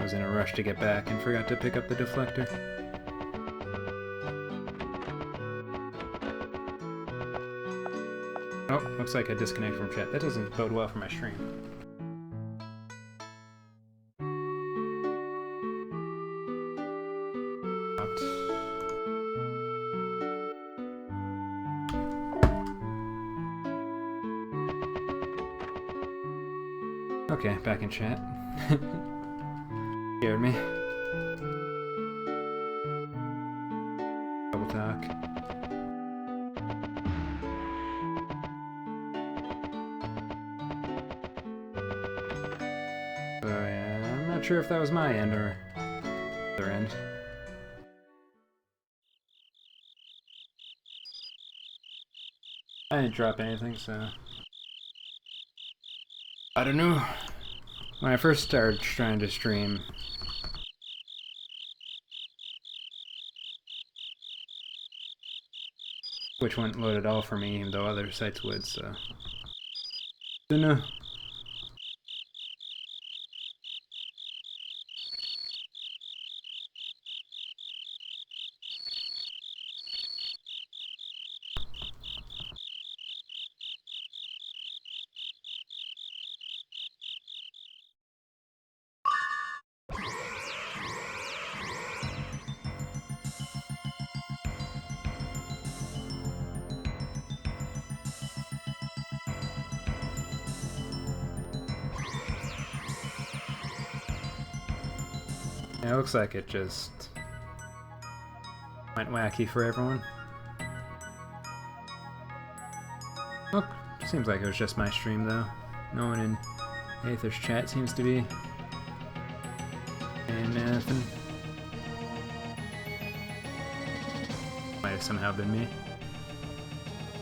was in a rush to get back and forgot to pick up the deflector. Oh, looks like I disconnected from chat. That doesn't bode well for my stream. Okay, back in chat. Scared me. Double talk. So yeah, I'm not sure if that was my end or their end. I didn't drop anything, so I don't know. When I first started trying to stream, Twitch wouldn't load at all for me, even though other sites would, so don't know. Yeah, it looks like it just went wacky for everyone. Oh, seems like it was just my stream though. No one in Aether's chat seems to be saying nothing. Might have somehow been me.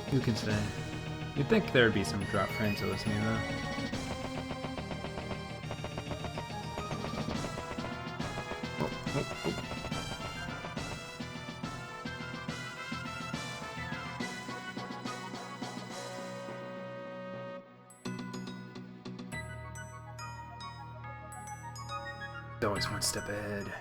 Who can say? You'd think there would be some drop frames listening though. Always one step ahead.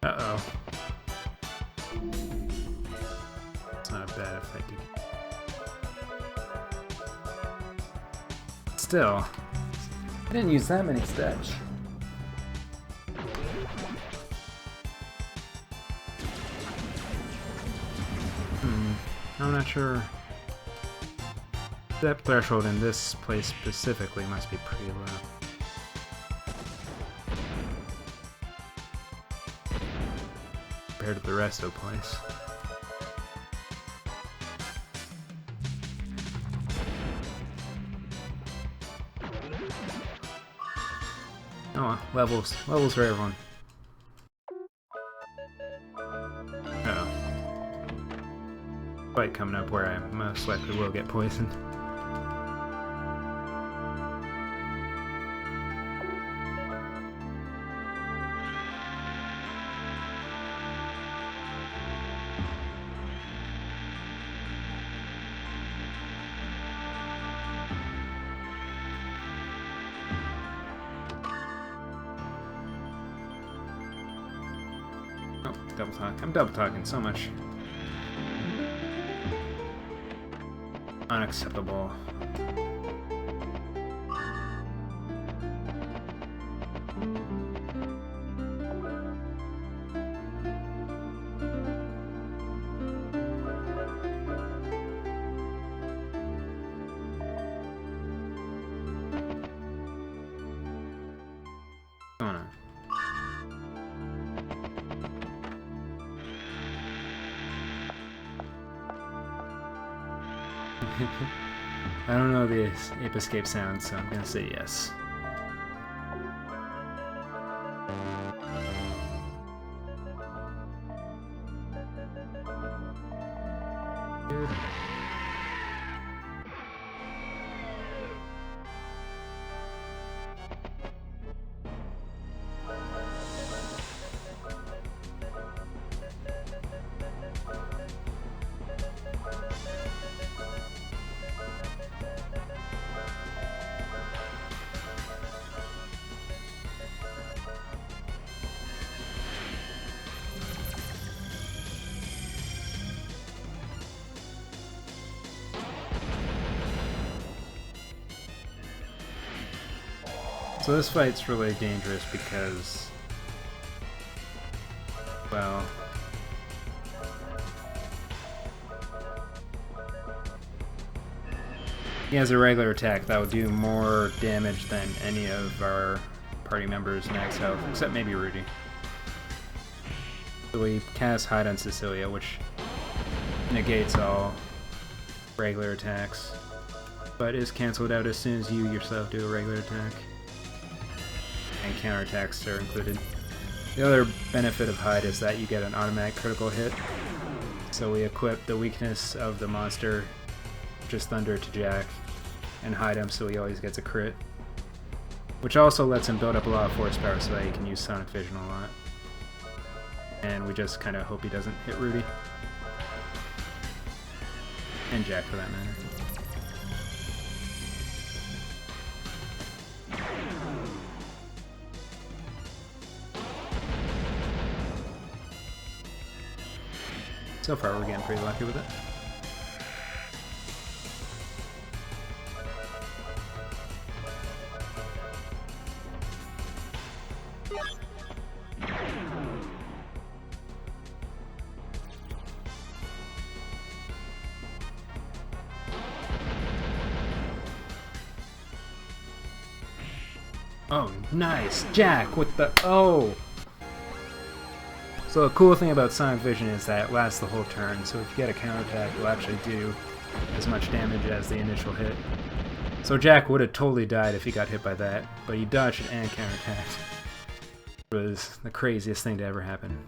Uh-oh. It's not a bad effect. Still, I didn't use that many steps. I'm not sure. Step threshold in this place specifically must be pretty low. Compared to the rest of the place. Oh well, levels for everyone. Uh-oh. Fight coming up where I most likely will get poisoned. Double talk. I'm double talking so much. Unacceptable. What's going on? I don't know the ape escape sound, so I'm gonna say yes. Good. So this fight's really dangerous because, well, he has a regular attack that will do more damage than any of our party members max health, except maybe Rudy. So we cast Hide on Cecilia, which negates all regular attacks, but is cancelled out as soon as you yourself do a regular attack. And counterattacks are included. The other benefit of Hide is that you get an automatic critical hit. So we equip the weakness of the monster just under to Jack and hide him so he always gets a crit. Which also lets him build up a lot of force power so that he can use Sonic Vision a lot. And we just kind of hope he doesn't hit Rudy. And Jack for that matter. So far, we're getting pretty lucky with it. Oh, nice! Jack with the... Oh! So the cool thing about Sonic Vision is that it lasts the whole turn, so if you get a counterattack, you'll actually do as much damage as the initial hit. So Jack would have totally died if he got hit by that, but he dodged it and counterattacked. It was the craziest thing to ever happen.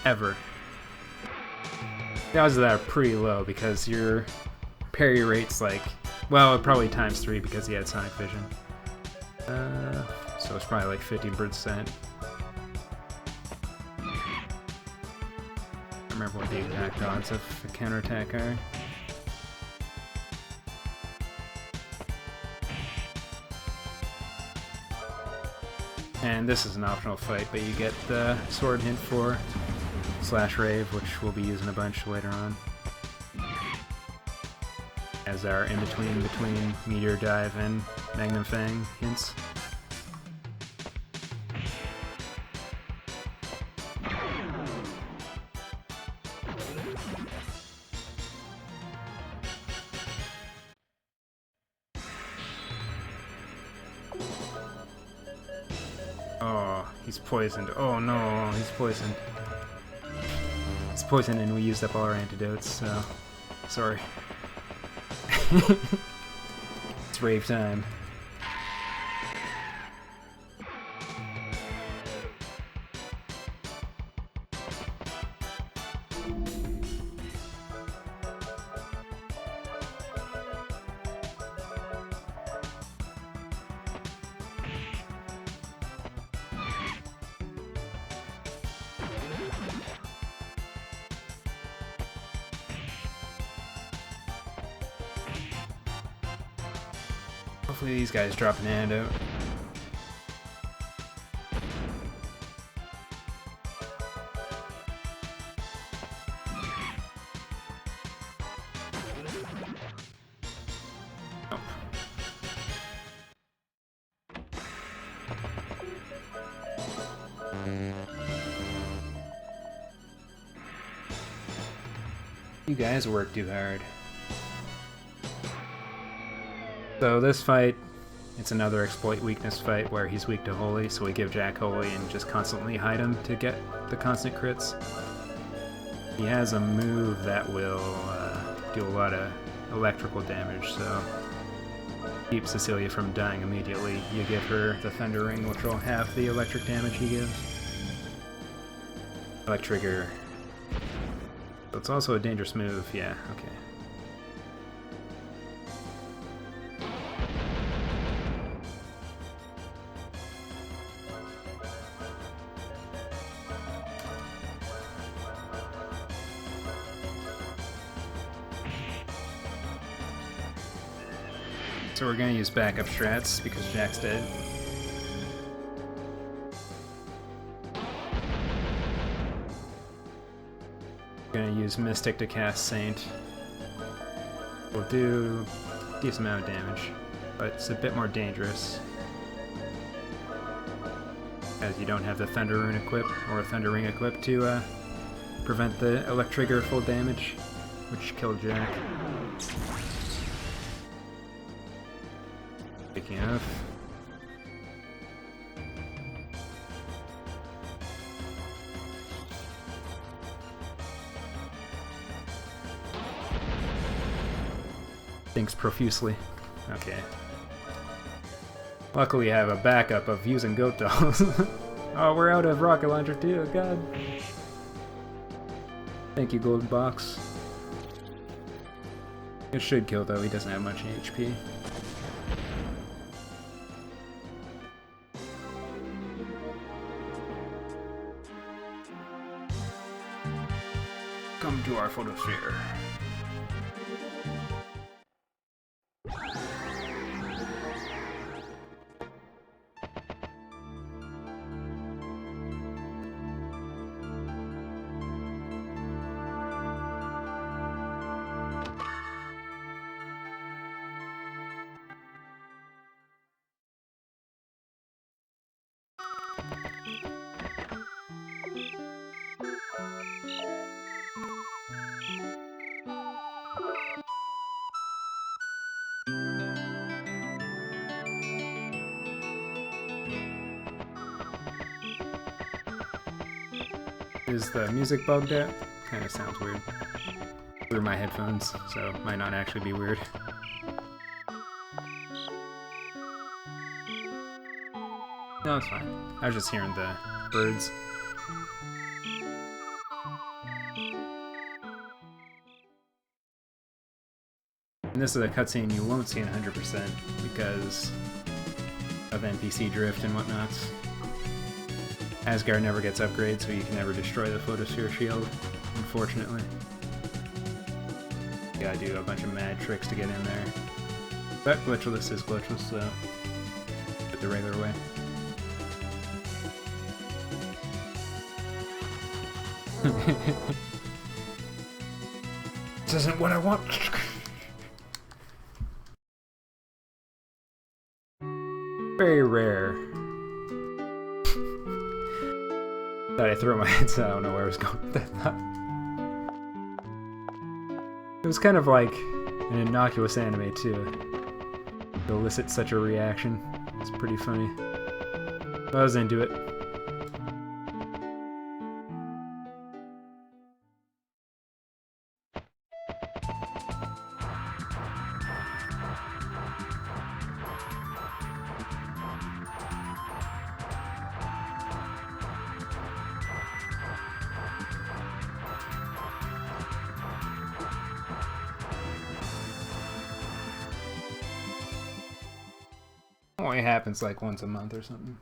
Ever. The odds of that are pretty low because your parry rate's like, well, probably times 3 because he had Sonic Vision. So it's probably like 50%. I don't remember what the exact odds of a counterattack are. And this is an optional fight, but you get the sword hint for Slash Rave, which we'll be using a bunch later on. As our in-between between Meteor Dive and Magnum Fang hints. Oh, he's poisoned. Oh no, he's poisoned. He's poisoned and we used up all our antidotes, so... Sorry. It's rave time. Hopefully these guys drop an antidote. You guys work too hard. So this fight, it's another exploit weakness fight where he's weak to Holy, so we give Jack Holy and just constantly hide him to get the constant crits. He has a move that will do a lot of electrical damage, so keep Cecilia from dying immediately. You give her the Thunder Ring, which will halve the electric damage he gives. Electrigger. So it's also a dangerous move, yeah, okay. So we're gonna use backup strats because Jack's dead. We're gonna use Mystic to cast Saint. We'll do a decent amount of damage, but it's a bit more dangerous as you don't have the Thunder Rune equipped or a Thunder Ring equipped to prevent the Electrigger full damage, which killed Jack. Picking up. Thinks profusely. Okay. Luckily I have a backup of using goat dolls. Oh, we're out of rocket launcher too, oh god. Thank you, Golden Box. It should kill though, he doesn't have much HP. Come to our photosphere. Is the music bugged out? Kinda sounds weird. Through my headphones, so it might not actually be weird. No, it's fine. I was just hearing the birds. And this is a cutscene you won't see in 100% because of NPC drift and whatnot. Asgard never gets upgrades, so you can never destroy the photosphere shield, unfortunately. You gotta do a bunch of mad tricks to get in there. But Glitchless is Glitchless, so do it the regular way. This isn't what I want! Very rare. Thought I threw my headset, I don't know where I was going with that thought. It was kind of like an innocuous anime too. To elicit such a reaction. It's pretty funny. But I was into it. Only happens like once a month or something.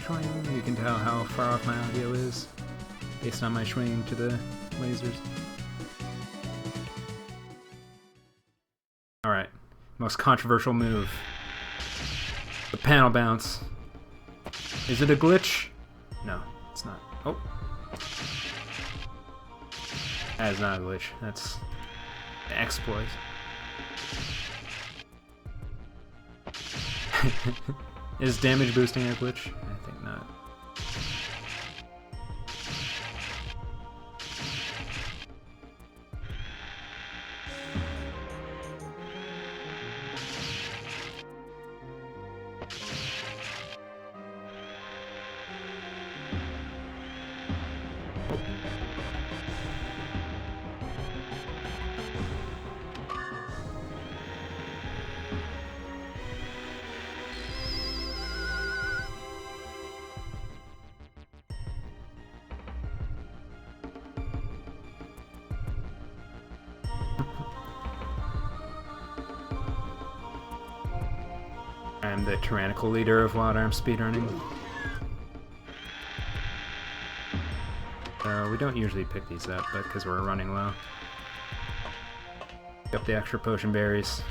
swing. You can tell how far off my audio is based on my swinging to the lasers. Alright, most controversial move. The panel bounce. Is it a glitch? No, it's not. Oh. That is not a glitch. That's an exploit. Is damage boosting a glitch? I think not. I'm the tyrannical leader of Wild Arm speedrunning. We don't usually pick these up, but because we're running low. Pick up the extra potion berries.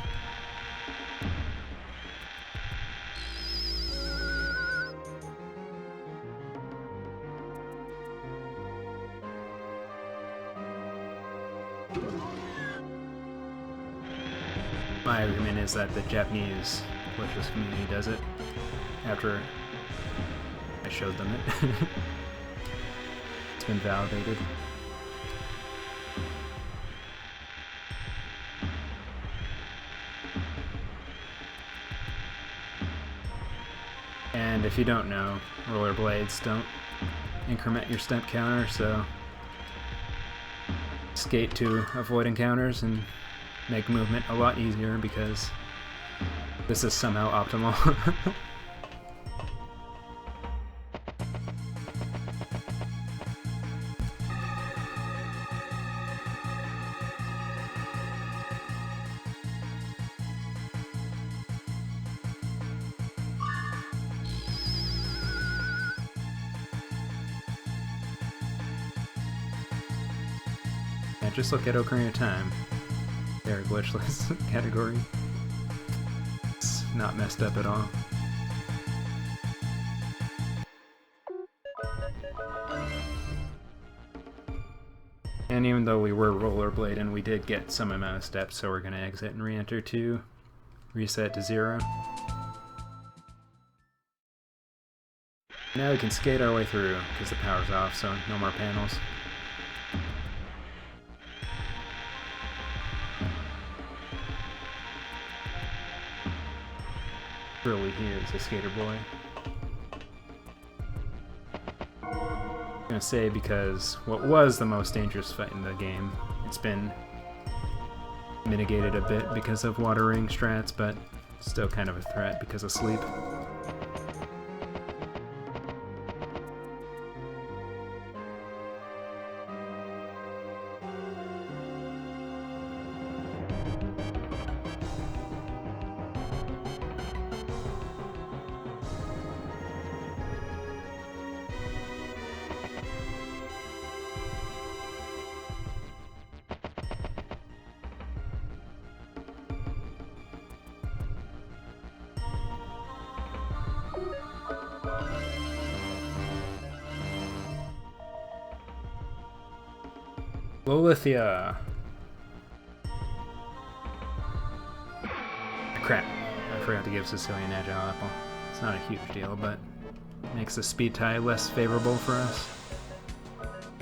My argument is that the Japanese Glitchless community does it after I showed them it. It's been validated. And if you don't know, rollerblades don't increment your step counter, so skate to avoid encounters and make movement a lot easier because this is somehow optimal. Yeah, just look at Ocarina of Time. Their glitchless category. It's not messed up at all. And even though we were rollerblading, we did get some amount of steps, so we're going to exit and re-enter to reset to 0. Now we can skate our way through, because the power's off, so no more panels. Really, he is a skater boy. I'm gonna say because what was the most dangerous fight in the game, it's been mitigated a bit because of water ring strats, but still kind of a threat because of sleep. Lolithia! Crap, I forgot to give Sicilian Agile Apple. It's not a huge deal, but makes the speed tie less favorable for us.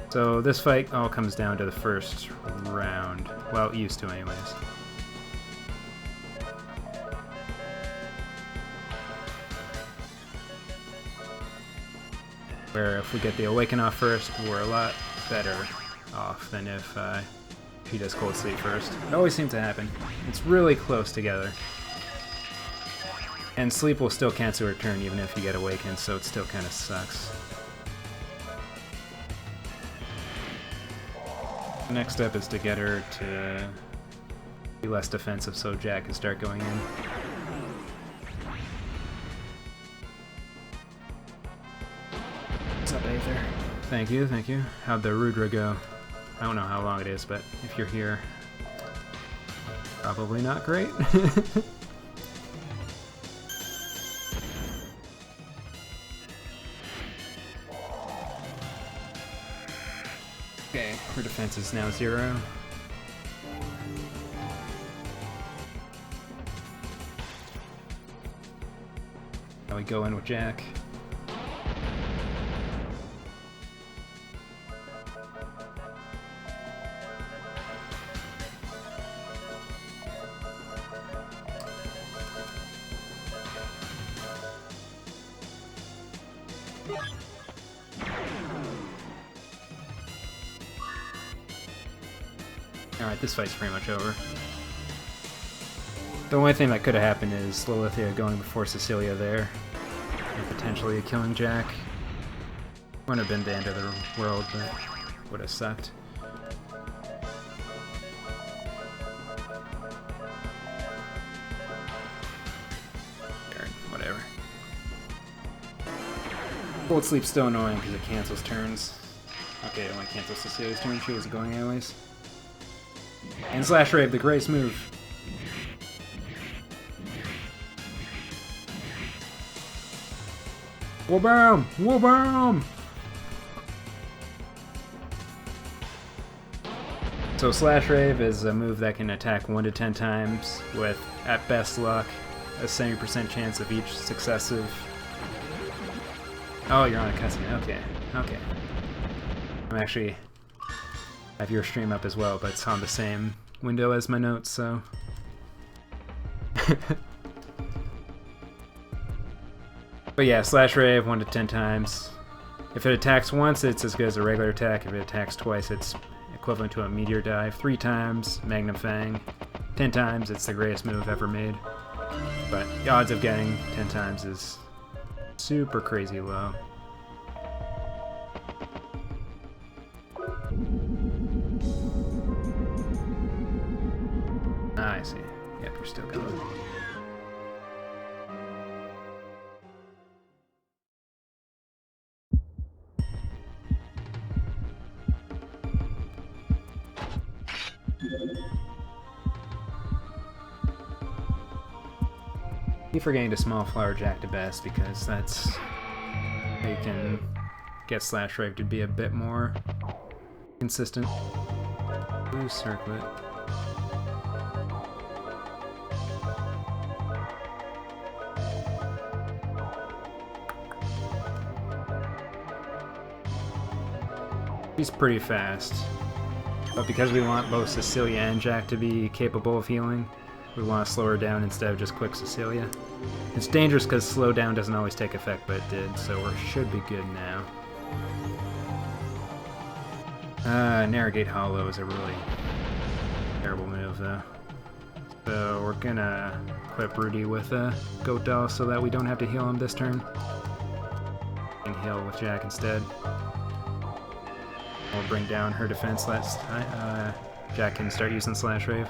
So this fight all comes down to the first round. Well, it used to anyways. Where if we get the Awaken off first, we're a lot better off than if he does Cold Sleep first. It always seems to happen. It's really close together. And Sleep will still cancel return even if you get Awakened, so it still kind of sucks. The next step is to get her to be less defensive so Jack can start going in. What's up, Aether? Thank you, thank you. How'd the Rudra go? I don't know how long it is, but if you're here, probably not great. Okay, her defense is now 0. Now we go in with Jack. Alright, this fight's pretty much over. The only thing that could have happened is Lilithia going before Cecilia there, and potentially killing Jack. Wouldn't have been the end of the world, but would have sucked. Whatever. Cold Sleep's still annoying because it cancels turns. Okay, it only cancels Cecilia's turn, she wasn't going anyways. And Slash Rave, the greatest move. Whoa-bam! Whoa-bam! So Slash Rave is a move that can attack 1 to 10 times with, at best luck, a 70% chance of each successive... Oh, you're on a cutscene. Okay, okay. I'm actually... I have your stream up as well, but it's on the same window as my notes, so... But yeah, Slash Rave 1 to 10 times. If it attacks once, it's as good as a regular attack. If it attacks twice, it's equivalent to a Meteor Dive. 3 times, Magnum Fang. 10 times, it's the greatest move ever made. But the odds of getting 10 times is super crazy low. Ah, I see. Yep, you're still going. Keep forgetting to Small Flower Jack to best because that's how you can get Slash Rave to be a bit more consistent. Blue Circlet. He's pretty fast, but because we want both Cecilia and Jack to be capable of healing, we want to slow her down instead of just quick Cecilia. It's dangerous because slow down doesn't always take effect, but it did, so we should be good now. Narrowgate Hollow is a really terrible move, though. So we're gonna equip Rudy with a Goat Doll so that we don't have to heal him this turn. We can heal with Jack instead. We'll bring down her defense last time. Jack can start using Slash Rave.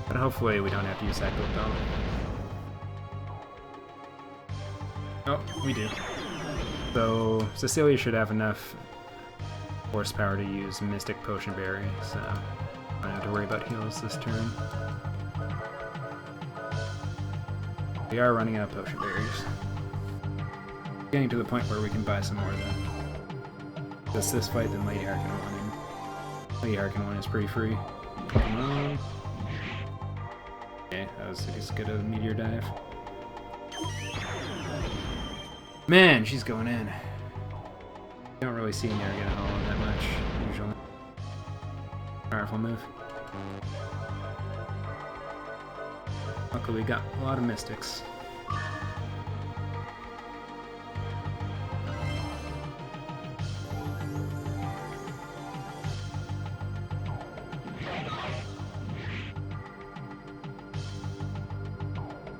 But hopefully we don't have to use that Goat Doll. Oh, we do. So Cecilia should have enough horsepower to use Mystic Potion Berry, so I don't have to worry about heals this turn. We are running out of Potion Berries. Getting to the point where we can buy some more though. Just this fight, then Lady Harkin 1. Lady Harkin 1 is pretty free. Come on. Okay, that was as good a Meteor Dive. Man, she's going in. You don't really see Narrowgate Hollow that much, usually. Powerful move. Luckily we got a lot of Mystics.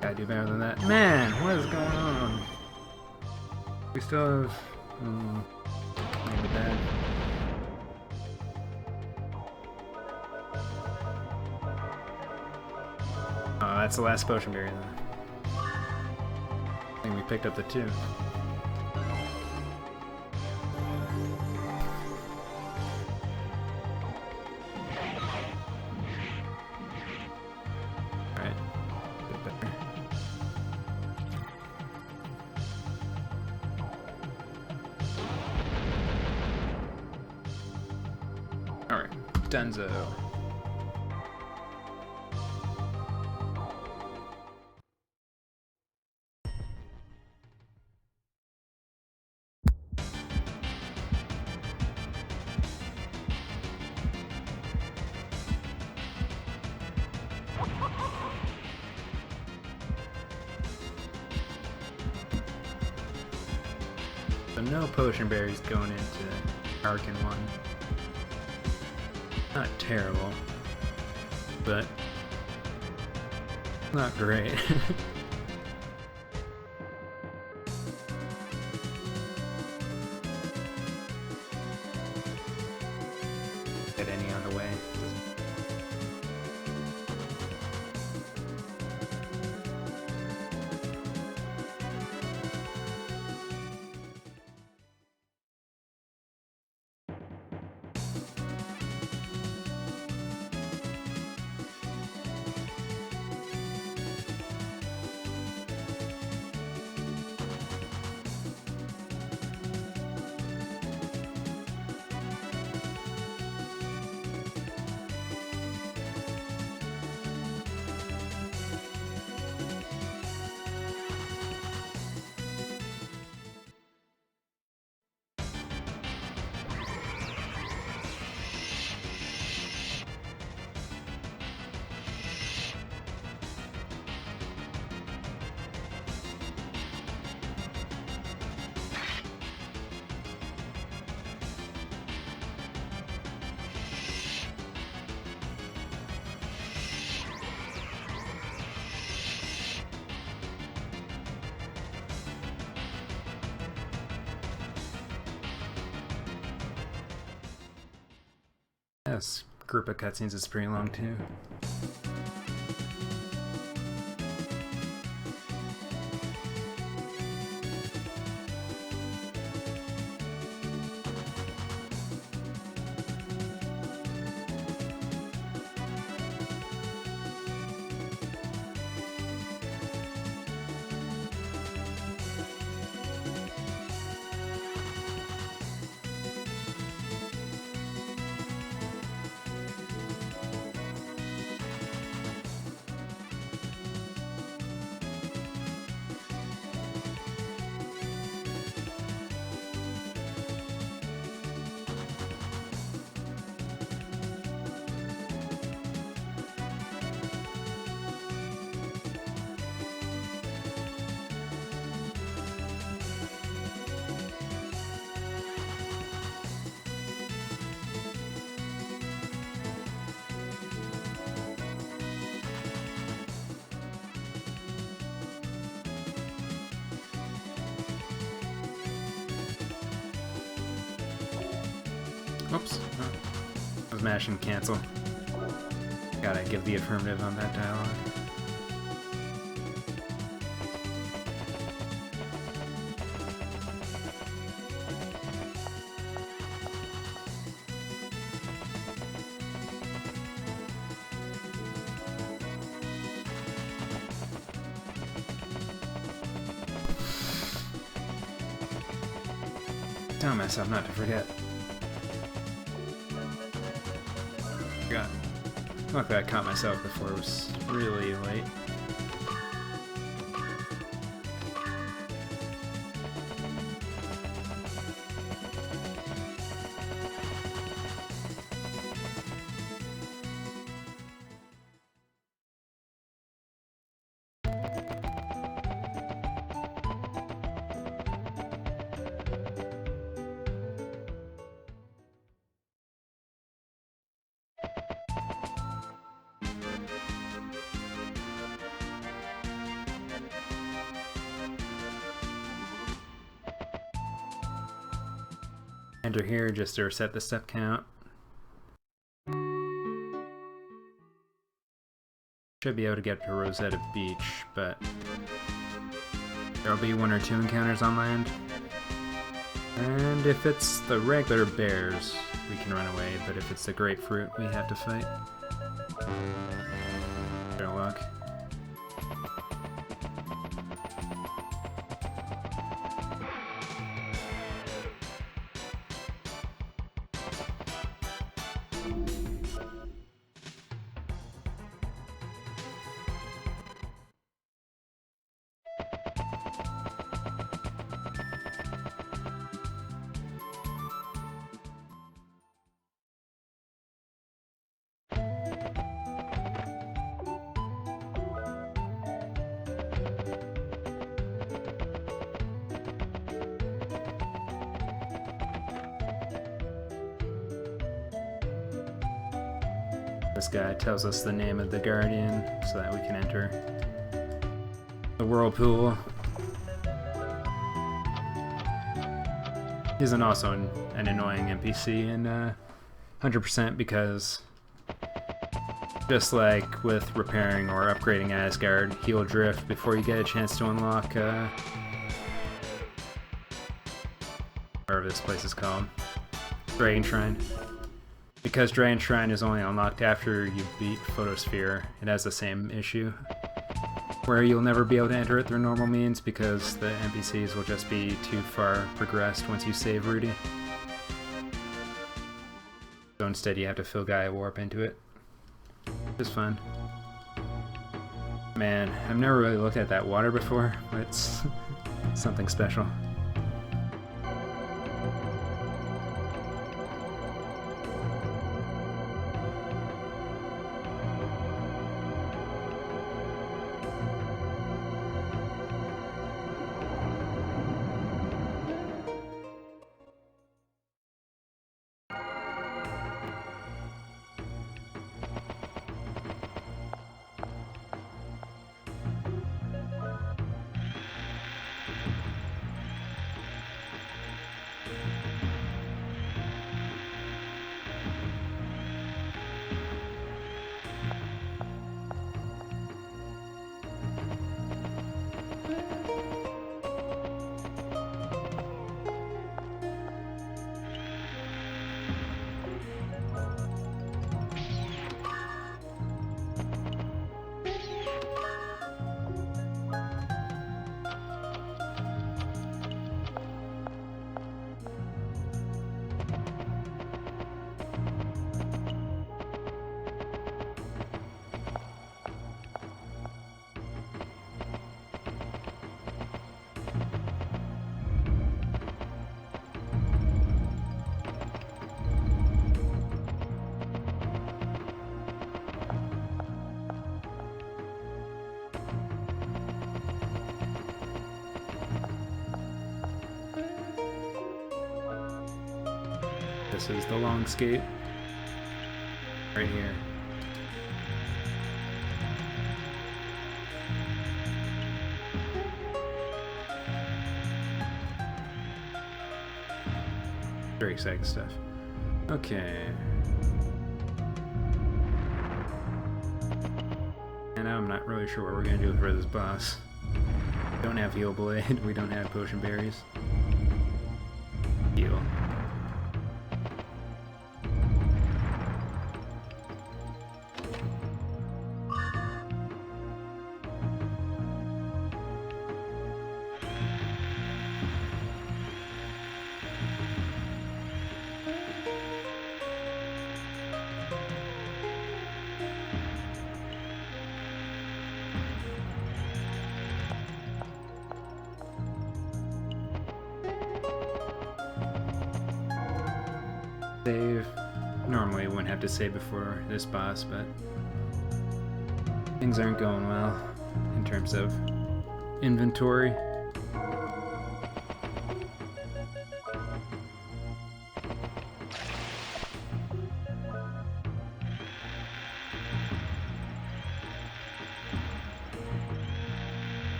Gotta do better than that. Man, what is going on? We still have... maybe bad. Oh, that's the last Potion Berry then. picked up the 2. Alright. Bit better. Alright. Dunzo. So no potion berries going into Arcan 1. Not terrible, but not great. Get any on the way. This group of cutscenes is pretty long too. Oops. Oh. I was mashing cancel. Gotta give the affirmative on that dialogue. Tell myself not to forget. Luckily I caught myself before it was really late. Enter here just to reset the step count. Should be able to get to Rosetta Beach, but There'll be 1 or 2 encounters on land. And if it's the regular bears, we can run away, but if it's the grapefruit, we have to fight. Better luck. This guy tells us the name of the guardian so that we can enter the whirlpool. He's also an annoying NPC, and 100% because just like with repairing or upgrading Asgard, he will drift before you get a chance to unlock whatever this place is called, Dragon Shrine. Because Dragon Shrine is only unlocked after you beat Photosphere, it has the same issue, where you'll never be able to enter it through normal means because the NPCs will just be too far progressed once you save Rudy. So instead you have to fill Gaia Warp into it. It's fun. Man, I've never really looked at that water before, but it's something special. This is the long skate. Right here. Very exciting stuff. Okay. And I'm not really sure what we're gonna do for this boss. We don't have Heal Blade, we don't have Potion Berries. Heal. Save. Normally wouldn't have to save before this boss, but things aren't going well in terms of inventory.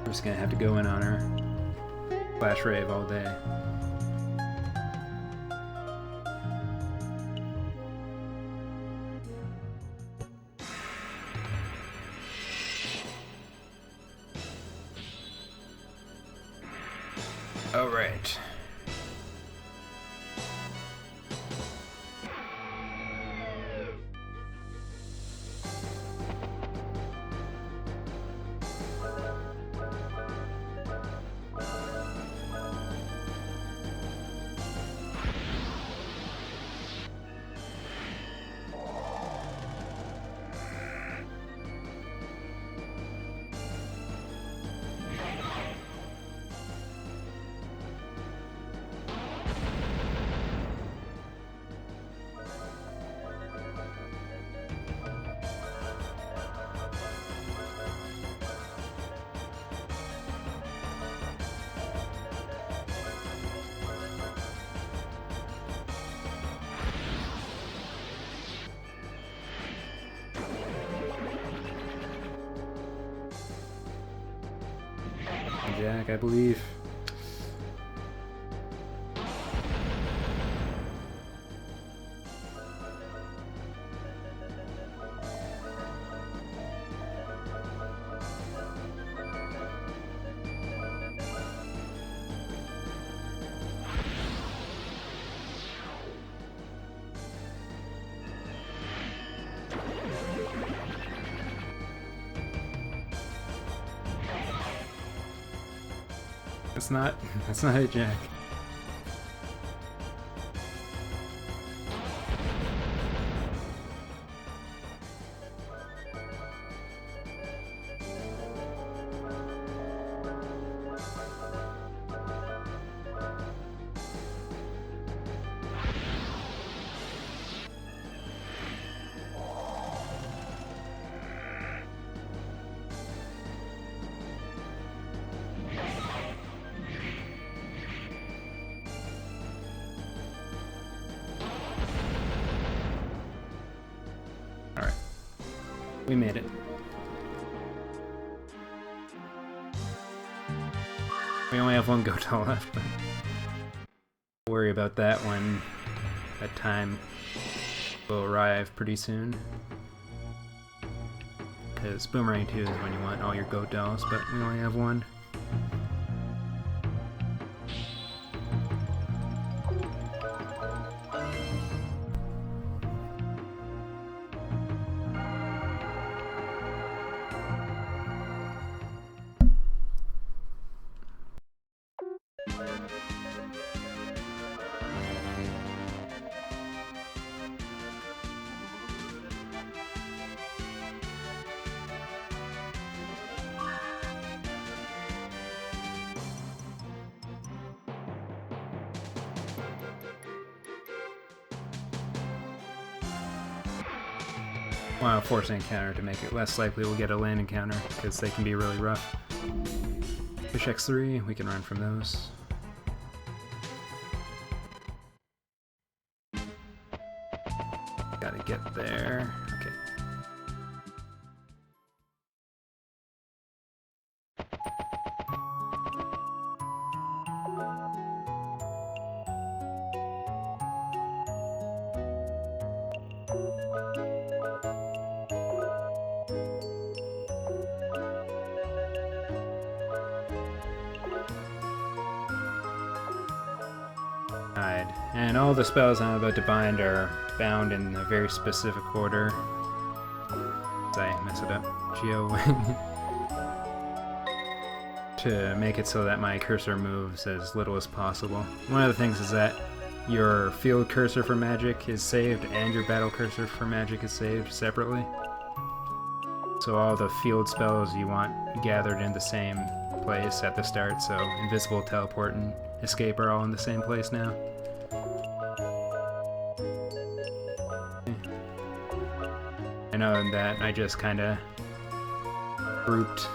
I'm just gonna have to go in on her. Flash Rave all day. Alright. Jack, I believe. That's not it, Jack. We made it. We only have one Goto left, but we'll worry about that when that time will arrive pretty soon. Because Boomerang 2 is when you want all your Gotos, but we only have one. Well, force an encounter to make it less likely we'll get a land encounter, because they can be really rough. Fish X3, we can run from those. Gotta get there. Okay. And all the spells I'm about to bind are bound in a very specific order. I mess it up. Geo to make it so that my cursor moves as little as possible. One of the things is that your field cursor for magic is saved and your battle cursor for magic is saved separately. So all the field spells you want gathered in the same place at the start, so invisible, teleport, and escape are all in the same place now. I know that I just kinda grouped.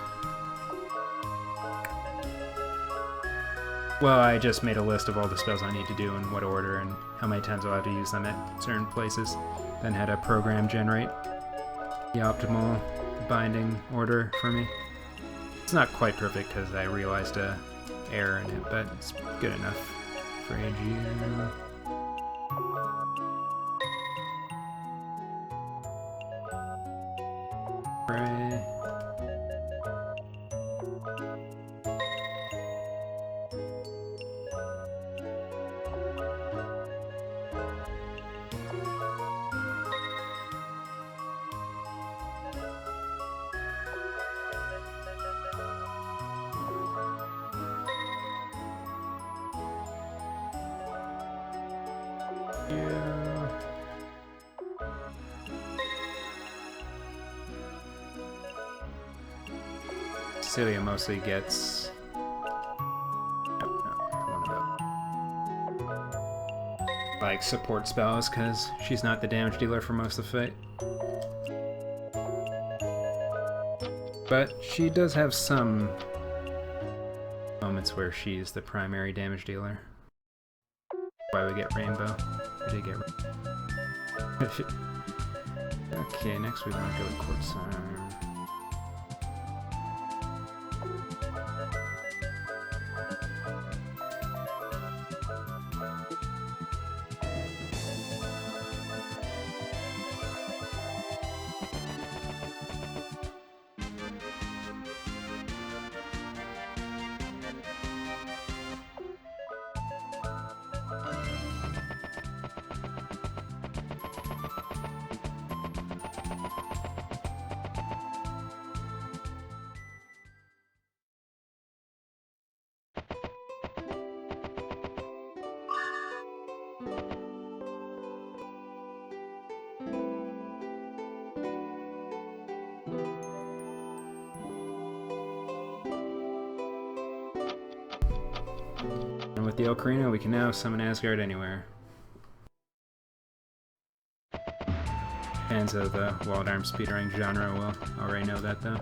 Well, I just made a list of all the spells I need to do in what order and how many times I'll have to use them at certain places. Then had a program generate the optimal binding order for me. It's not quite perfect because I realized a error in it, but it's good enough for AGM. Right. Yeah. Celia mostly gets like support spells because she's not the damage dealer for most of the fight. But she does have some moments where she's the primary damage dealer. Why we get Rainbow. We did get Rainbow. Okay, next we want to go to Quartzarm. And with the Ocarina, we can now summon Asgard anywhere. Fans of the walled arm speedrunning genre will already know that, though.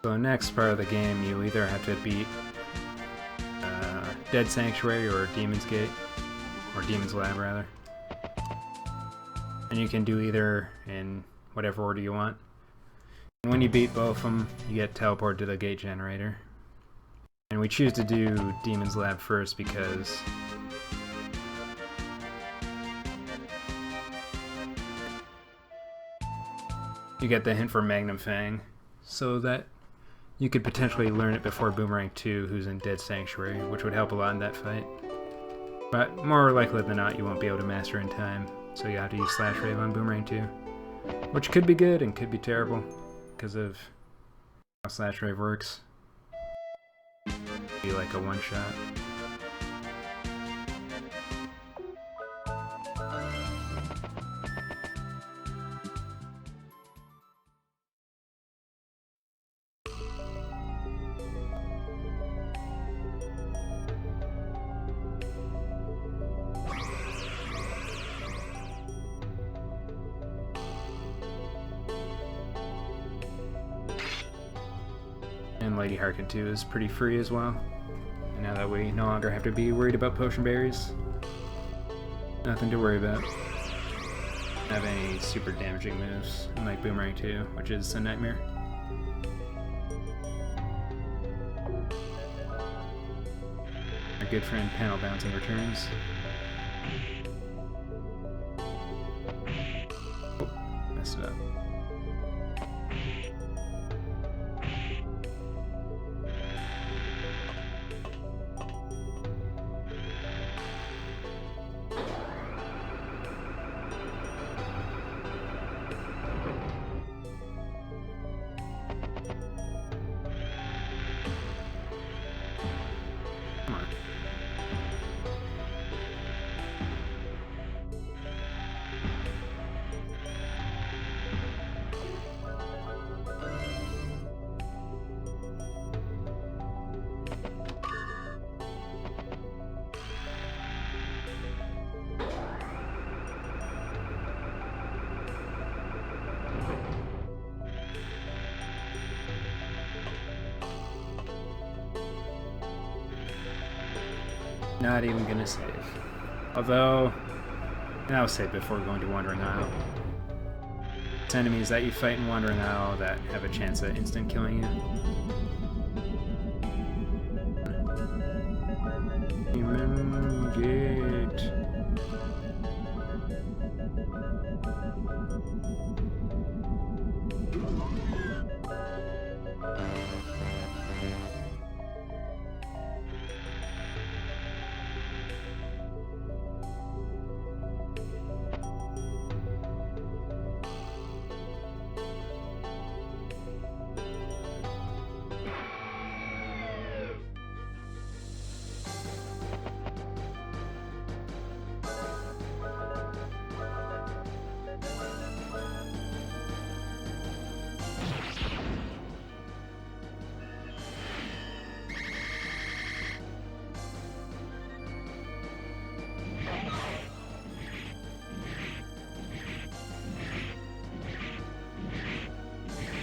So next part of the game, you either have to beat Dead Sanctuary or Demon's Gate, or Demon's Lab rather. And you can do either in whatever order you want. And when you beat both of them, you get teleported to the gate generator. And we choose to do Demon's Lab first because you get the hint for Magnum Fang, so that you could potentially learn it before Boomerang 2, who's in Dead Sanctuary, which would help a lot in that fight. But more likely than not, you won't be able to master in time, so you have to use Slash Rave on Boomerang 2. Which could be good and could be terrible, because of how Slash Rave works. Be like a one-shot. And Lady Harkin 2 is pretty free as well. And now that we no longer have to be worried about potion berries, nothing to worry about. have any super damaging moves, unlike Boomerang 2, which is a nightmare. Our good friend panel bouncing returns. Oh, messed it up. Come on. Not even gonna save. Although, I'll save before going to Wandering Isle. It's enemies that you fight in Wandering Isle that have a chance at instant killing you. Human Gate.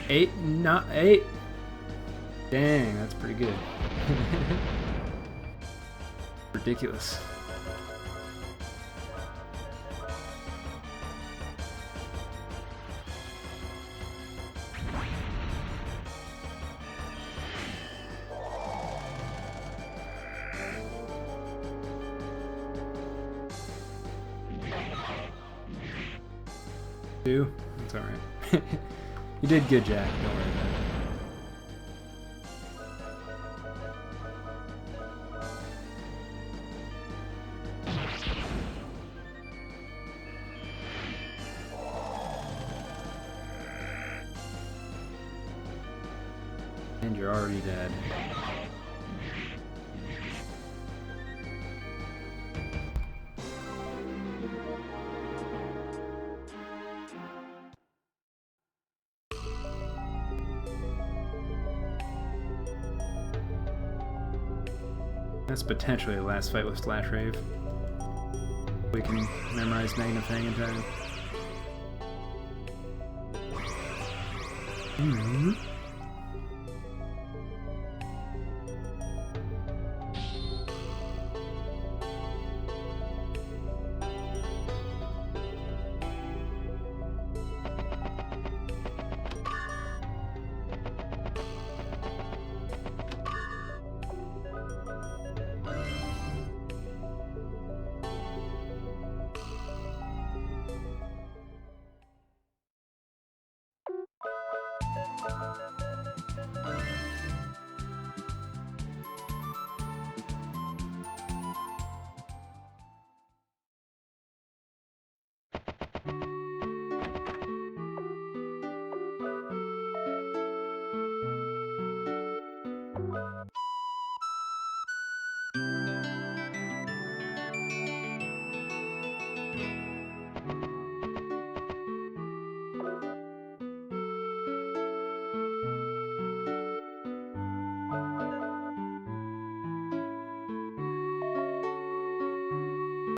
Eight, not 8. Dang, that's pretty good. Ridiculous. Two? That's alright. You did good, Jack. Don't worry about it. And you're already dead. That's potentially the last fight with Slash Rave. We can memorize Magnifying in time. Mm-hmm.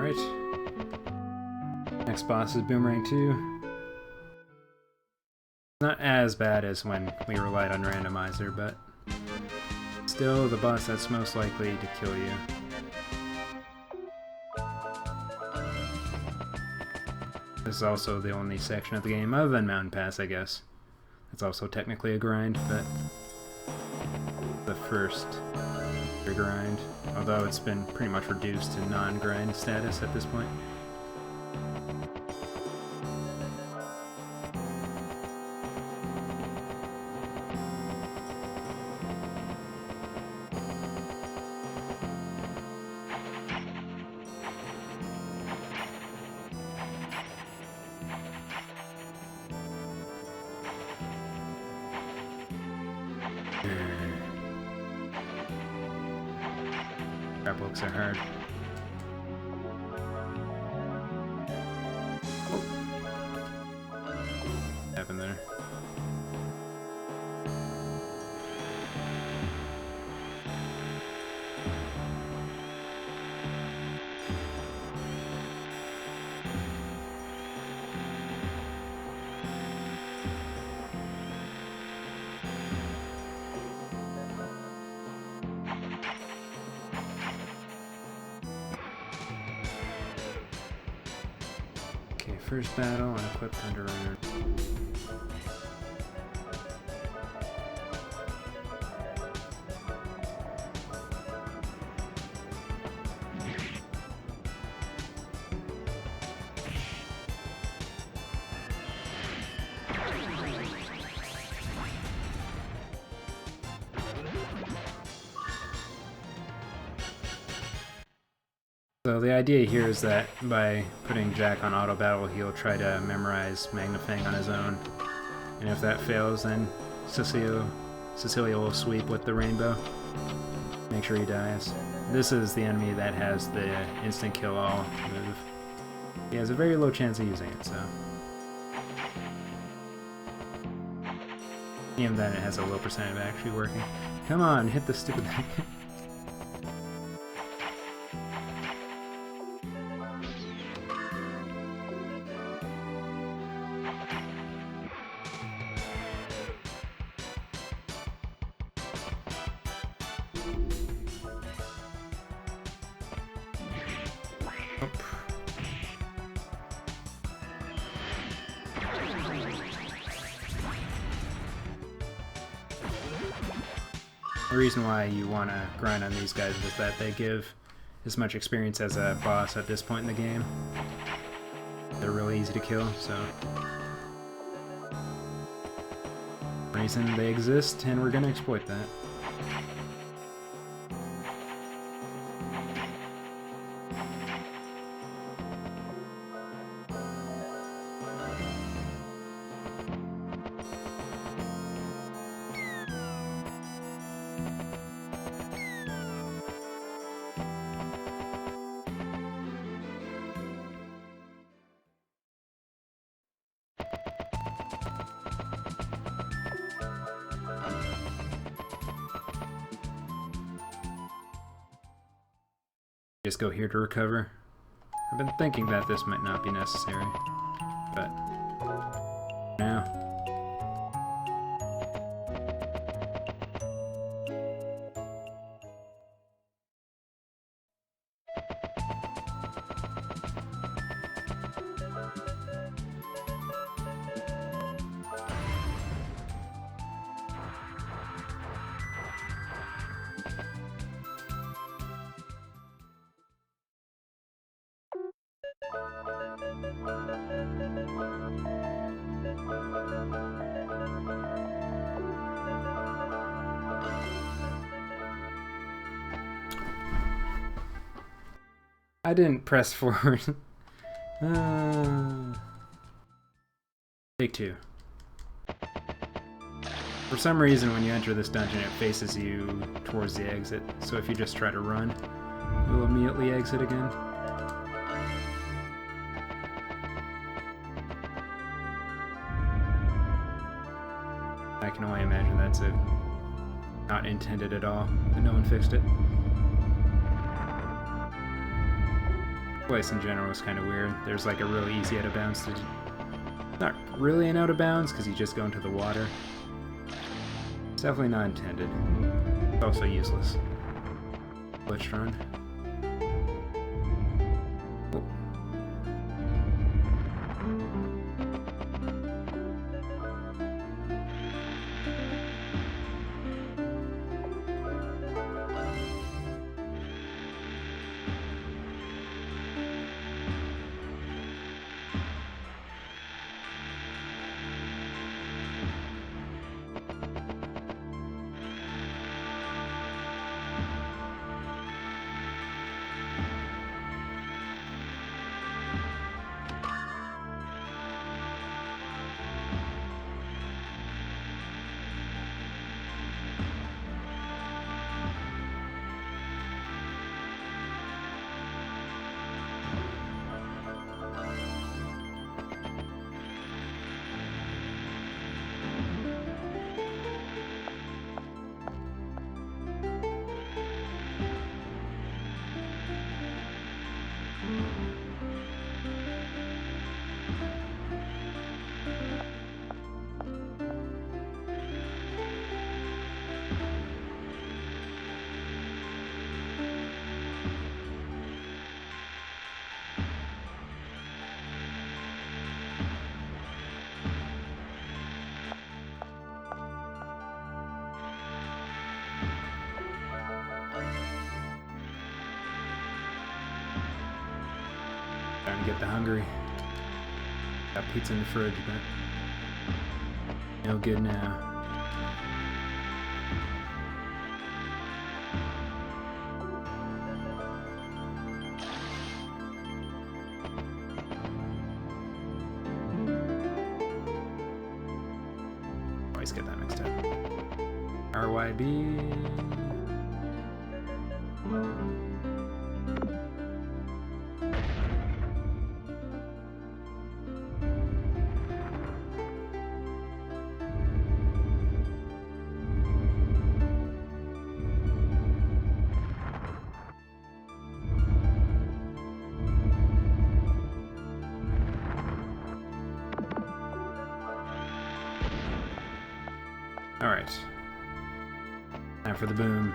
Right. Next boss is Boomerang 2. Not as bad as when we relied on Randomizer, but still the boss that's most likely to kill you. This is also the only section of the game, other than Mountain Pass, I guess. It's also technically a grind, but the first grind, although it's been pretty much reduced to non-grind status at this point. Crap looks are hard. Oh. What happened there? First battle, unequipped underwriter. So the idea here is that by putting Jack on auto battle, he'll try to memorize Magnafang on his own, and if that fails, then Cecilia will sweep with the rainbow. Make sure he dies. This is the enemy that has the instant kill all move. He has a very low chance of using it, so. Even then, it has a low percent of actually working. Come on, hit the stupid thing. The reason why you want to grind on these guys is that they give as much experience as a boss at this point in the game. They're really easy to kill, so... reason they exist, and we're gonna exploit that. Just go here to recover. I've been thinking that this might not be necessary, but now. I didn't press forward. Take two. For some reason, when you enter this dungeon, it faces you towards the exit. So if you just try to run, you'll immediately exit again. I can only imagine that's not intended at all, but no one fixed it. The place in general is kind of weird. There's like a really easy out of bounds to... Not really an out of bounds, because you just go into the water. It's definitely not intended. It's also useless. Glitchless. Oh. Trying to get the hungry. Got pizza in the fridge, but no good now. Always get that mixed up. RYB. Alright. Time for the boom.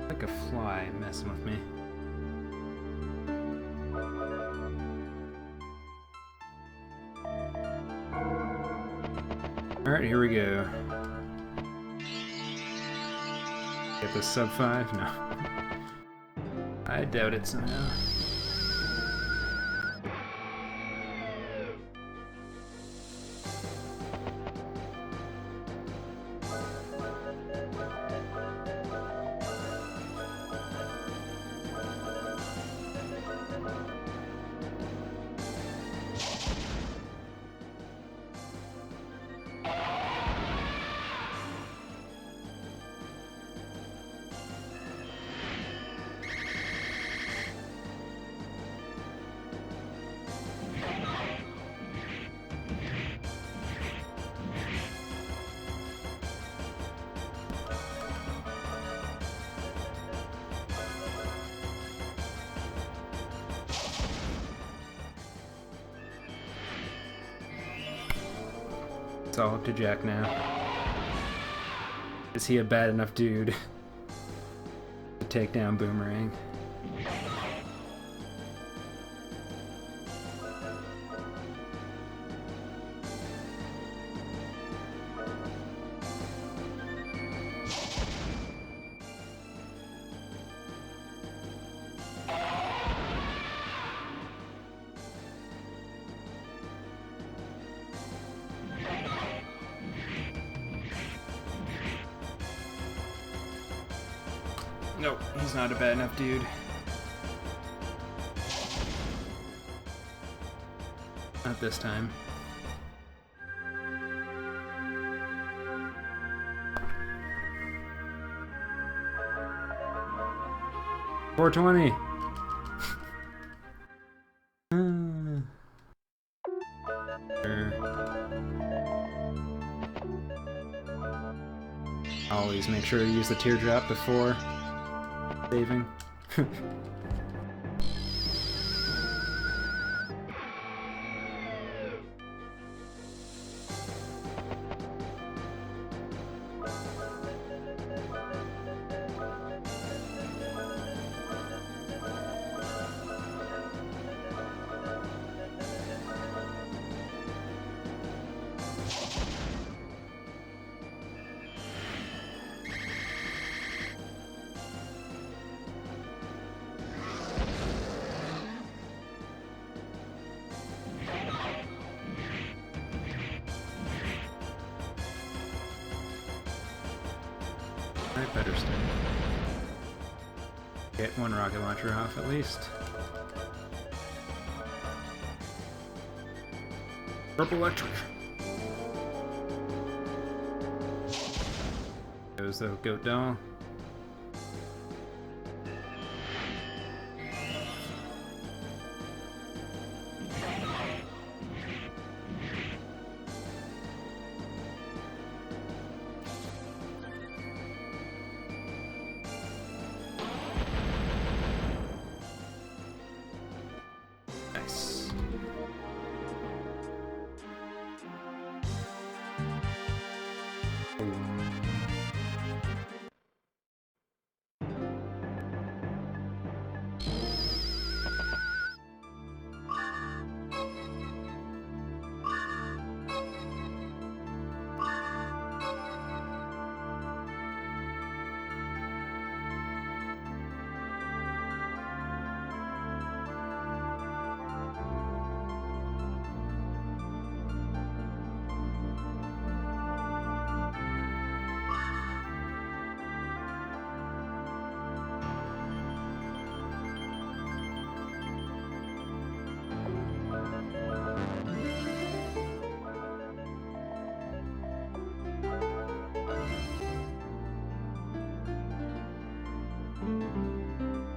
Like a fly messing with me. Alright, here we go. Get this sub 5? No. I doubt it somehow. It's all up to Jack now. Is he a bad enough dude to take down Boomerang? Nope, he's not a bad enough dude. Not this time. $420. Sure. Always make sure to use the teardrop before saving. I better stay. Get one rocket launcher off at least. Purple electric. Goes the goat doll. Nice.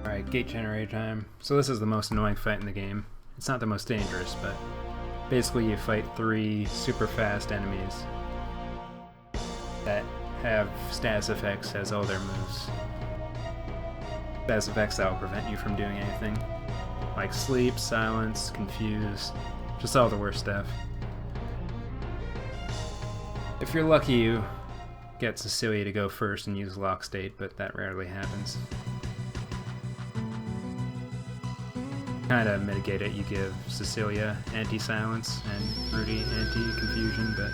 Alright, gate generator time. So this is the most annoying fight in the game. It's not the most dangerous, but basically you fight 3 super fast enemies that have status effects as all their moves. Status effects that will prevent you from doing anything. Like sleep, silence, confuse, just all the worst stuff. If you're lucky, you get Cecilia to go first and use lock state, but that rarely happens. Kind of mitigate it, you give Cecilia anti-silence and Rudy anti-confusion, but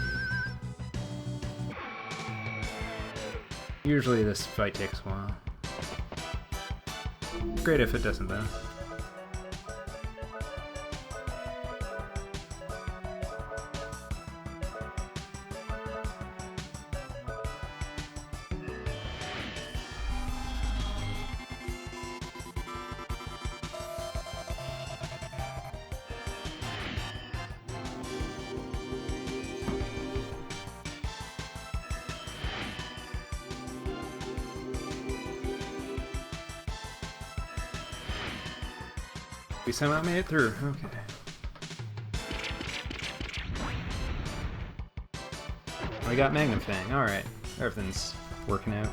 usually this fight takes a while. Great if it doesn't though. We somehow made it through. Okay. We got Magnum Fang. Alright. Everything's working out.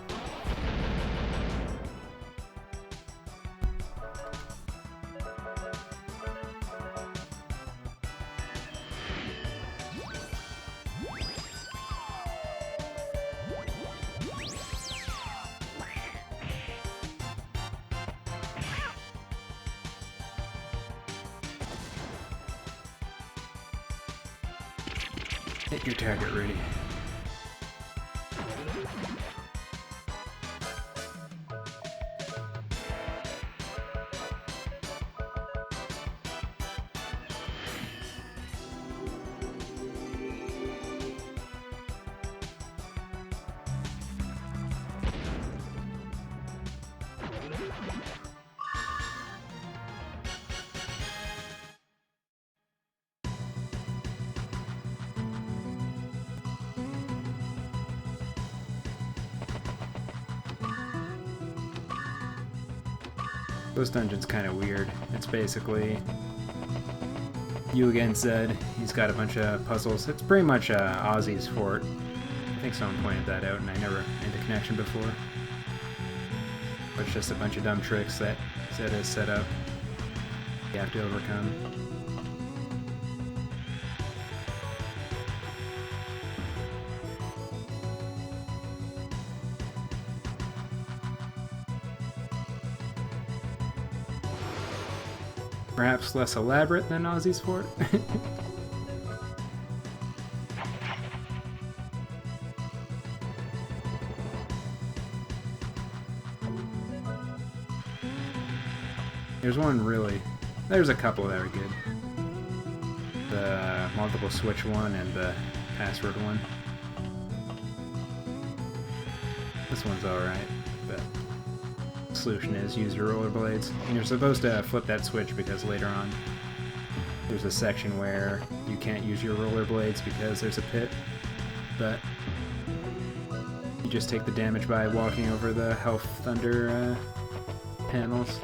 Hit your target, Rudy. This dungeon's kind of weird. It's basically you against Zed. He's got a bunch of puzzles. It's pretty much Ozzy's fort. I think someone pointed that out and I never made the connection before. But it's just a bunch of dumb tricks that Zed has set up you have to overcome. Perhaps less elaborate than Ozzy's fort. There's a couple that are good. The multiple switch one and the password one. This one's alright, but solution is use your rollerblades. And you're supposed to flip that switch because later on there's a section where you can't use your rollerblades because there's a pit, but you just take the damage by walking over the health thunder panels.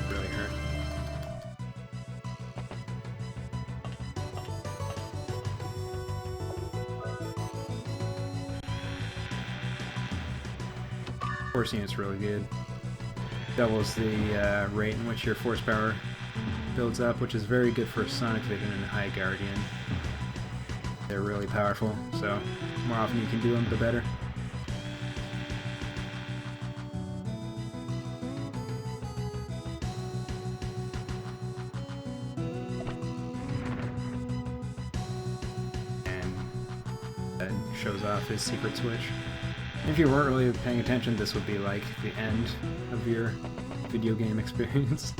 Really hurt. Force unit's really good. Doubles the rate in which your force power builds up, which is very good for Sonic Vision and High Guardian. They're really powerful, so the more often you can do them, the better. And that shows off his secret switch. If you weren't really paying attention, this would be like the end of your video game experience.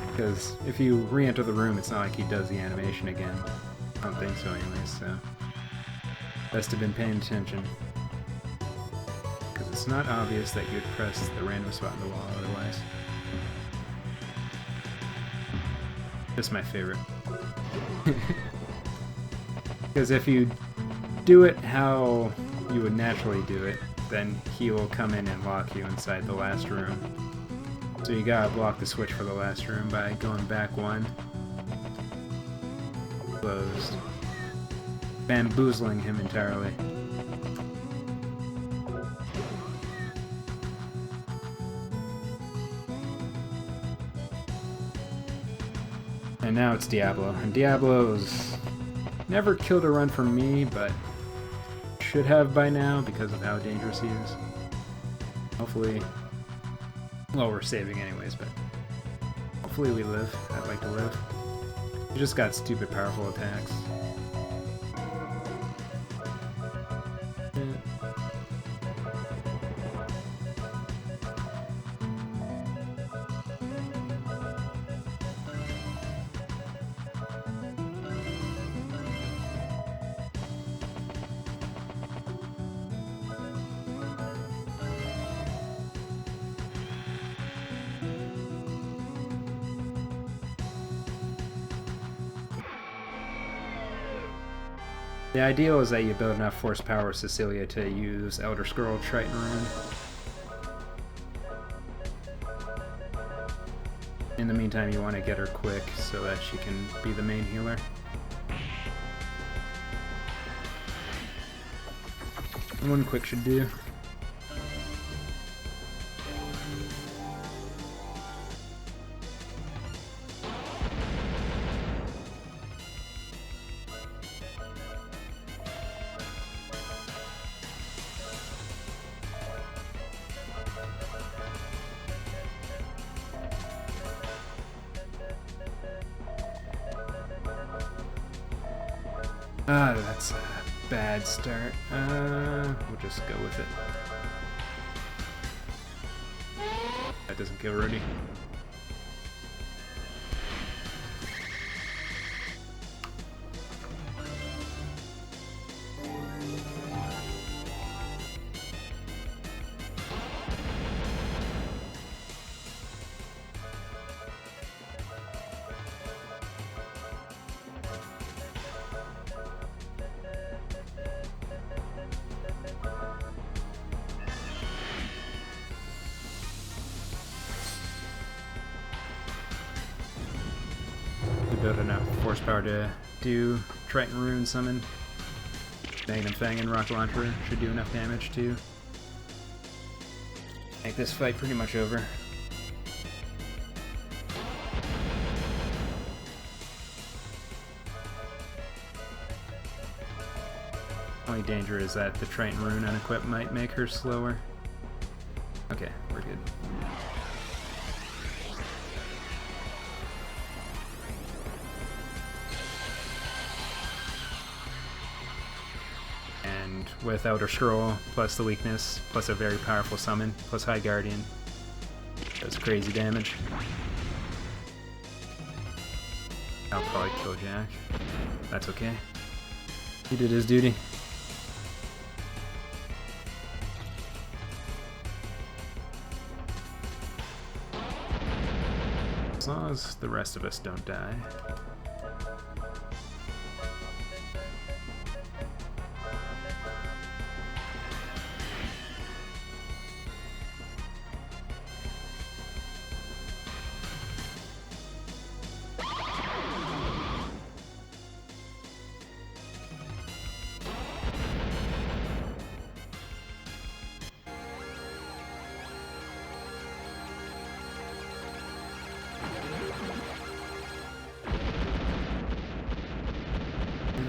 Because if you re-enter the room, it's not like he does the animation again. I don't think so anyways, so best to have been paying attention. Because it's not obvious that you'd press the random spot in the wall otherwise. This is my favorite. Because if you do it how you would naturally do it, then he will come in and lock you inside the last room. So you gotta block the switch for the last room by going back one. Closed. Bamboozling him entirely. And now it's Diablo. And Diablo's never killed a run for me, but should have by now because of how dangerous he is. Hopefully, well, we're saving anyways, but hopefully we live. I'd like to live. He just got stupid powerful attacks. The ideal is that you build enough force power with Cecilia to use Elder Scroll Triton Rune. In the meantime, you want to get her quick so that she can be the main healer. One quick should do. That's a bad start. We'll just go with it. That doesn't kill Rudy. Build enough force power to do Triton Rune Summon. Magnum Fang and Rocket Launcher should do enough damage to make this fight pretty much over. Only danger is that the Triton Rune unequipped might make her slower. Okay, we're good. With Elder Scroll, plus the weakness, plus a very powerful summon, plus High Guardian. Does crazy damage. I'll probably kill Jack. That's okay. He did his duty. as long as the rest of us don't die.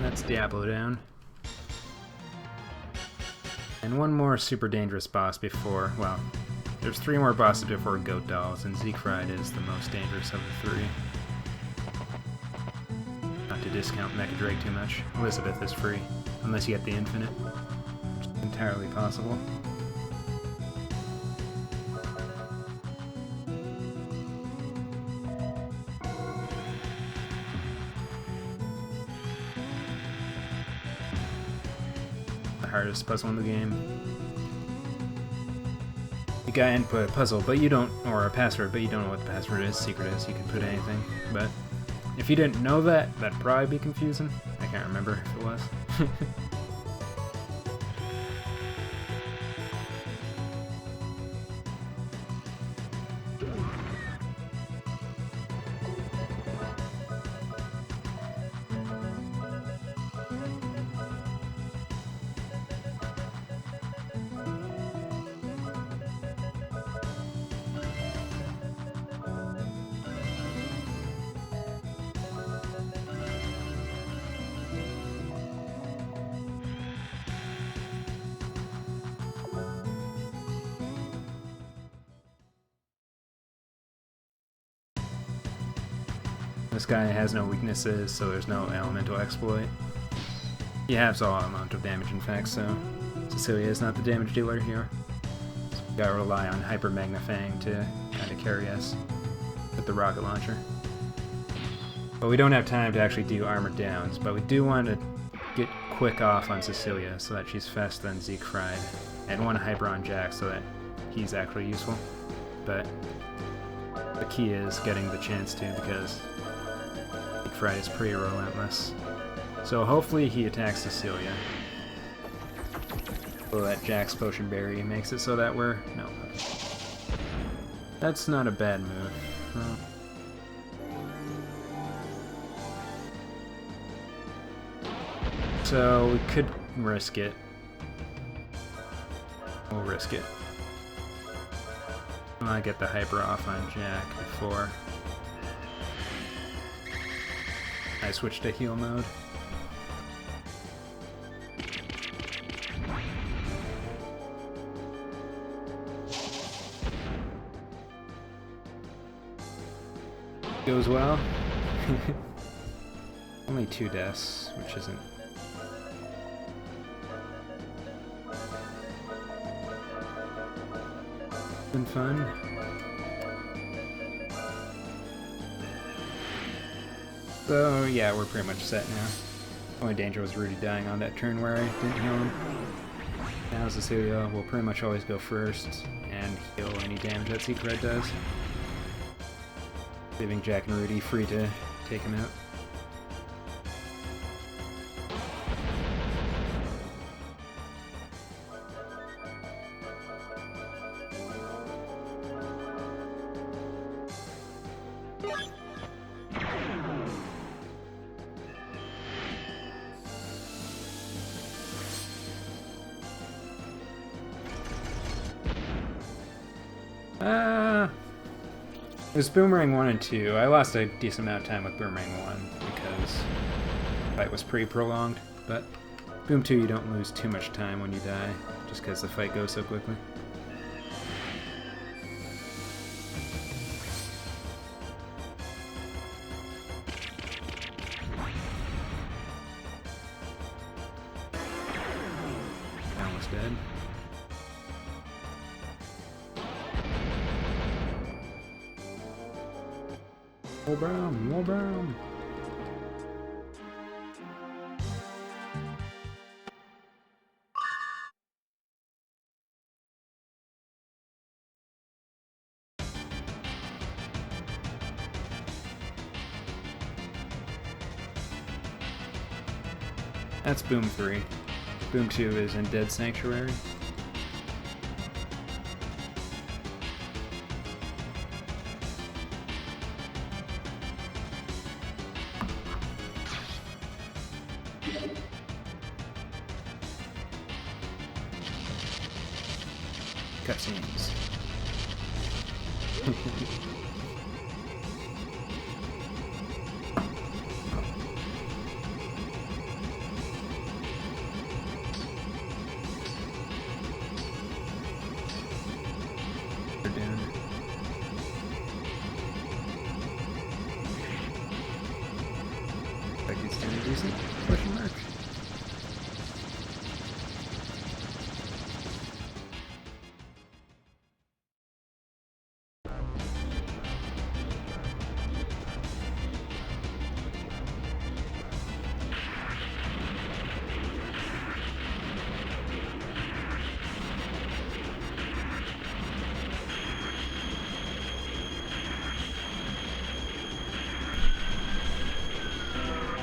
That's Diablo down. And one more super dangerous boss before, well, there's 3 more bosses before Goat Dolls, and Siegfried is the most dangerous of the 3. Not to discount Mecha Drake too much. Elizabeth is free, unless you get the Infinite, which is entirely possible. Hardest puzzle in the game. You gotta input a puzzle, but you don't, or a password, but you don't know what the password is, secret is, you can put anything. But if you didn't know that, that'd probably be confusing. I can't remember if it was. This guy has no weaknesses, so there's no elemental exploit. He halves all amount of damage, in fact, so Cecilia is not the damage dealer here. So we gotta rely on Hyper Magnifying to kind of carry us with the rocket launcher. But we don't have time to actually do armored downs, but we do want to get quick off on Cecilia so that she's faster than Siegfried, and want to hyper on Jack so that he's actually useful. But the key is getting the chance to, because Siegfried is pretty relentless. So hopefully he attacks Cecilia. So that Jack's Potion Berry makes it so that we're... no. Okay. That's not a bad move. Well, so we could risk it. We'll risk it. I want to get the hyper off on Jack before I switch to heal mode. Goes well. Only 2 deaths, which isn't been fun. So yeah, we're pretty much set now. Only danger was Rudy dying on that turn where I didn't heal him. Now Cecilia will pretty much always go first and heal any damage that Siegfried does, leaving Jack and Rudy free to take him out. It was Boomerang 1 and 2. I lost a decent amount of time with Boomerang 1 because the fight was pretty prolonged, but Boom 2 you don't lose too much time when you die, just because the fight goes so quickly. Almost dead. More brown, more brown. That's Boom 3. Boom 2 is in Dead Sanctuary. Cutscenes. They're doing. Like he's doing decent? Question mark.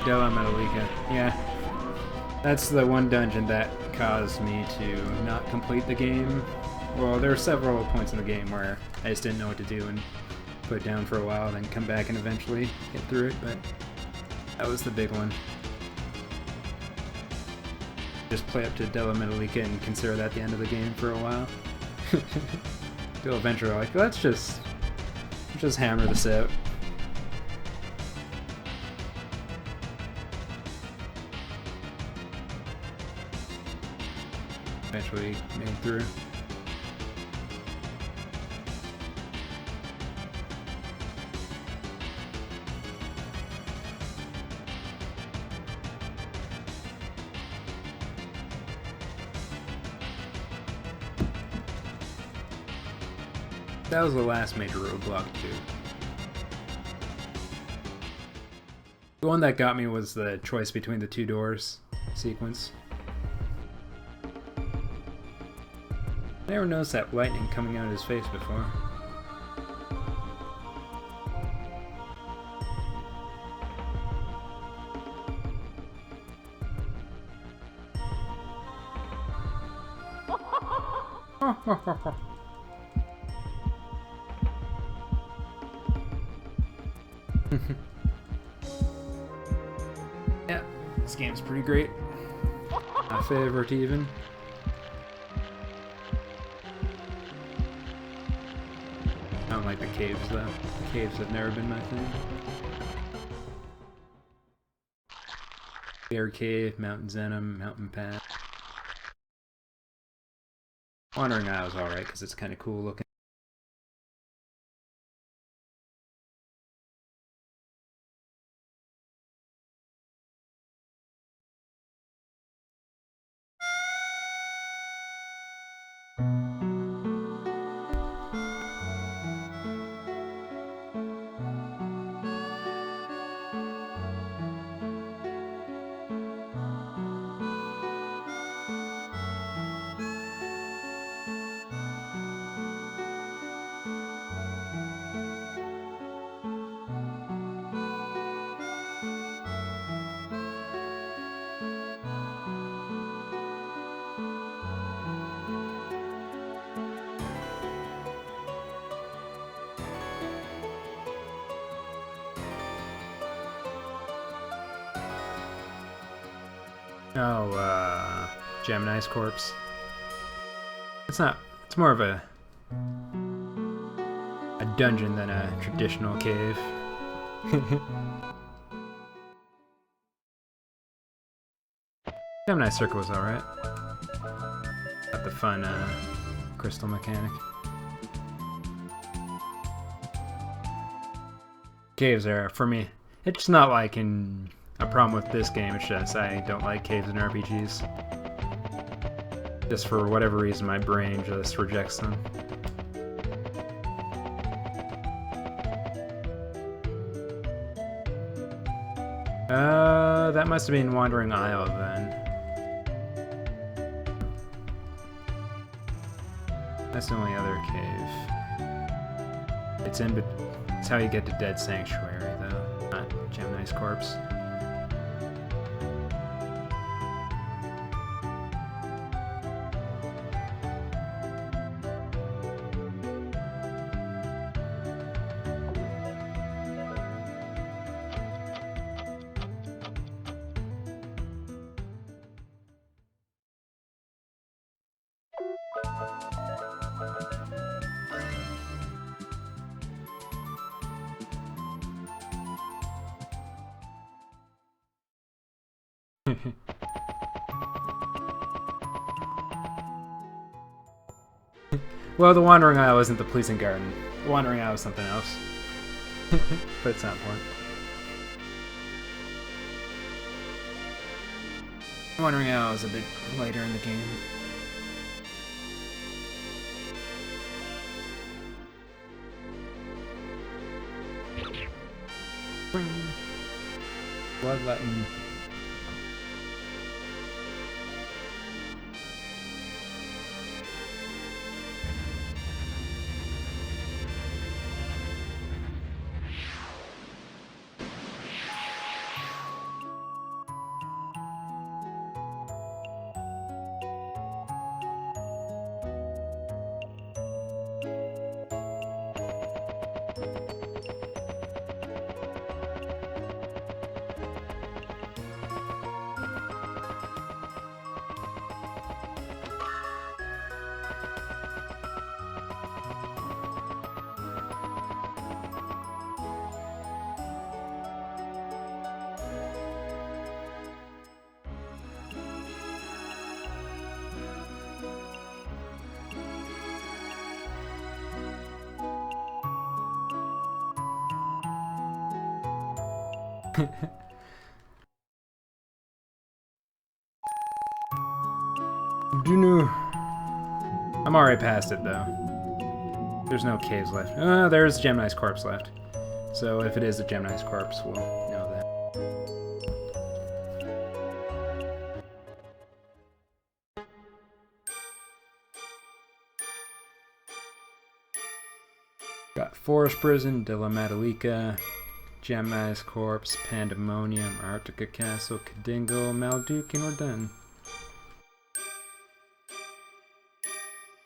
Della Metallica. Yeah. That's the one dungeon that caused me to not complete the game. Well, there are several points in the game where I just didn't know what to do and put it down for a while, then come back and eventually get through it, but that was the big one. Just play up to Della Metallica and consider that the end of the game for a while. Till eventually like, let's just hammer this out. Eventually made through. That was the last major roadblock too. The one that got me was the choice between the two doors sequence. I never noticed that lightning coming out of his face before. Yeah, this game's pretty great. My favorite even. I don't like the caves though. The caves have never been my thing. Bear Cave, Mountain Zenom, Mountain Path. Wandering Isle's alright because it's kind of cool looking. Oh, Gemini's corpse. It's not. It's more of a dungeon than a traditional cave. Gemini Circle was alright. Got the fun crystal mechanic. Caves are, for me, it's not like in a problem with this game, it's just I don't like caves in RPGs. Just for whatever reason, my brain just rejects them. That must have been Wandering Isle then. That's the only other cave. It's how you get to Dead Sanctuary, though, not Gemini's corpse. Well, the Wandering Isle isn't the Pleasing Garden. The Wandering Isle is something else. But it's not important. The Wandering Isle is a bit later in the game. Bloodletting. I'm already past it though. There's no caves left. There's Gemini's corpse left. So if it is a Gemini's corpse, we'll know that. Got Forest Prison, De La Madalica, Gemini's Corpse, Pandemonium, Arctica Castle, Kadingle, Malduke, and we're done.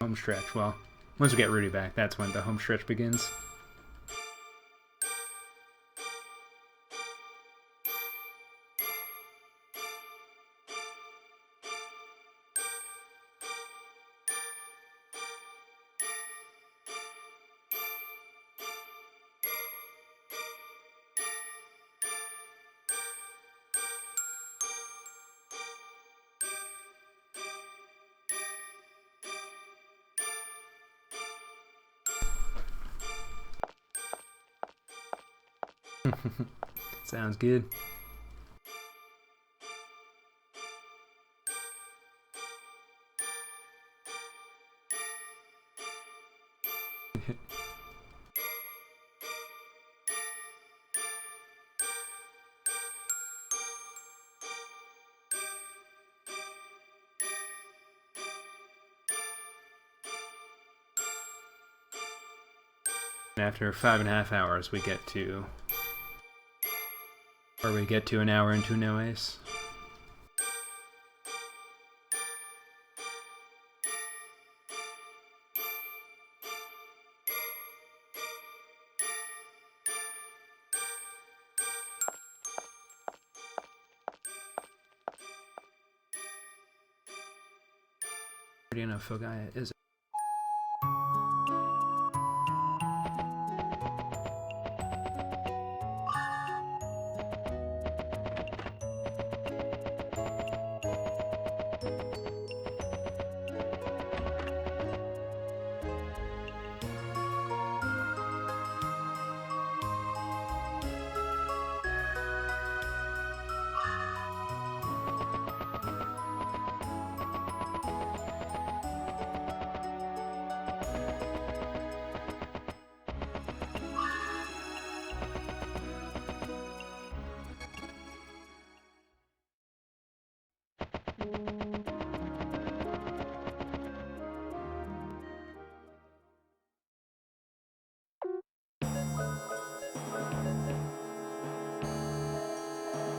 Home stretch. Well, once we get Rudy back, that's when the home stretch begins. Sounds good. After 5.5 hours, we get to... Or we get to an hour into No Ace. Pretty enough, Fogaya is.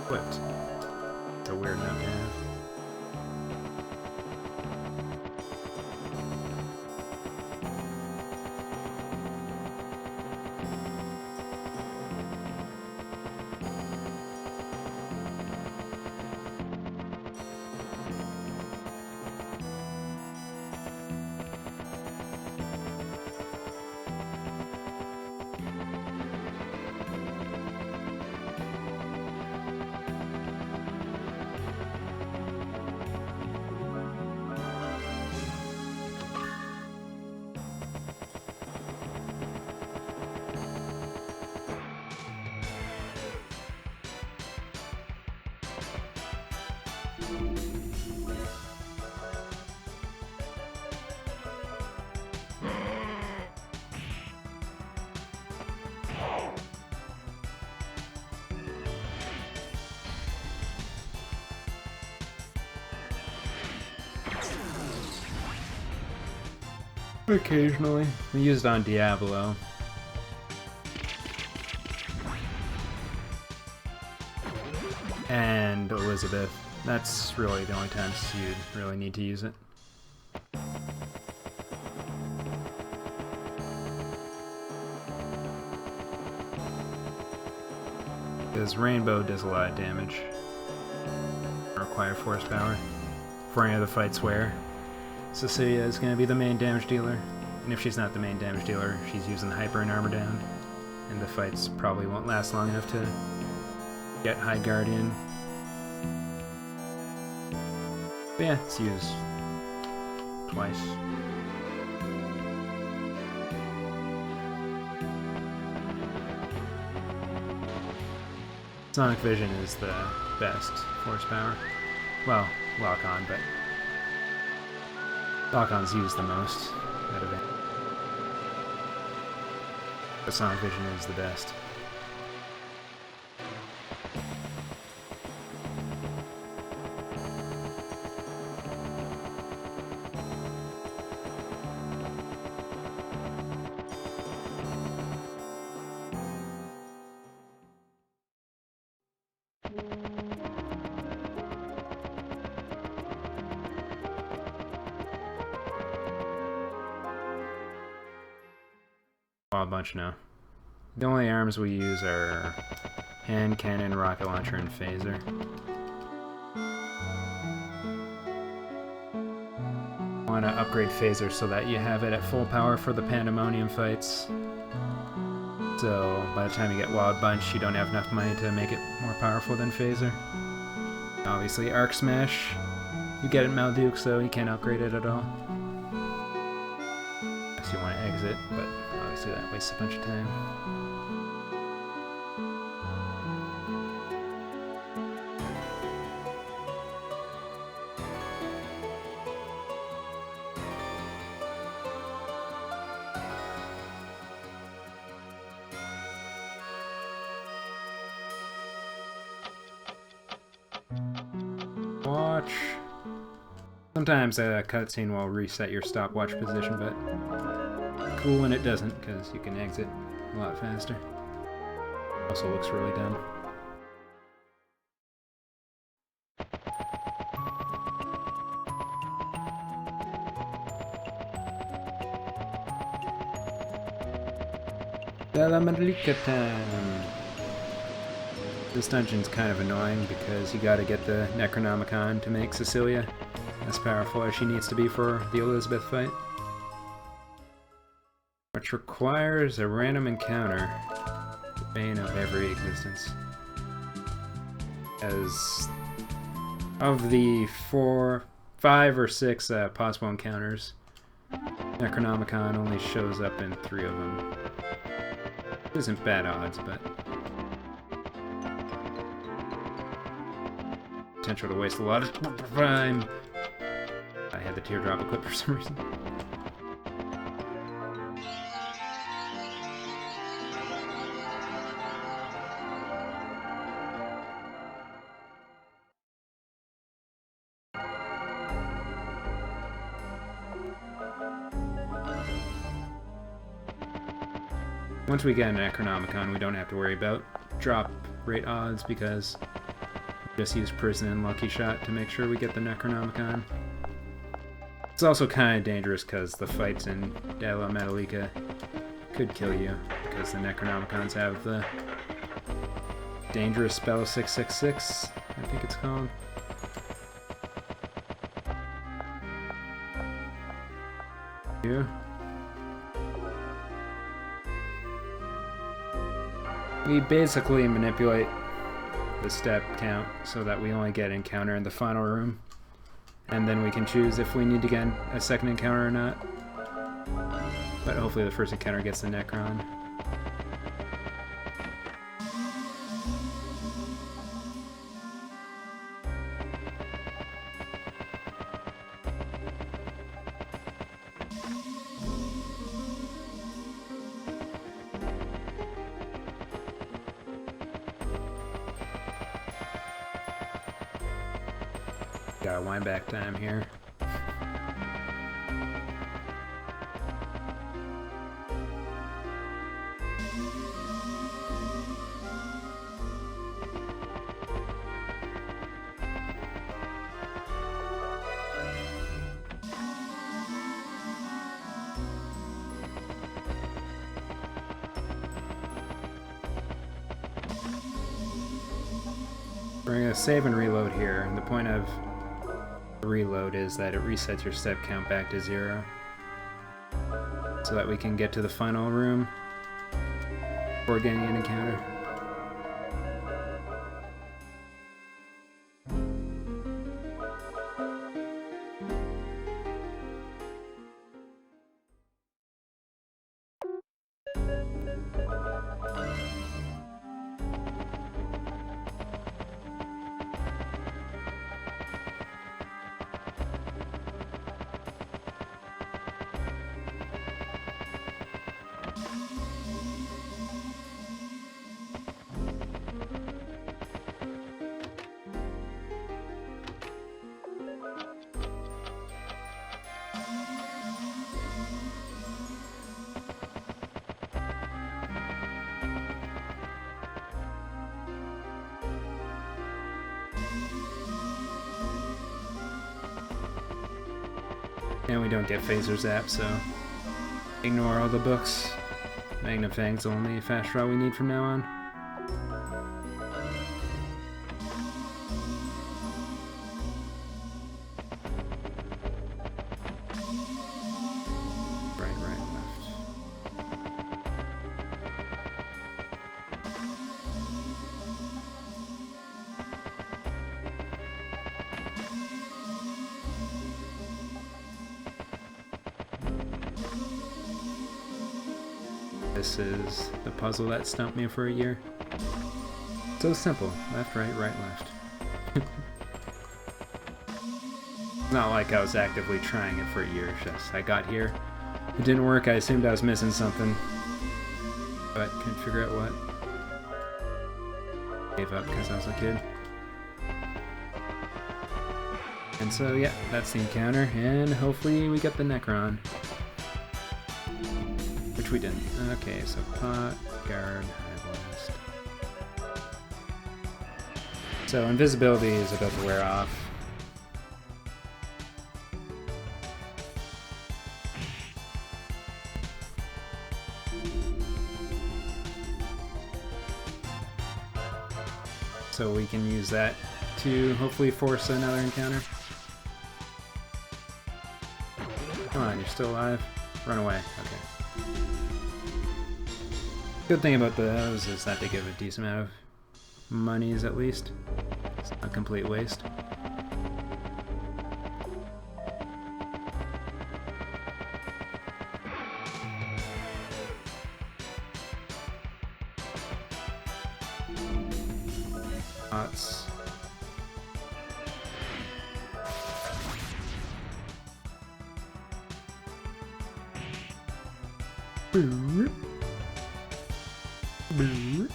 Equipped. It's a weird note to have. Occasionally. We use it on Diablo. And Elizabeth. That's really the only times you'd really need to use it. Because Rainbow does a lot of damage. Require force power for any of the fights where Cecilia is going to be the main damage dealer. And if she's not the main damage dealer, she's using Hyper and Armor Down. And the fights probably won't last long enough to get High Guardian. But yeah, it's used twice. Sonic Vision is the best force power. Well, Lock-On, but Lock-On's used the most out of it. But Sonic Vision is the best. A bunch now. The only arms we use are hand cannon, rocket launcher, and phaser. Want to upgrade phaser so that you have it at full power for the Pandemonium fights. So by the time you get Wild Bunch, you don't have enough money to make it more powerful than phaser. Obviously, Arc Smash, you get it Malduke, so you can't upgrade it at all. Unless you want to exit, but obviously that wastes a bunch of time. Watch. Sometimes a cutscene will reset your stopwatch position, but cool when it doesn't, because you can exit a lot faster. Also looks really dumb. Della Malika time! This dungeon's kind of annoying because you gotta get the Necronomicon to make Cecilia as powerful as she needs to be for the Elizabeth fight. Which requires a random encounter, the bane of every existence. As of the 5 or 6 possible encounters, Necronomicon only shows up in 3 of them. It isn't bad odds, but potential to waste a lot of time. I had the teardrop equipped for some reason. Once we get an Necronomicon, we don't have to worry about drop rate odds because we just use Prison and Lucky Shot to make sure we get the Necronomicon. It's also kind of dangerous because the fights in Della Metallica could kill you because the Necronomicons have the dangerous spell 666, I think it's called. Yeah. We basically manipulate the step count so that we only get encounter in the final room, and then we can choose if we need to get a second encounter or not. But hopefully the first encounter gets the Necron. got wind back time here. We're going to save and reload here, and the point of the reload is that it resets your step count back to 0 so that we can get to the final room before getting an encounter. And we don't get phaser zap, so ignore all the books. Magnum Fang's the only fast draw we need from now on. Right, left. This is the puzzle that stumped me for a year. So simple. Left, right, left. Not like I was actively trying it for a year. It's just I got here, it didn't work, I assumed I was missing something, but couldn't figure out what. Gave up because I was a kid. And so yeah, that's the encounter, and hopefully we get the Necron. Which we didn't. Okay, so pot, guard, high blast. So invisibility is about to wear off. So we can use that to hopefully force another encounter. Come on, you're still alive? Run away. Okay. Good thing about those is that they give a decent amount of monies at least. It's not a complete waste. Pots. Boop. Boop.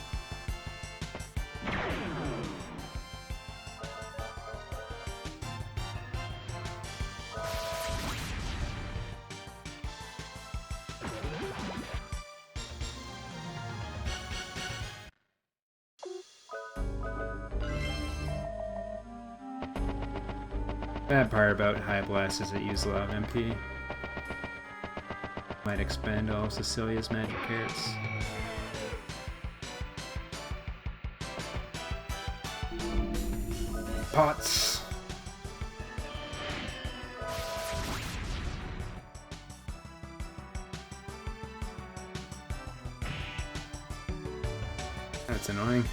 Bad part about High Blast is it uses a lot of MP. Might expend all of Cecilia's magic carrots. Pots! That's annoying.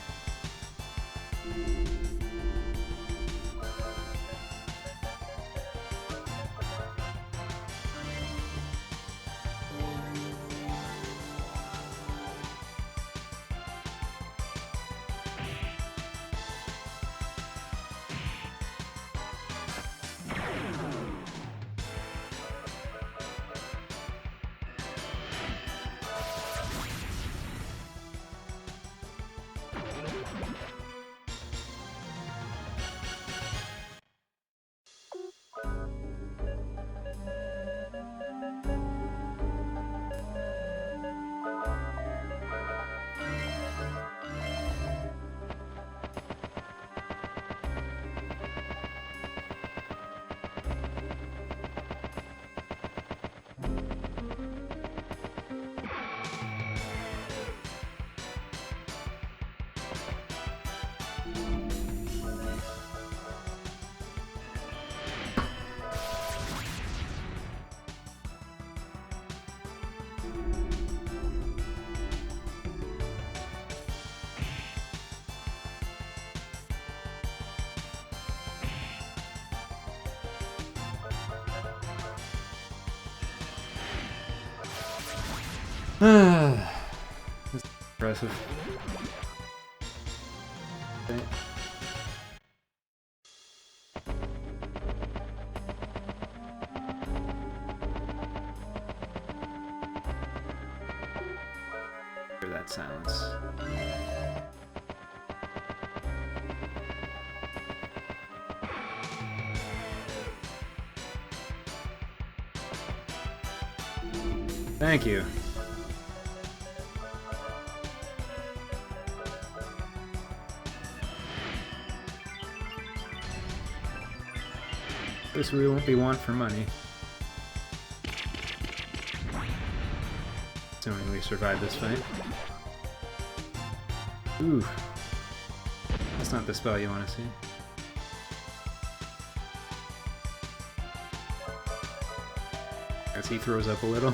That's impressive. Okay. Hear that silence. Thank you. At least we won't be one for money. Assuming we survive this fight. Ooh. That's not the spell you want to see. As he throws up a little.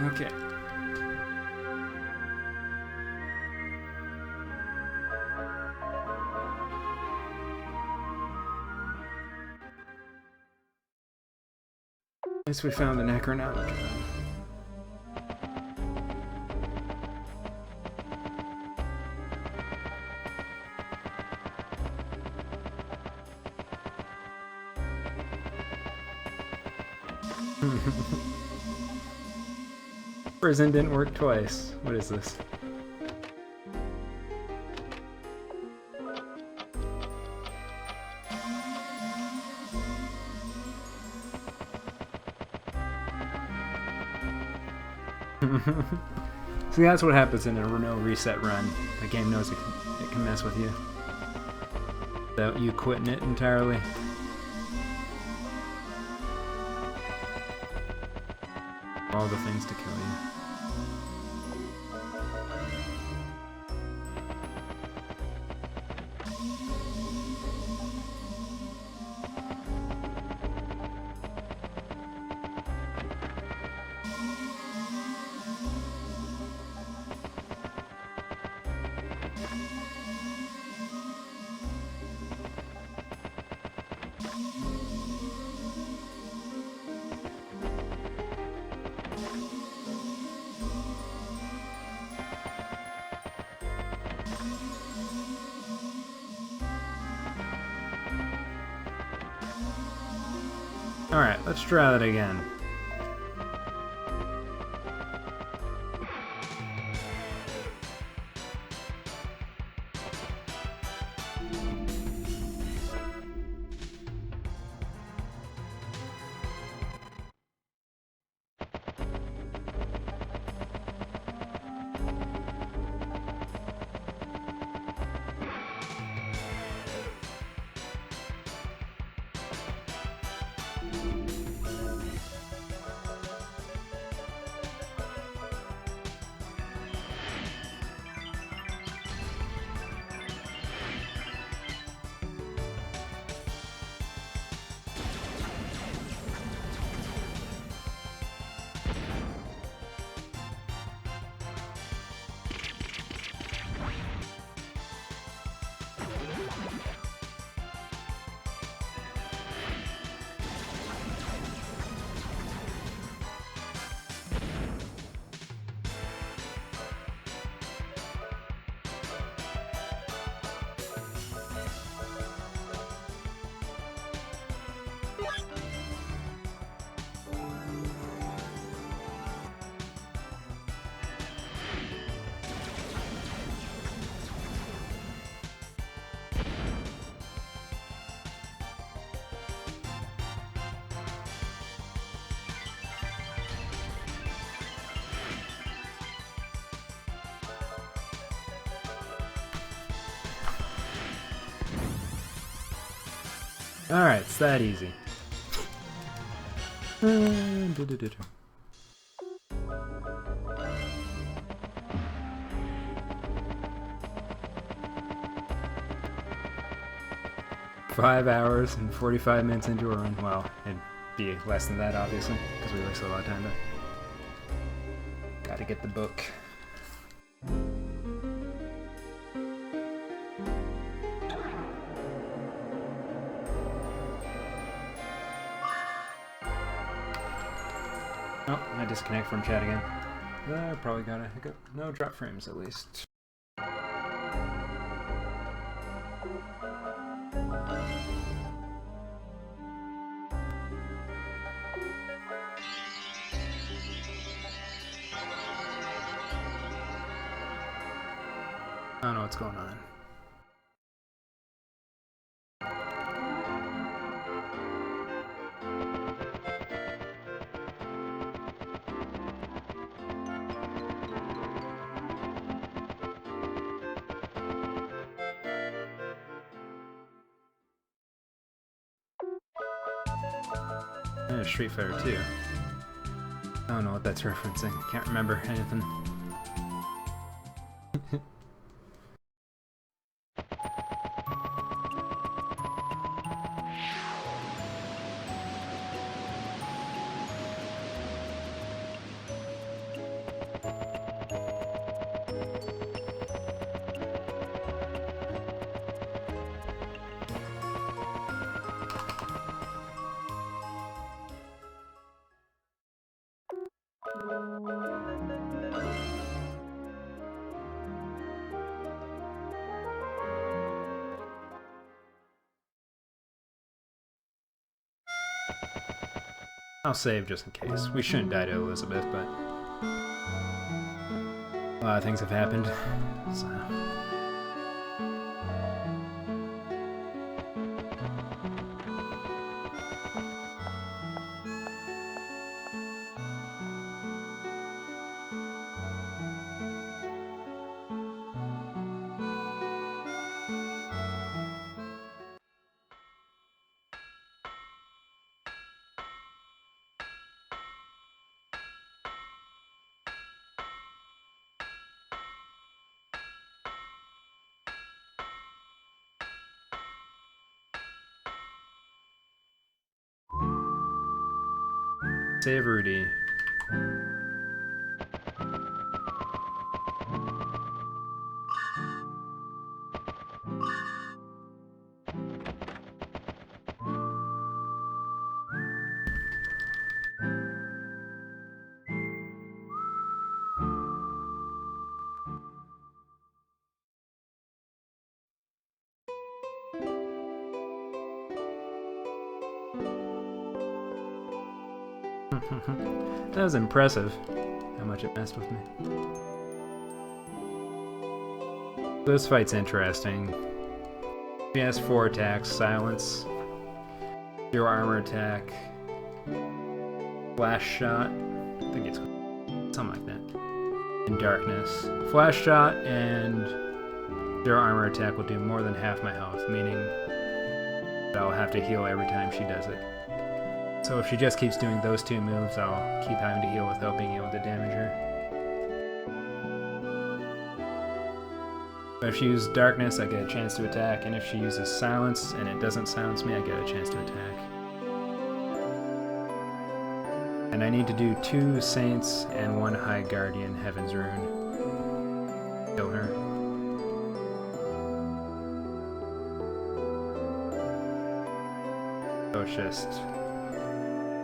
Okay. At least we found the Necronomicon. Prison didn't work twice. What is this? See, that's what happens in a no reset run. The game knows it can mess with you without you quitting it entirely. All the things to kill you. Alright, let's try that again. Alright, it's that easy. Do-do-do-do. 5 hours and 45 minutes into a run. Well, it'd be less than that, obviously, because we wasted a lot of time there. Gotta get the book. Oh, I disconnect from chat again. I probably got a hiccup. No drop frames, at least. I don't know what's going on. There's Street Fighter 2. I don't know what that's referencing. Can't remember anything. I'll save just in case. We shouldn't die to Elizabeth, but a lot of things have happened, so. Save Rudy. That was impressive, how much it messed with me. This fight's interesting. She has 4 attacks: Silence, 0 armor attack, Flash Shot, I think it's something like that, and Darkness. Flash Shot and 0 armor attack will do more than half my health, meaning that I'll have to heal every time she does it. So if she just keeps doing those 2 moves, I'll keep having to heal without being able to damage her. But if she uses Darkness, I get a chance to attack, and if she uses Silence and it doesn't silence me, I get a chance to attack. And I need to do 2 Saints and 1 High Guardian Heaven's Rune. Kill her. So it's just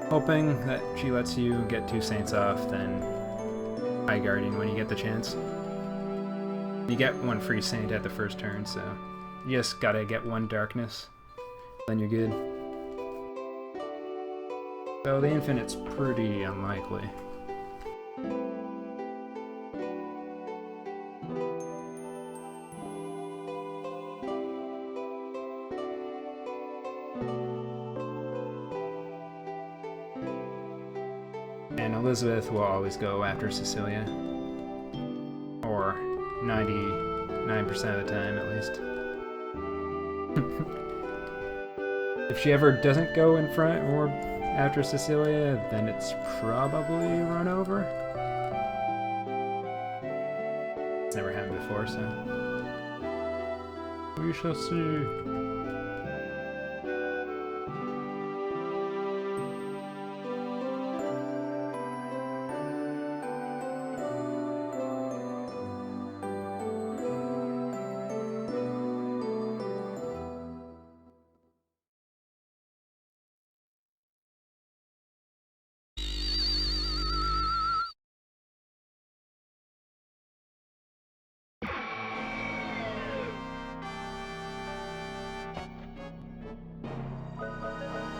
hoping that she lets you get 2 Saints off, then High Guardian when you get the chance. You get 1 free Saint at the first turn, so you just gotta get 1 Darkness, then you're good. So the Infinite's pretty unlikely. And Elizabeth will always go after Cecilia. Or 99% of the time, at least. If she ever doesn't go in front or after Cecilia, then it's probably run over. It's never happened before, so we shall see.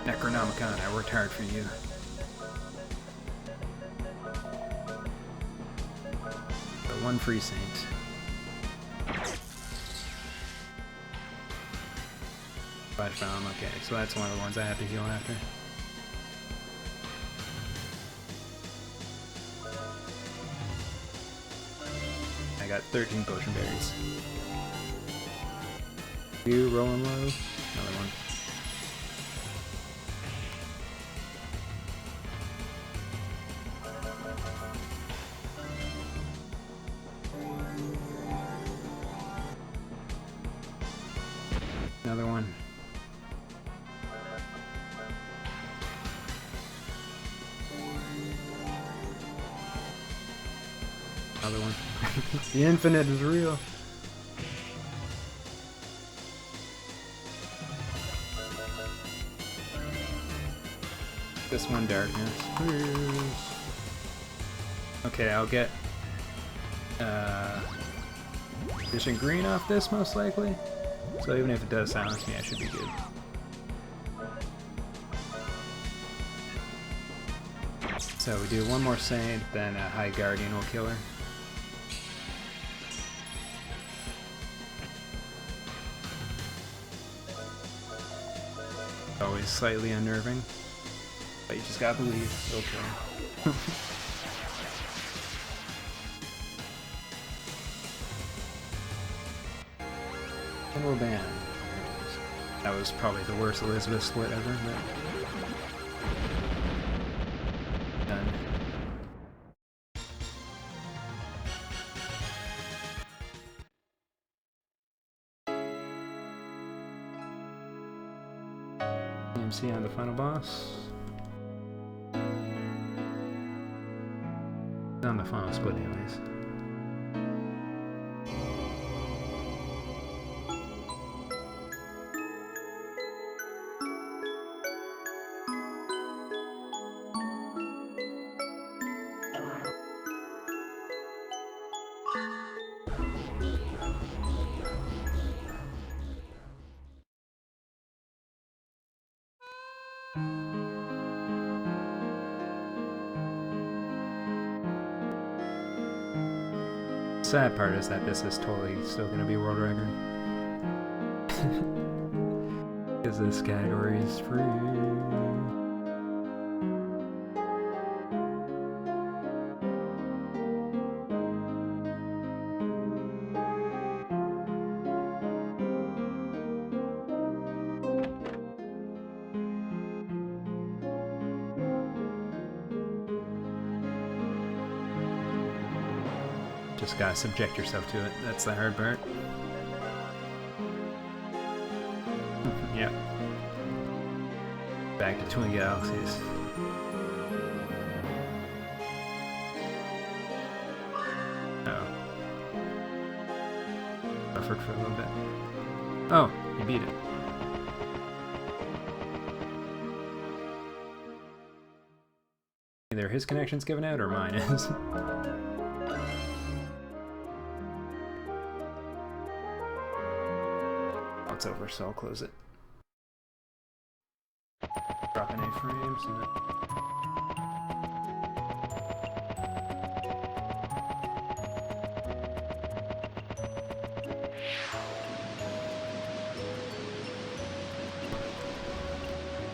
Necronomicon, I worked hard for you. The one free saint. Flash bomb, okay, so that's one of the ones I have to heal after. I got 13 potion berries. You rolling low? Another one. Another one. Another one. The infinite is real. This one, darkness. Okay, I'll get vision green off this most likely. So even if it does silence me, I should be good. So we do one more saint, then a high guardian will kill her. Always slightly unnerving, but you just gotta believe it'll kill her. Little band. That was probably the worst Elizabeth split ever, but done. EMC on the final boss. On the final split anyways. Sad part is that this is totally still going to be world record. Because this category is free. Just gotta subject yourself to it. That's the hard part. Yep. Back to Twin Galaxies. Oh. Suffered for a little bit. Oh, you beat it. Either his connection's given out or mine is. It's over, so I'll close it. Drop in A-frames and then...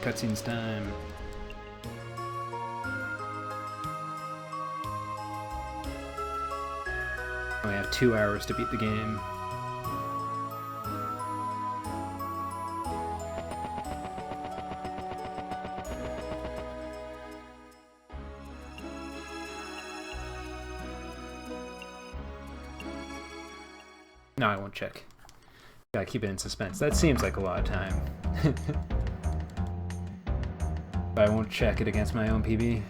Cutscenes time. Only have 2 hours to beat the game. No, I won't check. Gotta keep it in suspense. That seems like a lot of time. But I won't check it against my own PB.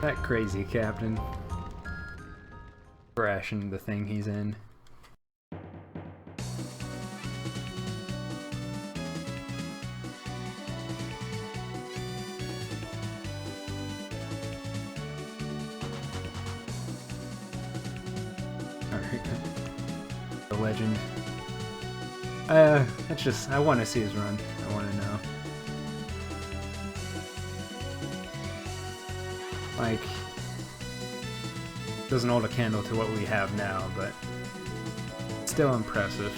That crazy captain crashing the thing he's in. The legend. That's just, I want to see his run. I want to know. Like, doesn't hold a candle to what we have now, but still impressive.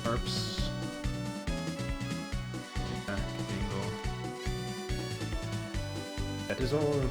Harps. Back angle. That is all.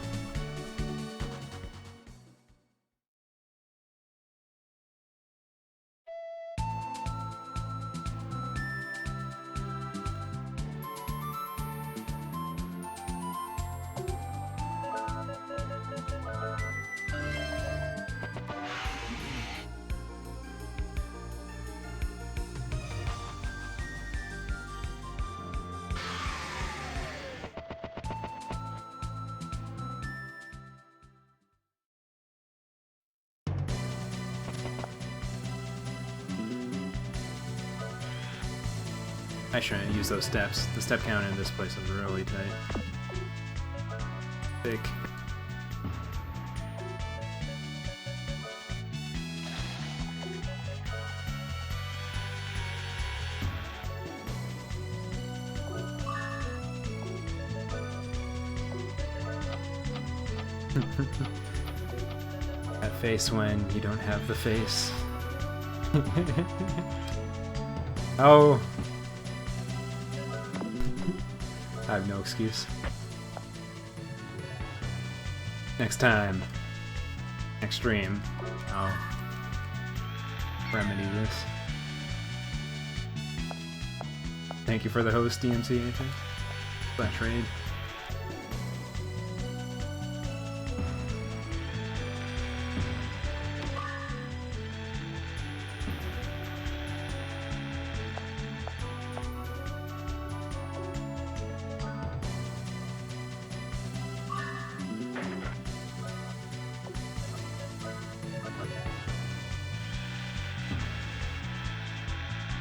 I shouldn't use those steps. The step count in this place is really tight. Thick. That face when you don't have the face. Oh! I have no excuse. Next time, next stream, I'll remedy this. Thank you for the host, DMC, I think. Flash raid.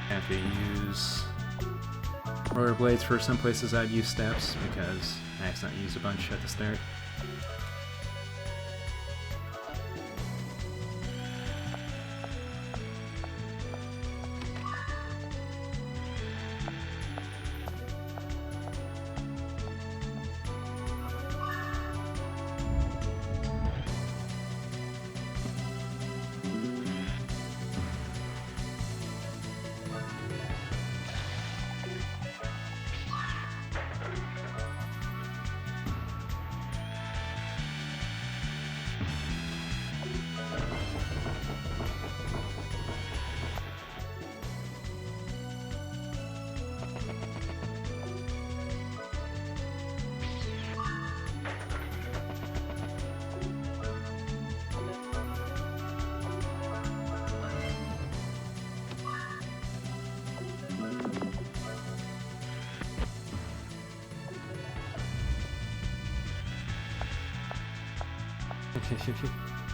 have to use rollerblades for some places. I'd use steps because I accidentally used a bunch at the start.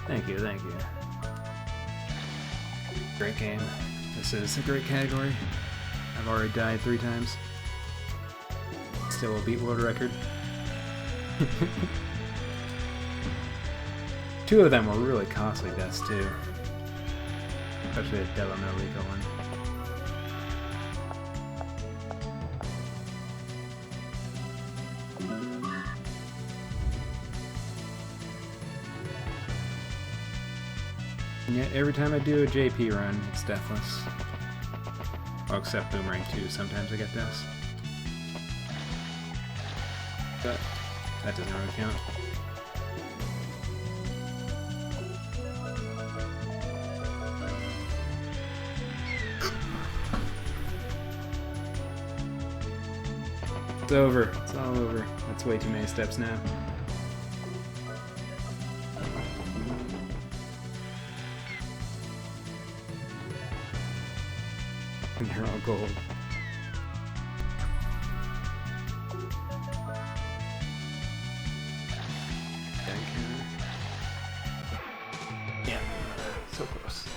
Thank you, thank you. Great game. This is a great category. I've already died 3 times. Still a beat world record. 2 of them were really costly deaths too. Especially the Devil No Rico one. And yet, every time I do a JP run, it's deathless. Well, except Boomerang 2, sometimes I get deaths. But that doesn't really count. It's over. It's all over. That's way too many steps now. And they're all gold. Yeah, so close.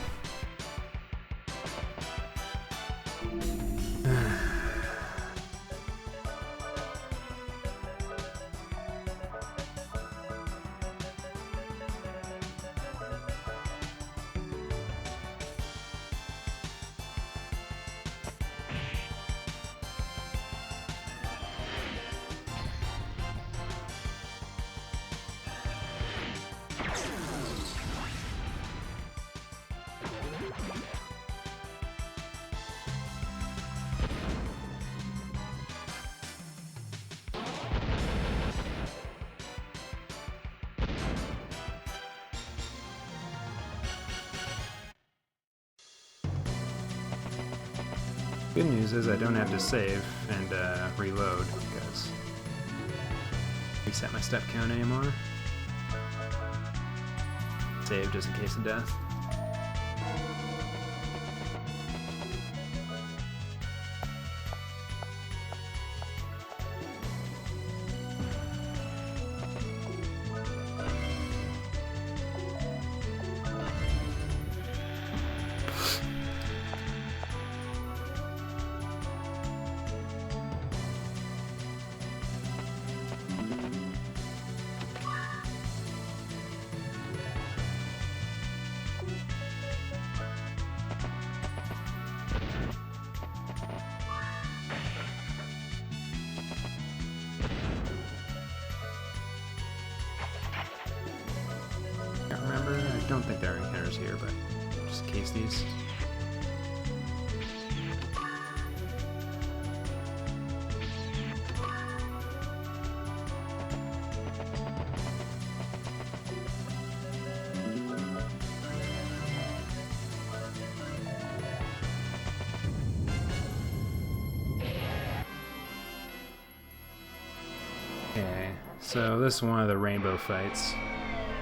Good news is I don't have to save and reload because reset my step count anymore. Save just in case of death. I don't think there are encounters here, but just in case these. Okay, so this is one of the rainbow fights.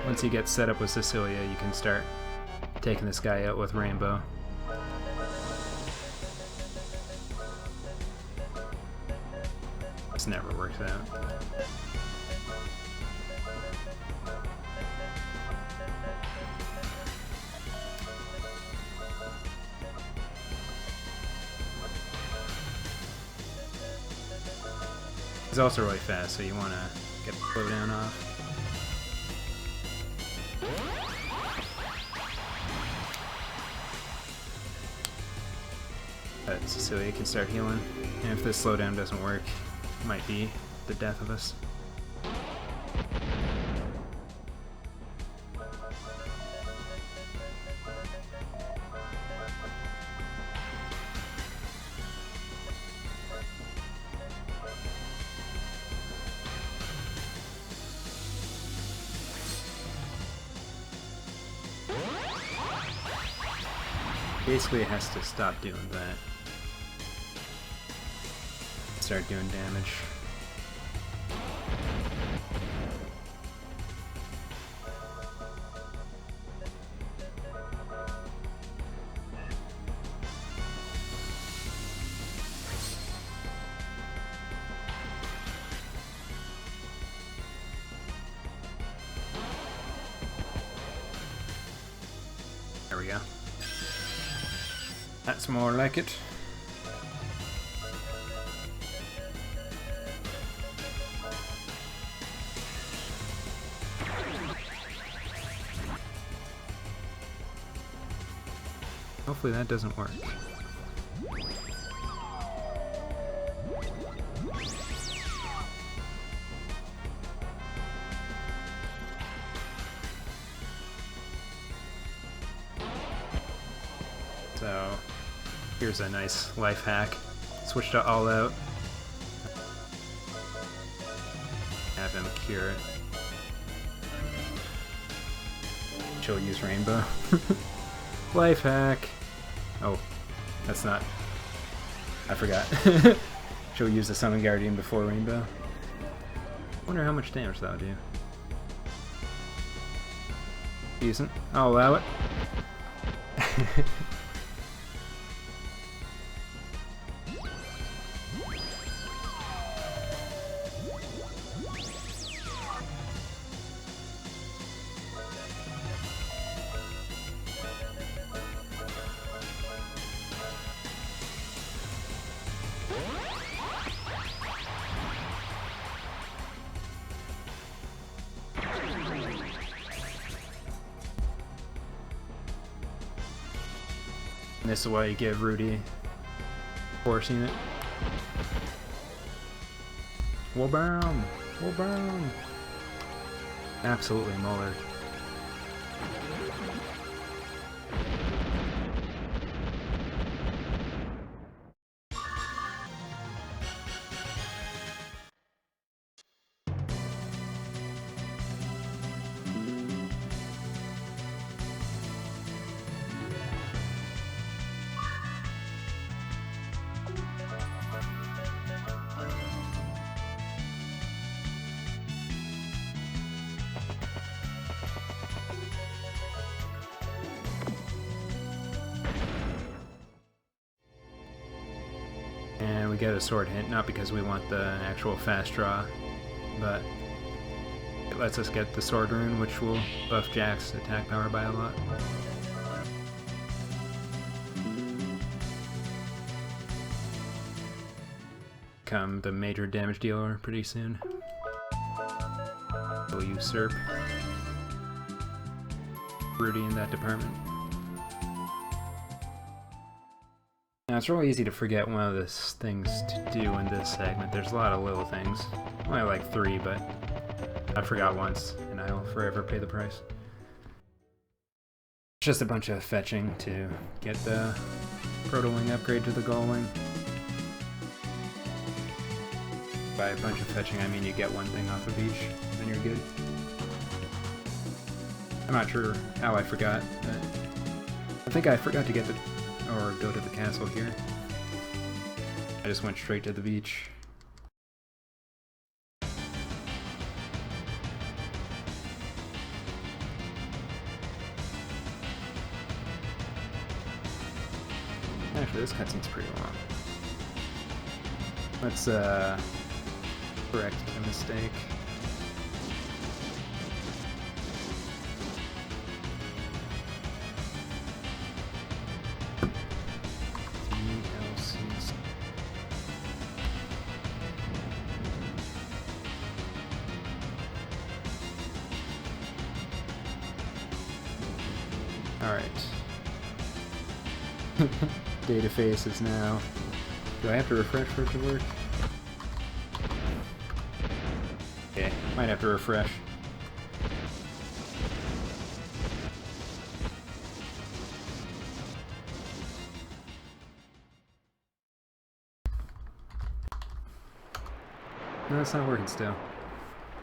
Once you get set up with Cecilia, you can start taking this guy out with Rainbow. This never works out. He's also really fast, so you want to get the slowdown off. But Cecilia can start healing, and if this slowdown doesn't work, it might be the death of us. Basically, it has to stop doing that. Start doing damage. There we go. That's more like it. Hopefully that doesn't work. So here's a nice life hack. Switch to all out. Have him cure it. She'll use rainbow. Life hack. Oh, that's not. I forgot. She'll use the Summon Guardian before rainbow. Wonder how much damage that'll do. Decent. I'll allow it. And this is why you give Rudy forcing it. Wobam! Wobam! Absolutely mullered. And we get a sword hint, not because we want the actual fast draw, but it lets us get the sword rune, which will buff Jack's attack power by a lot. Become the major damage dealer pretty soon. We'll usurp Rudy in that department. Now, it's really easy to forget one of the things to do in this segment. There's a lot of little things. Only like 3, but I forgot once, and I will forever pay the price. It's just a bunch of fetching to get the Proto Wing upgrade to the Gull Wing. By a bunch of fetching, I mean you get one thing off of each, and you're good. I'm not sure how I forgot, but I think I forgot to get the or go to the castle here. I just went straight to the beach. Actually, this cutscene's pretty long. Let's correct a mistake. Alright. Data face is now... Do I have to refresh for it to work? Okay, might have to refresh. No, it's not working still.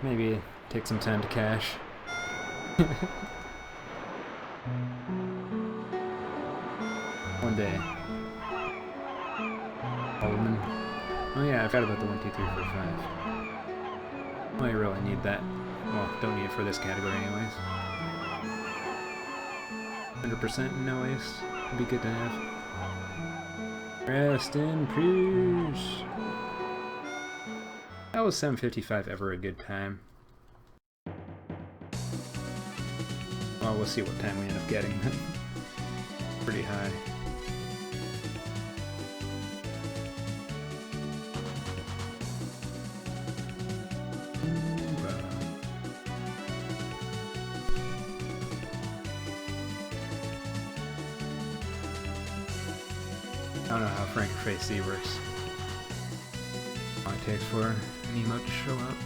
Maybe take some time to cache. One day. Holman. Oh yeah, I forgot about the 1, 2, 3, 4, 5. Well, I really need that. Well, don't need it for this category anyways. 100% no waste. Would be good to have. Rest in peace! How was 7:55 ever a good time? Well, we'll see what time we end up getting. Pretty high. I don't know how Frankenface C works. How long it takes for an emote to show up.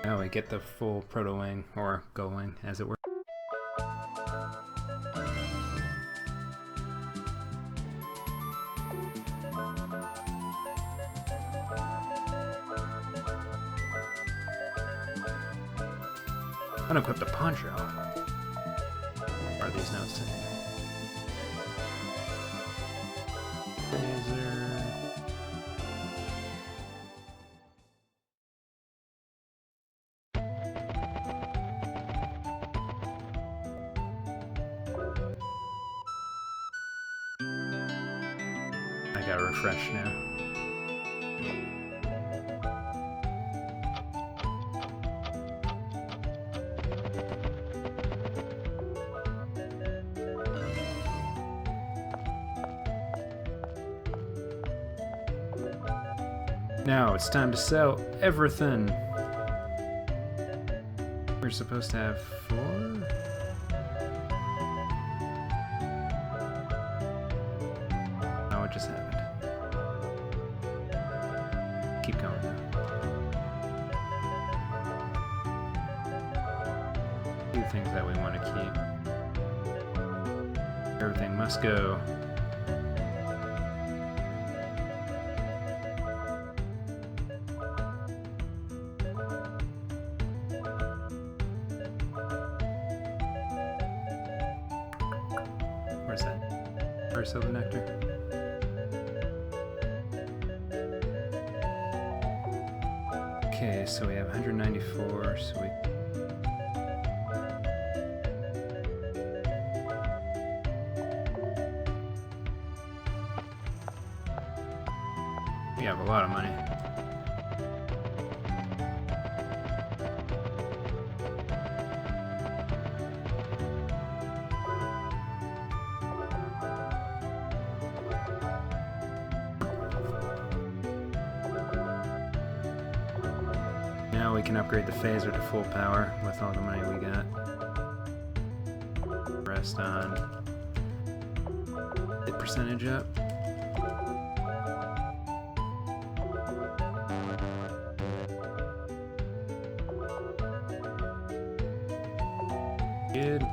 Now we get the full proto wing, or go wing, as it were. Unequip the poncho. What are these notes today? Laser. I gotta refresh now. Now it's time to sell everything. We're supposed to have 4? Oh, it just happened. Keep going now. Two things that we want to keep. Everything must go. Where's that? Where's Silver Nectar? Okay, so we have 194, so we... We have a lot of money. now we can upgrade the phaser to full power with all the money we got. Rest on hit percentage up. Good.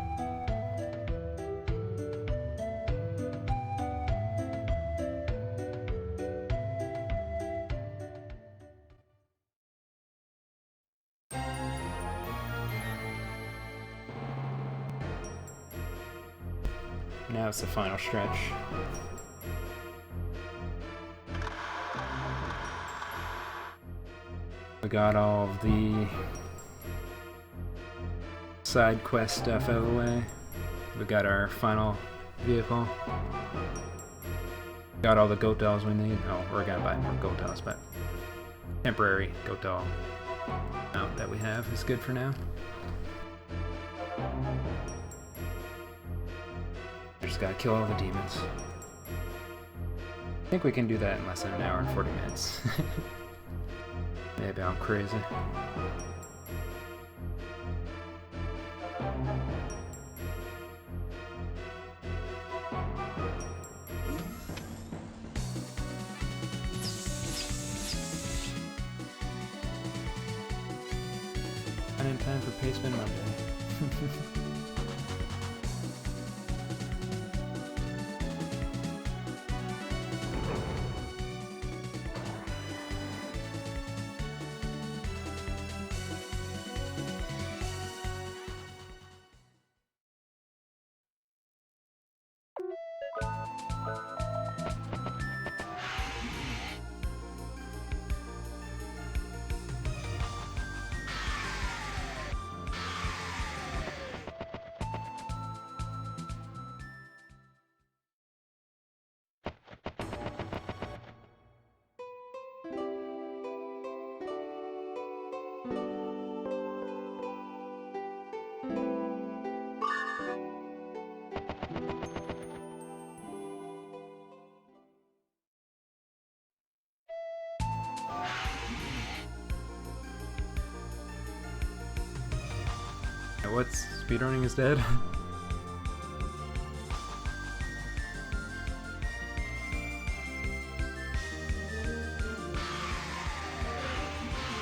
Now it's the final stretch. We got all of the side quest stuff out of the way. We got our final vehicle. Got all the goat dolls we need. Oh, we're gonna buy more goat dolls, but temporary goat doll amount that we have is good for now. Just gotta kill all the demons. I think we can do that in less than an hour and 40 minutes. Maybe I'm crazy. And in time for Paceman Monday. What's speedrunning is dead?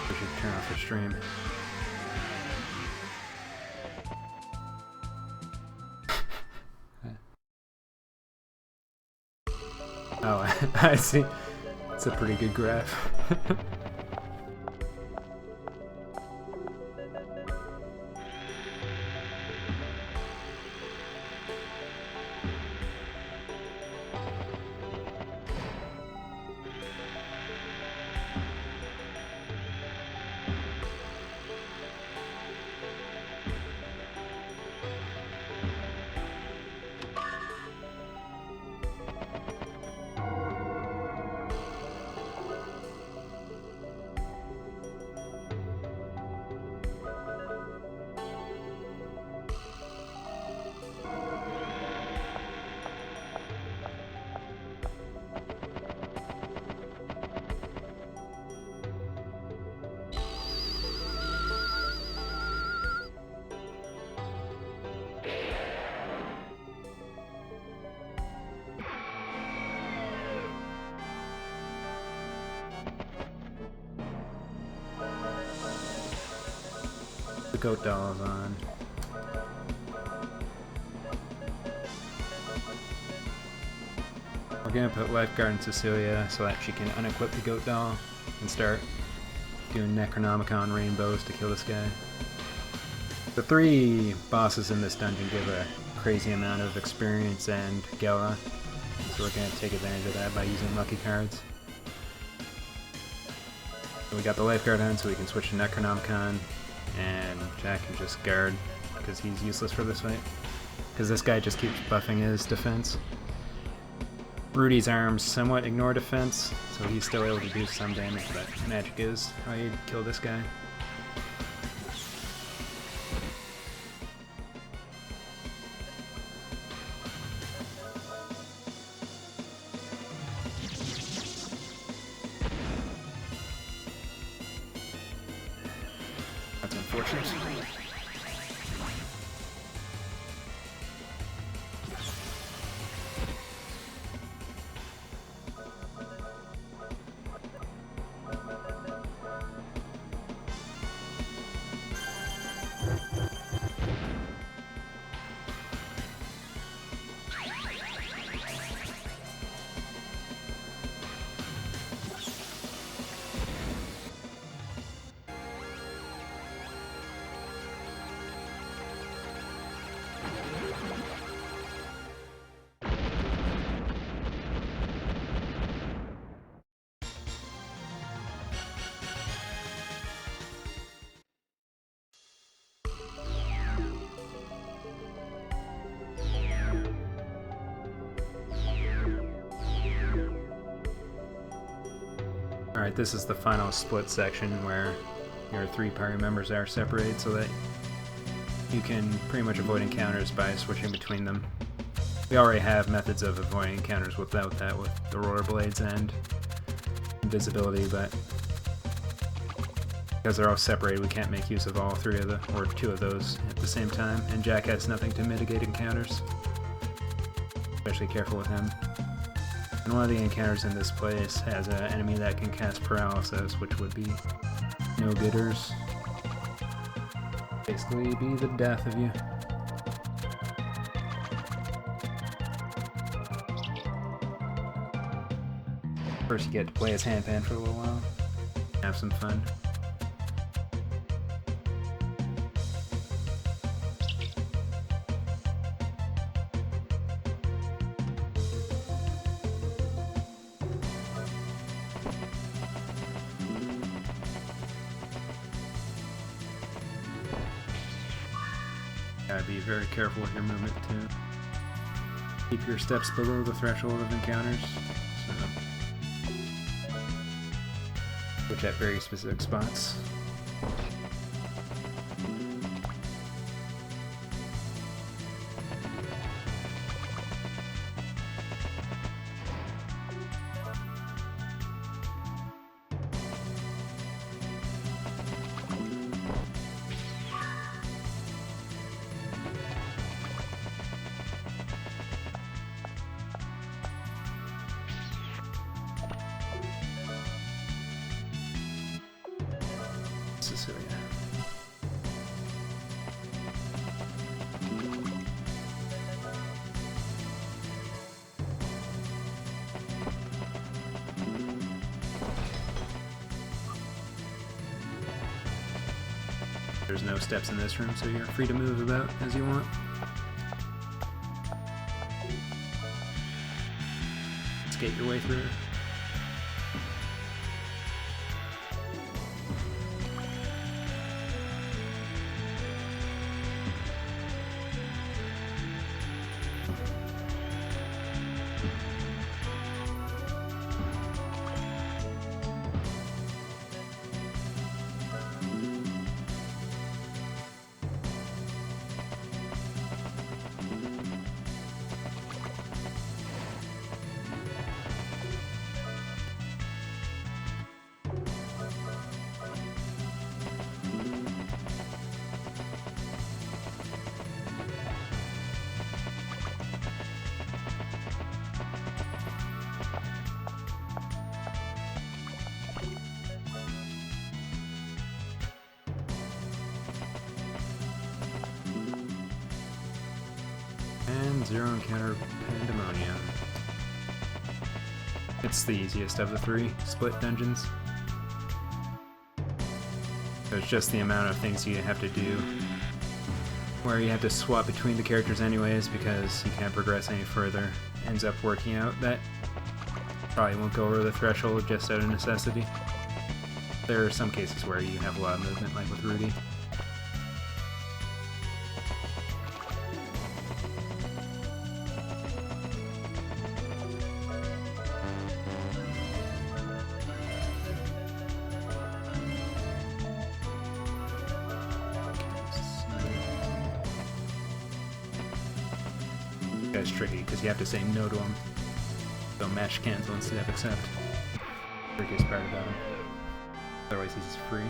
We should turn off the stream. Oh, I see. It's a pretty good graph. The goat doll is on. We're gonna put Lifeguard in Cecilia so that she can unequip the goat doll and start doing Necronomicon rainbows to kill this guy. The 3 bosses in this dungeon give a crazy amount of experience and Gela, so we're gonna take advantage of that by using lucky cards. So we got the Lifeguard on so we can switch to Necronomicon, and Jack can just guard because he's useless for this fight. Because this guy just keeps buffing his defense. Rudy's arms somewhat ignore defense, so he's still able to do some damage, but magic is how you kill this guy. unfortunate. Alright, this is the final split section where your 3 party members are separated so that you can pretty much avoid encounters by switching between them. We already have methods of avoiding encounters without that, with the rollerblades and invisibility, but because they're all separated, we can't make use of all 3 of the, or 2 of those at the same time, and Jack has nothing to mitigate encounters. Especially careful with him. And one of the encounters in this place has an enemy that can cast paralysis, which would be no-gooders. Basically be the death of you. First you get to play as handpan for a little while. Have some fun. Gotta be very careful with your movement too. Keep your steps below the threshold of encounters. So, which at very specific spots. Cecilia. There's no steps in this room, so you're free to move about as you want. Skate your way through. And zero encounter pandemonium. It's the easiest of the 3 split dungeons. There's just the amount of things you have to do where you have to swap between the characters anyways because you can't progress any further. Ends up working out that probably won't go over the threshold just out of necessity. There are some cases where you have a lot of movement, like with Rudy. That's tricky because you have to say no to him. So match cancel instead of accept. Trickiest part about him. Otherwise he's free.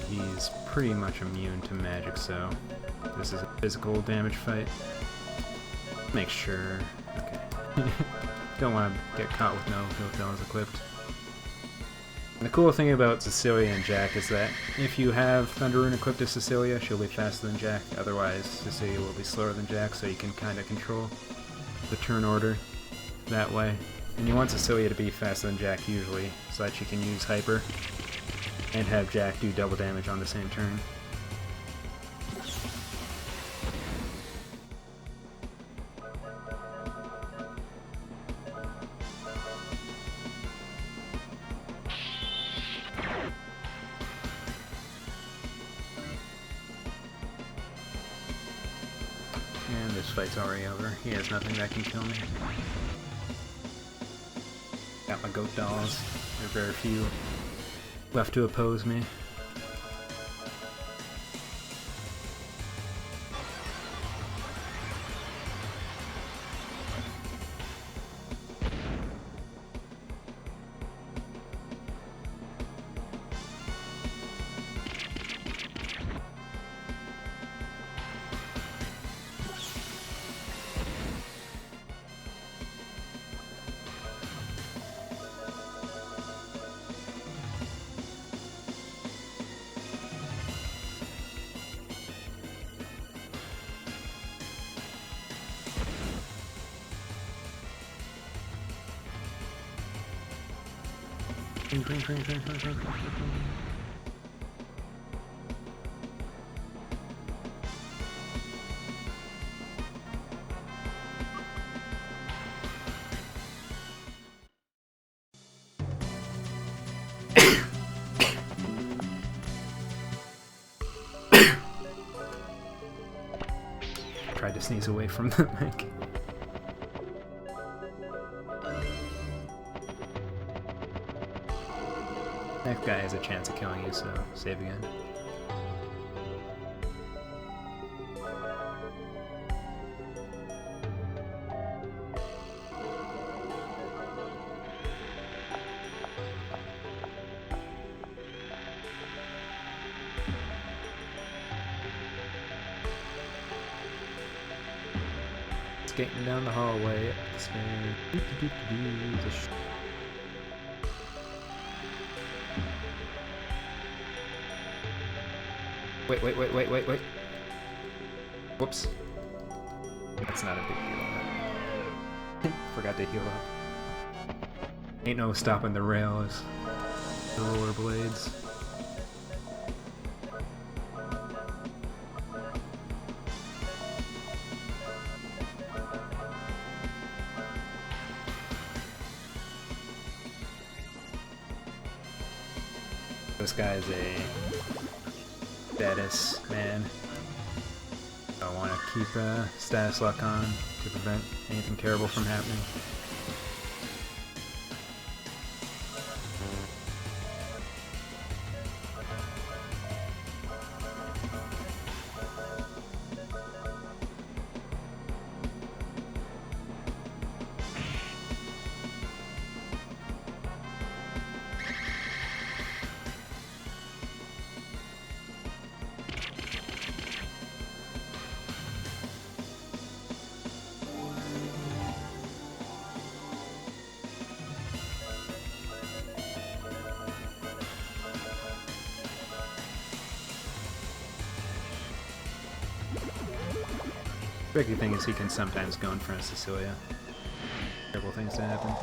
he's pretty much immune to magic, so this is a physical damage fight. Make sure. Okay. Don't want to get caught with no heal equipped. And the cool thing about Cecilia and Jack is that if you have Thunder Rune equipped to Cecilia, she'll be faster than Jack. Otherwise, Cecilia will be slower than Jack, so you can kind of control the turn order that way. And you want Cecilia to be faster than Jack usually, so that she can use Hyper and have Jack do double damage on the same turn. And this fight's already over. He has nothing that can kill me. Got my goat dolls. There are very few left to oppose me. Tried to sneeze away from the mic. That guy has a chance of killing you, so save again. Skating down the hallway up the stairs. Wait. Whoops. That's not a big deal. Forgot to heal up. Ain't no stopping the rails. The rollerblades. This guy is a status man. I want to keep status lock on to prevent anything terrible from happening. The tricky thing is he can sometimes go in front of Cecilia. Terrible things to happen.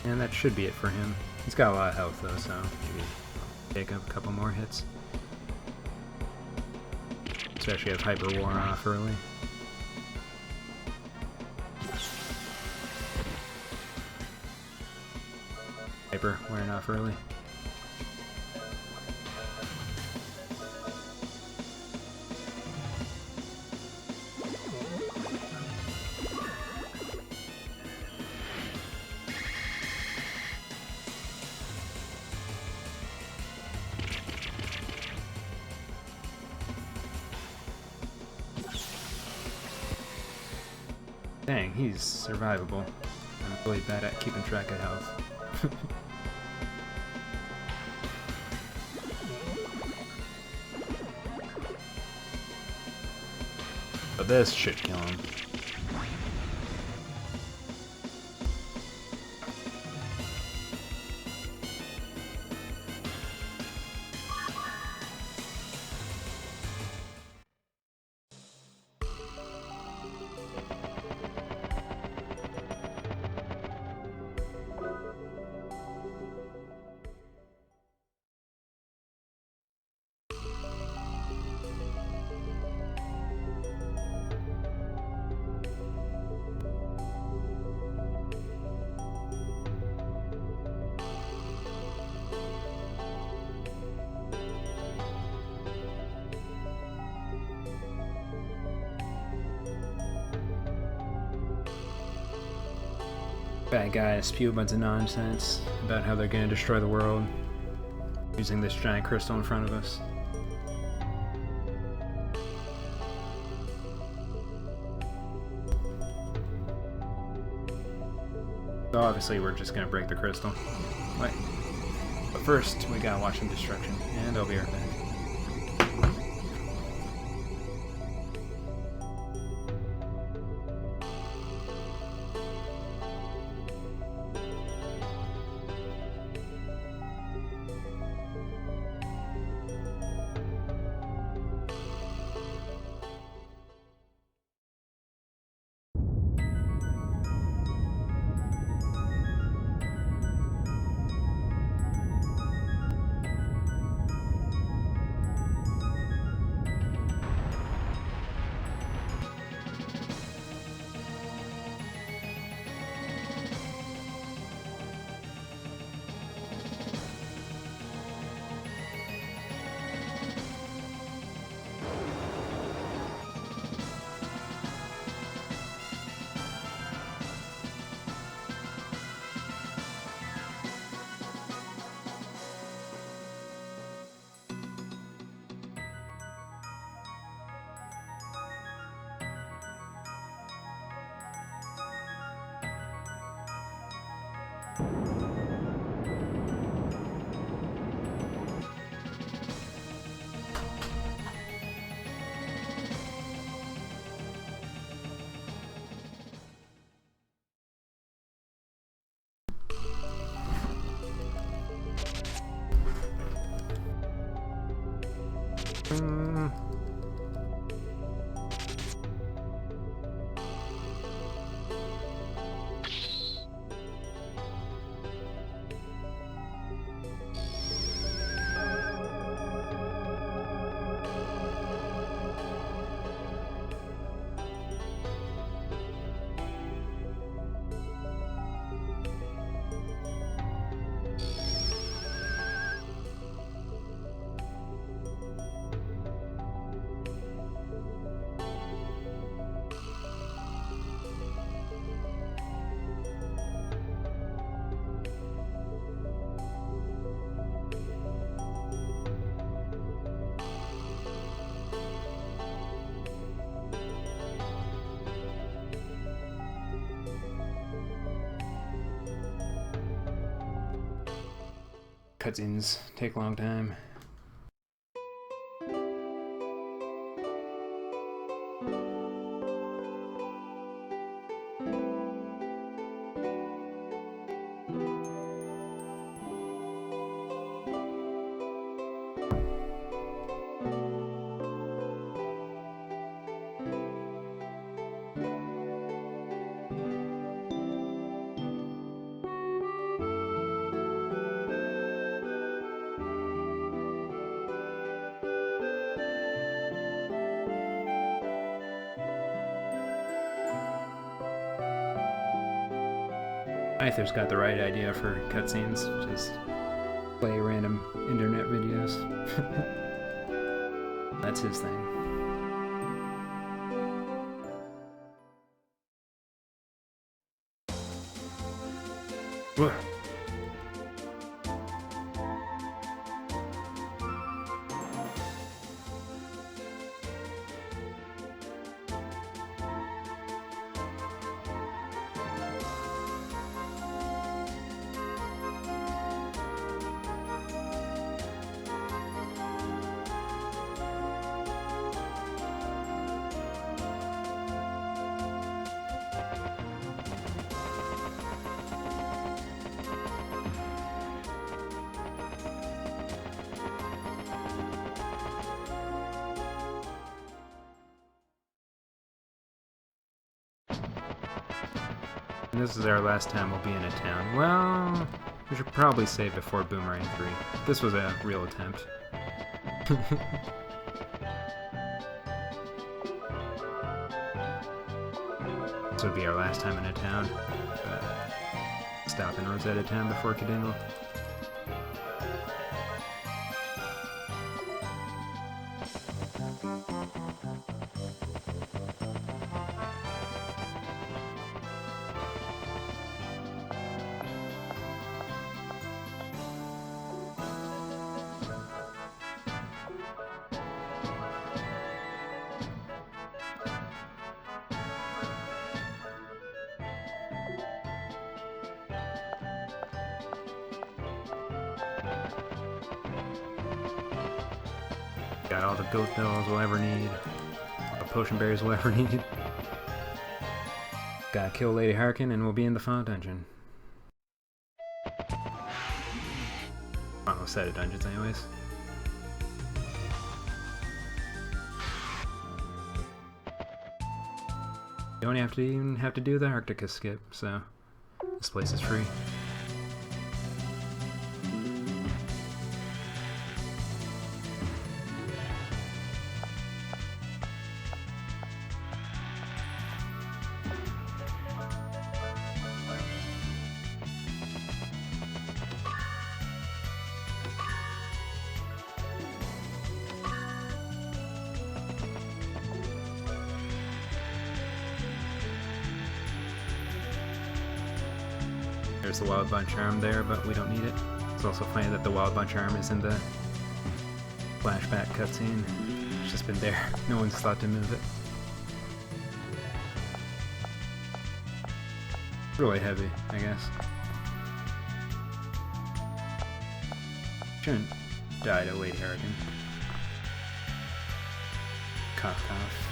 And that should be it for him. He's got a lot of health though, so maybe I'll take up a couple more hits. Especially if Hyper wore off early. Hyper wearing off early. Dang, he's survivable. I'm really bad at keeping track of health. But this should kill him. Bad guys spew a bunch of nonsense about how they're gonna destroy the world using this giant crystal in front of us. So obviously we're just gonna break the crystal. Wait. But first, we gotta watch some destruction, and I'll be right back. Cutscenes take a long time. Aether's got the right idea for cutscenes. Just play random internet videos. That's his thing. Whoa. And this is our last time we'll be in a town. Well, we should probably save before Boomerang 3. This was a real attempt. This would be our last time in a town. But stop in Rosetta Town before Cadingle. Got all the goat bells we'll ever need, all the potion berries we'll ever need. Gotta kill Lady Harkin and we'll be in the final dungeon. Final set of dungeons anyways. You don't even have to do the Arctica skip, so this place is free. There's the Wild Bunch arm there, but we don't need it. It's also funny that the Wild Bunch arm is in the flashback cutscene. It's just been there. No one's thought to move it. Really heavy, I guess. Shouldn't die to Lady Harrigan. Cough, cough.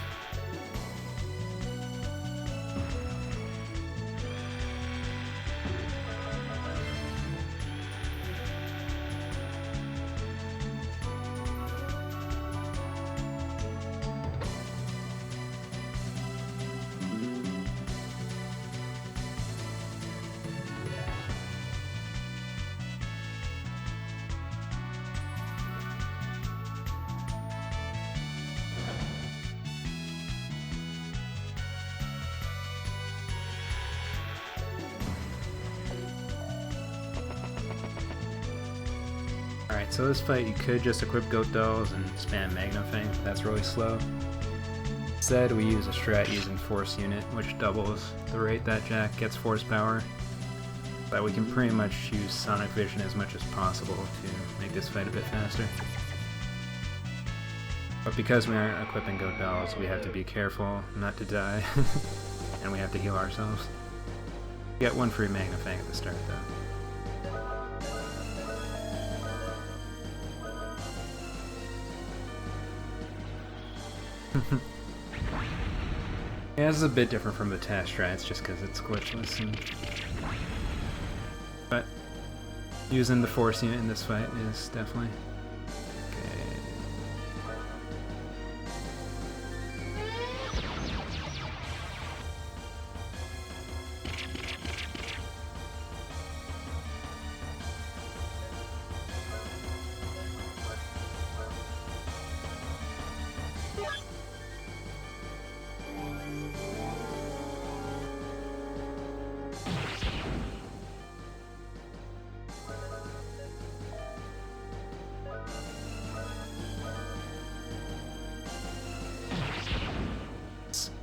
Alright, so this fight you could just equip Goat Dolls and spam Magnifying, but that's really slow. Instead, we use a strat using Force Unit, which doubles the rate that Jack gets Force Power. But we can pretty much use Sonic Vision as much as possible to make this fight a bit faster. But because we aren't equipping Goat Dolls, we have to be careful not to die, and we have to heal ourselves. We get one free Magnifying at the start though. Yeah, this is a bit different from the task strats just because it's glitchless, but using the Force Unit in this fight is definitely okay.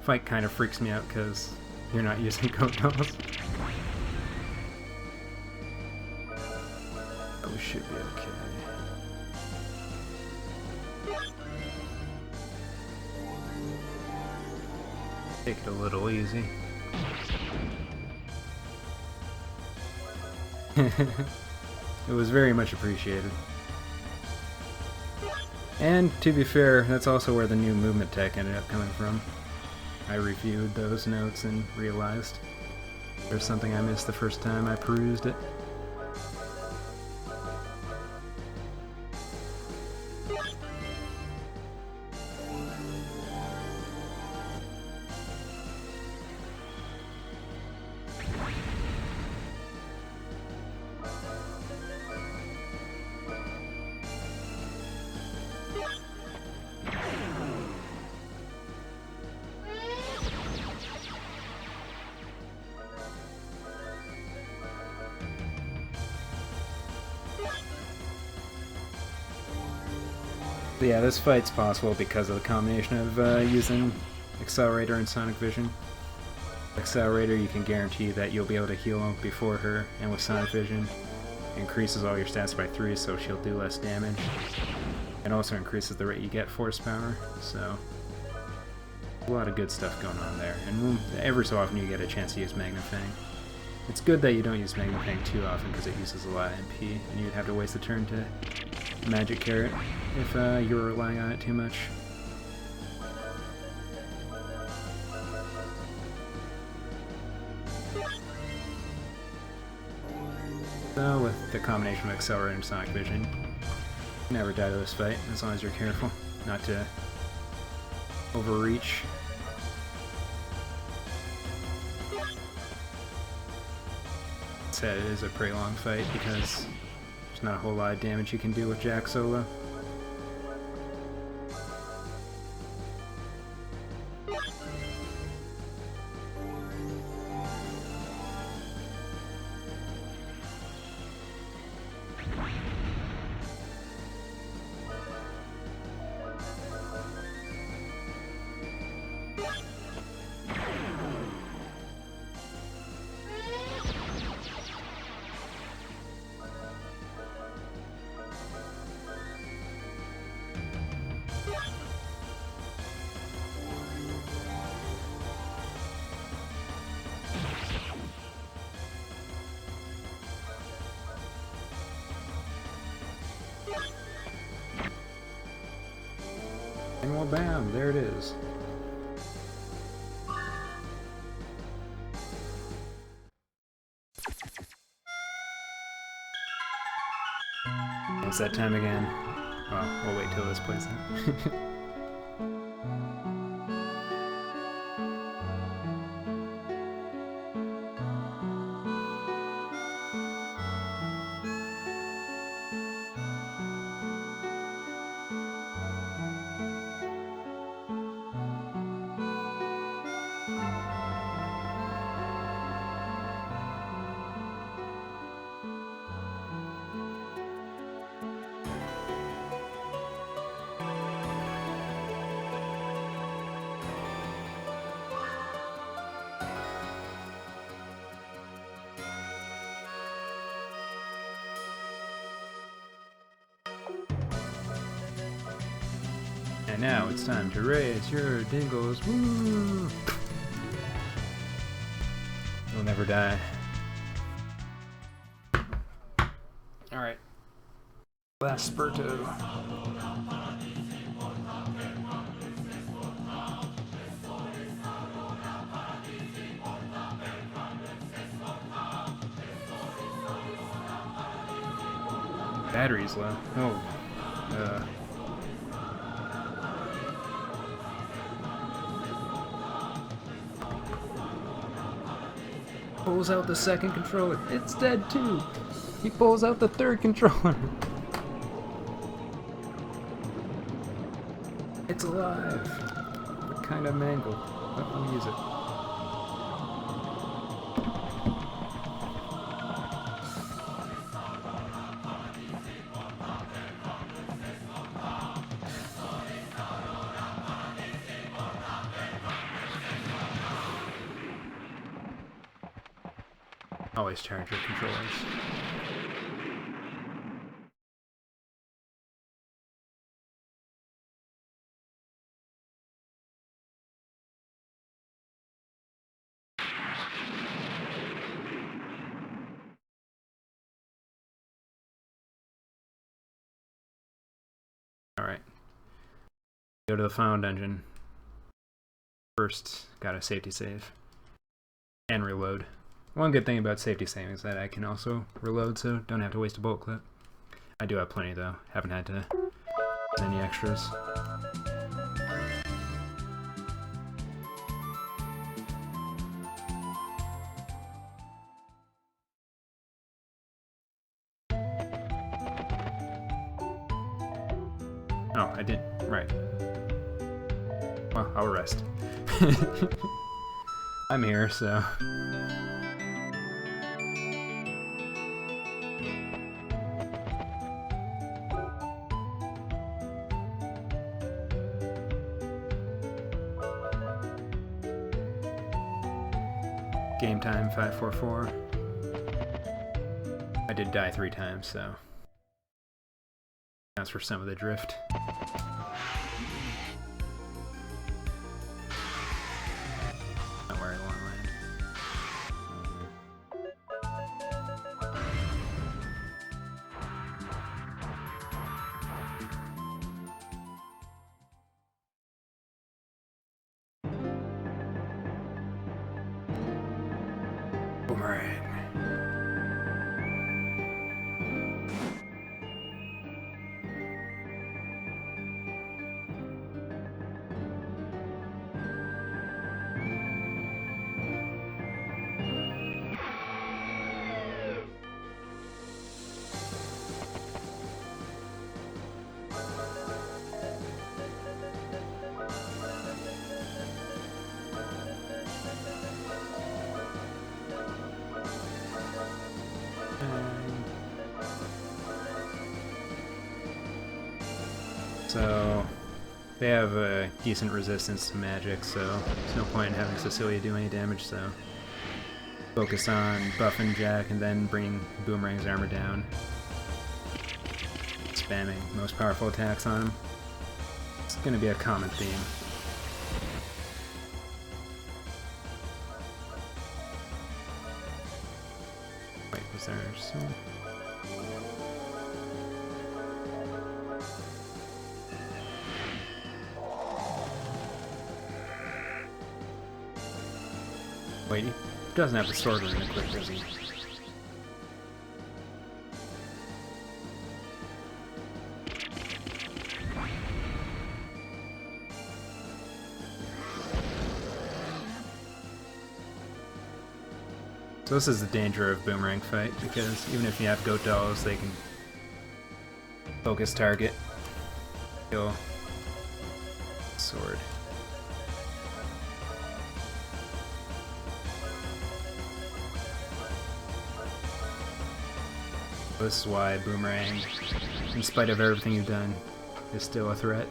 fight kind of freaks me out because you're not using goat dolls. But we should be okay. Take it a little easy. It was very much appreciated. And to be fair, that's also where the new movement tech ended up coming from. I reviewed those notes and realized there's something I missed the first time I perused it. But yeah, this fight's possible because of the combination of using Accelerator and Sonic Vision. Accelerator, you can guarantee that you'll be able to heal before her, and with Sonic Vision, it increases all your stats by 3, so she'll do less damage. It also increases the rate you get force power, so a lot of good stuff going on there. And every so often you get a chance to use Magnifying. It's good that you don't use Magnifying too often because it uses a lot of MP, and you'd have to waste a turn to Magic Carrot if you were relying on it too much. So with the combination of Accelerator and Sonic Vision, you never die to this fight as long as you're careful not to overreach. Said it is a pretty long fight because there's not a whole lot of damage you can do with Jack solo. And well, bam, there it is. It's that time again. Well, we'll wait till this plays out. And now it's time to raise your dingles. Woo! You'll never die. Alright. Last spurt of... Battery's low. Oh. Pulls out the second controller. It's dead too. He pulls out the third controller. It's alive. What kind of mangle? Let me use it. Always charge your controllers. Alright. Go to the final dungeon. First, gotta safety save. And reload. One good thing about safety saving is that I can also reload, so don't have to waste a bullet clip. I do have plenty though. Haven't had to use any extras. Oh, I didn't. Right. Well, I'll rest. I'm here, so... Game time 544. I did die 3 times, so... That's for some of the drift. Not where I want to land. Boomerang. So, they have a decent resistance to magic, so there's no point in having Cecilia do any damage, so focus on buffing Jack and then bringing Boomerang's armor down. Spamming most powerful attacks on him. It's gonna be a common theme. Wait, was there some... Wait, he doesn't have the sword ring equipped, does he? So this is the danger of Boomerang fight, because even if you have goat dolls, they can focus target, kill sword. This is why Boomerang, in spite of everything you've done, is still a threat.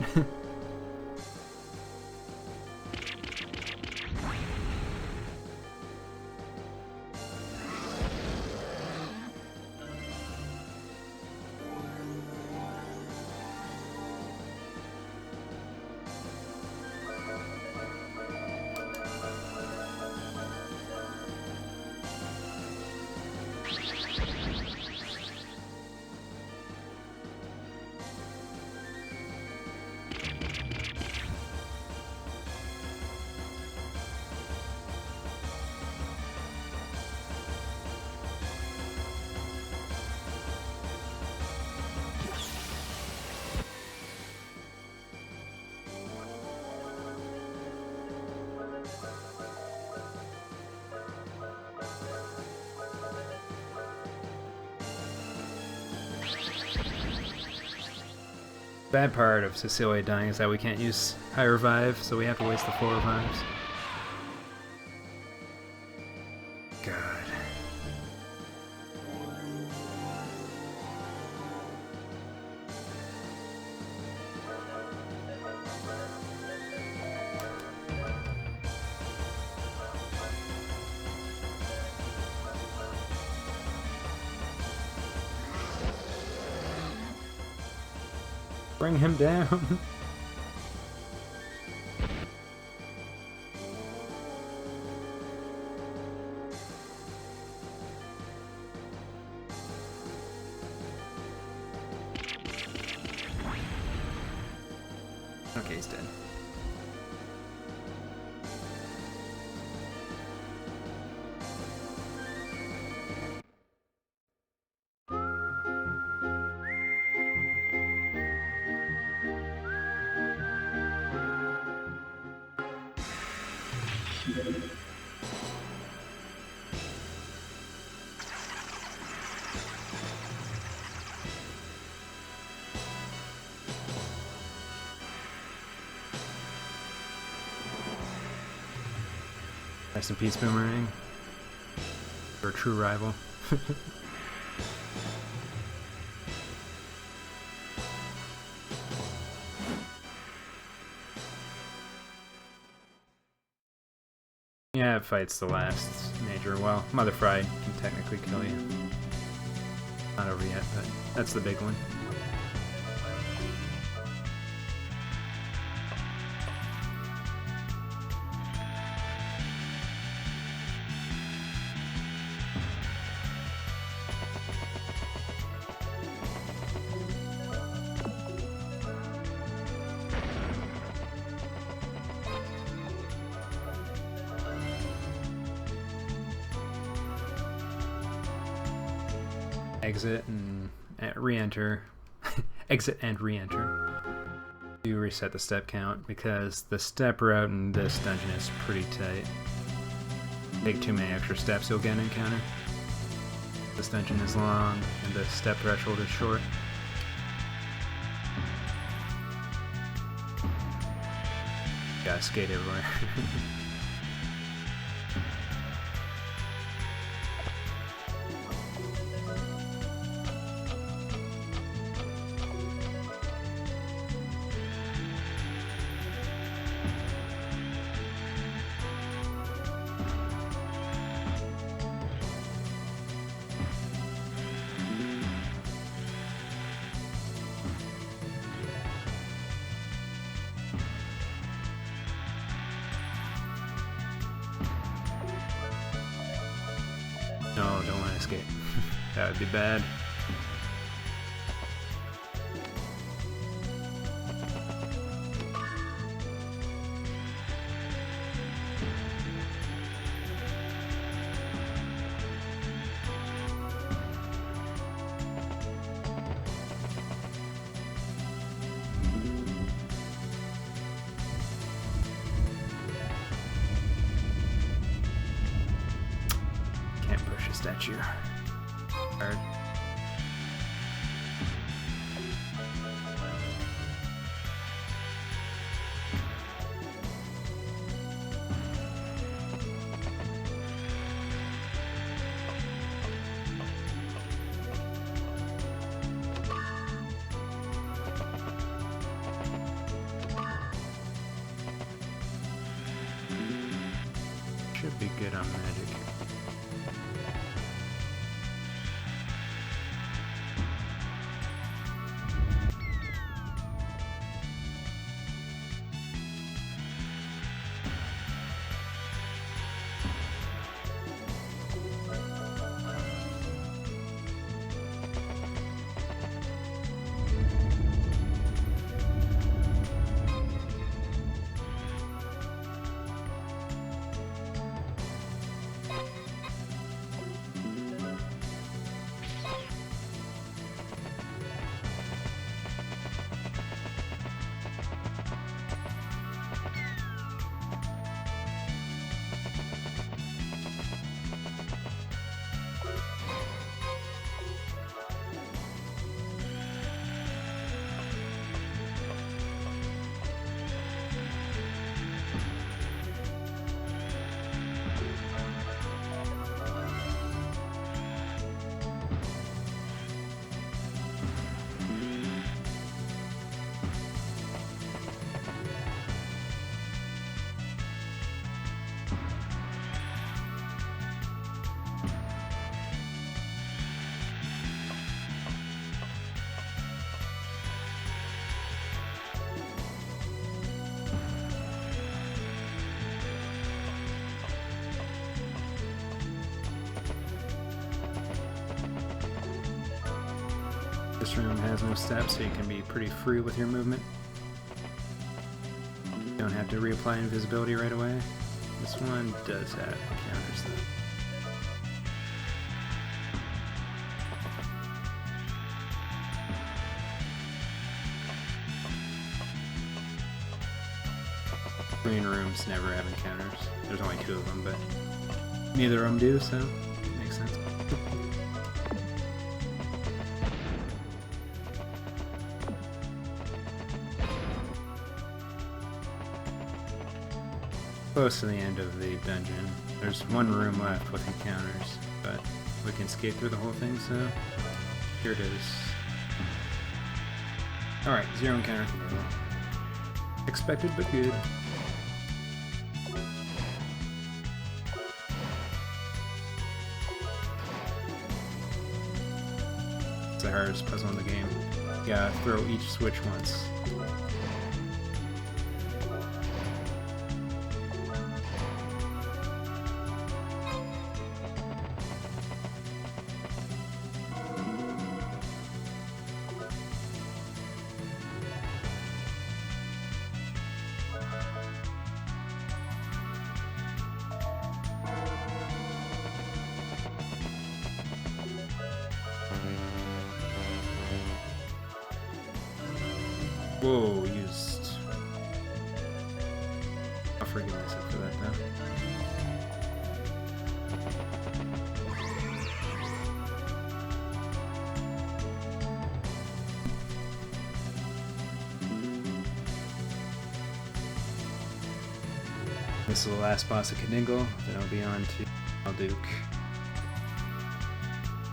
Bad part of Cecilia dying is that we can't use high revive, so we have to waste the 4 revives. God. Bring him down. Okay, he's dead. Rest in peace, Boomerang. You're a true rival. Yeah, it fights the last major. Well, Mother Fried can technically kill you. Not over yet, but that's the big one. Exit and re-enter. Exit and re-enter. Do reset the step count because the step route in this dungeon is pretty tight. Take too many extra steps, you'll get an encounter. This dungeon is long and the step threshold is short. Gotta skate everywhere. No, don't want to escape. That would be bad. Statue. Hard. Should be good on magic. This room has no steps, so you can be pretty free with your movement. You don't have to reapply invisibility right away. This one does have encounters though. Green rooms never have encounters. There's only 2 of them, but neither of them do, so it makes sense. Close to the end of the dungeon. There's 1 room left with encounters, but we can skate through the whole thing, so here it is. Alright, 0 encounter. Expected, but good. It's the hardest puzzle in the game. You gotta throw each switch once. Whoa, used. I'll forgive myself for that though. This is the last boss of Kadingle, then I'll be on to Malduke.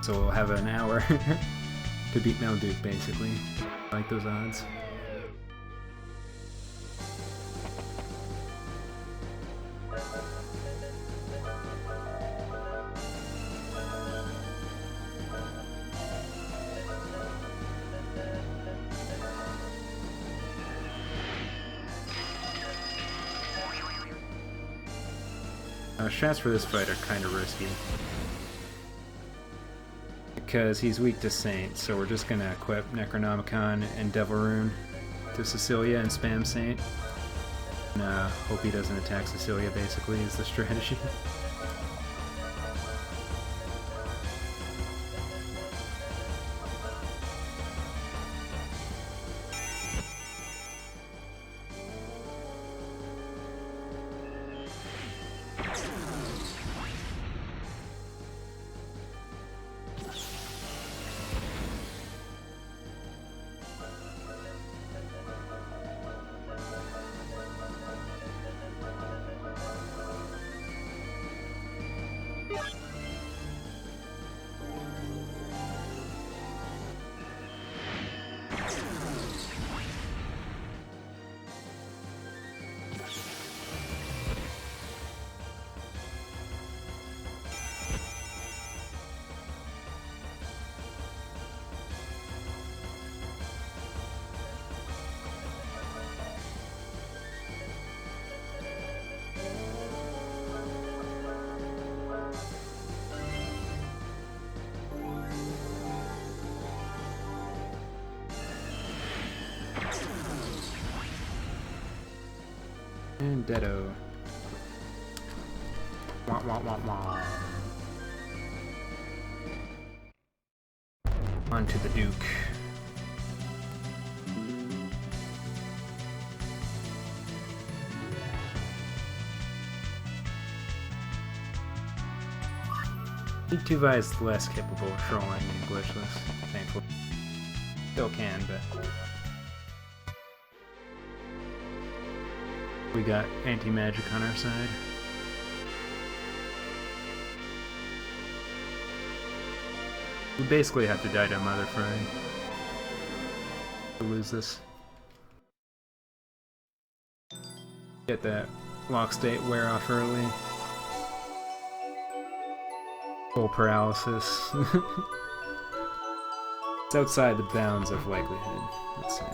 So we'll have an hour to beat Malduke basically. I like those odds. Shots for this fight are kind of risky. Because he's weak to Saint, so we're just gonna equip Necronomicon and Devil Rune to Cecilia and spam Saint. And hope he doesn't attack Cecilia, basically, is the strategy. And Deado. Wah wah wah wah. On to the Duke. Tuva is less capable of trolling than Glitchless, thankfully. Still can, but we got anti-magic on our side. We basically have to die to Mother Fry to lose this. Get that lock state wear off early. Full paralysis. It's outside the bounds of likelihood, let's say.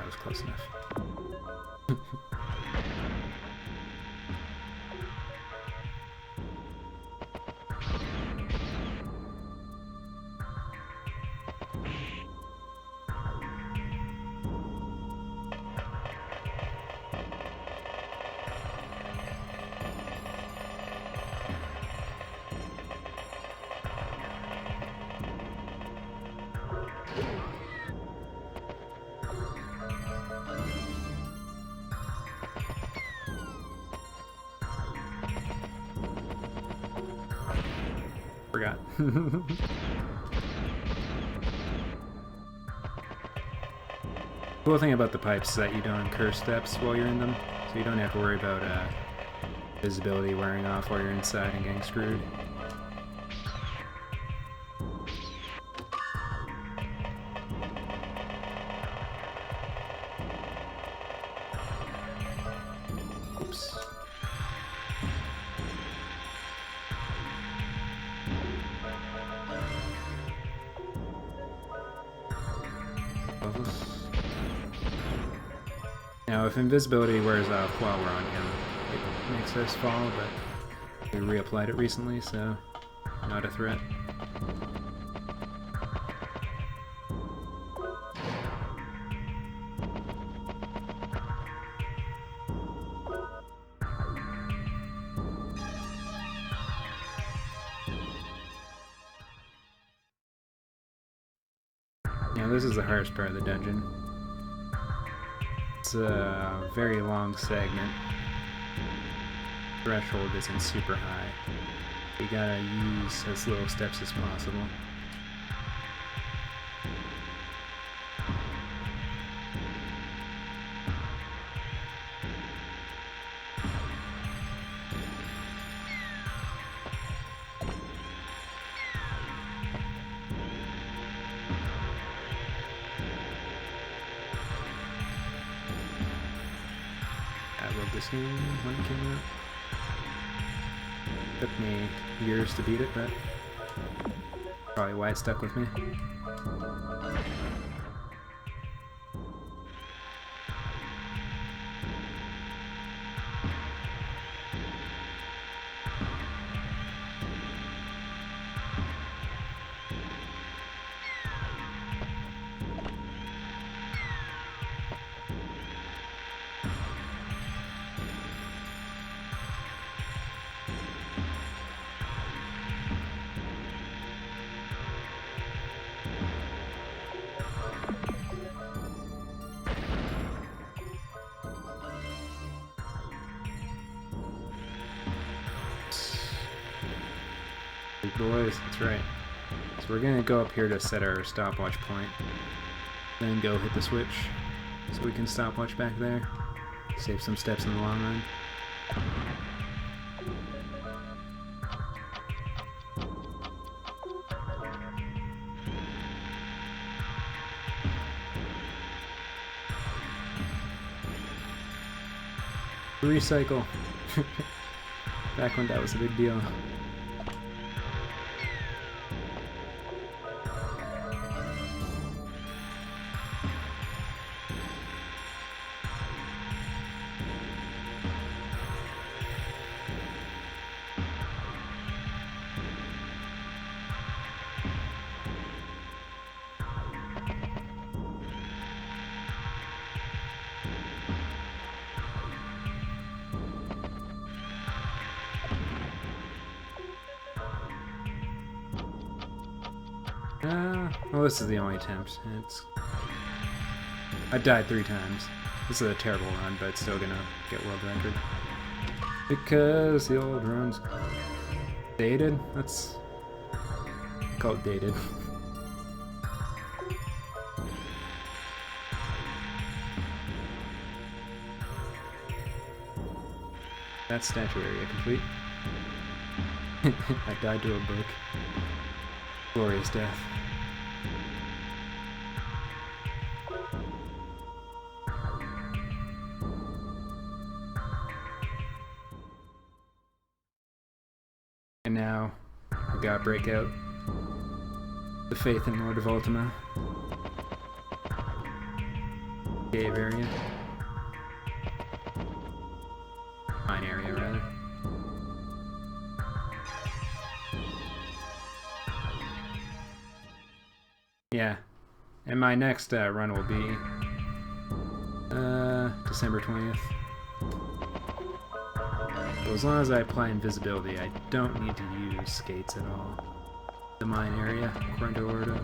was close enough. Forgot. Cool thing about the pipes is that you don't incur steps while you're in them, so you don't have to worry about visibility wearing off while you're inside and getting screwed. Oops. Now, if invisibility wears off while we're on him, it makes us fall, but we reapplied it recently, so not a threat. Now, this is the hardest part of the dungeon. It's a very long segment. Threshold isn't super high. You gotta use as little steps as possible. I love this game when it came out. Took me years to beat it, but probably why it stuck with me. Boys, that's right. So we're gonna go up here to set our stopwatch point, then go hit the switch so we can stopwatch back there, save some steps in the long run. Recycle. Back when that was a big deal. Well, this is the only attempt. I died 3 times. This is a terrible run, but it's still gonna get world record. Because the old run's dated? Let's call it dated. That's statue area complete. I died to a book. Glorious death. And now, we gotta break out the faith in Lord of Ultima. Cave area. Mine area, rather. Yeah. And my next run will be December 20th. So as long as I apply invisibility, I don't need to use skates at all. The mine area, according to Ordo.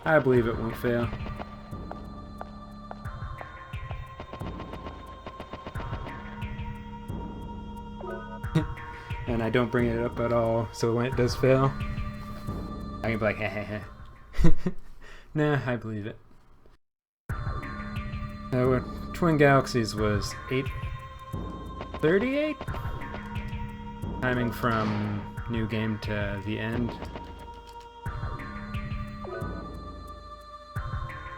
I believe it won't fail. And I don't bring it up at all, so when it does fail, I can be like, heh heh heh. Nah, I believe it. Twin Galaxies was 8:38? Timing from new game to the end.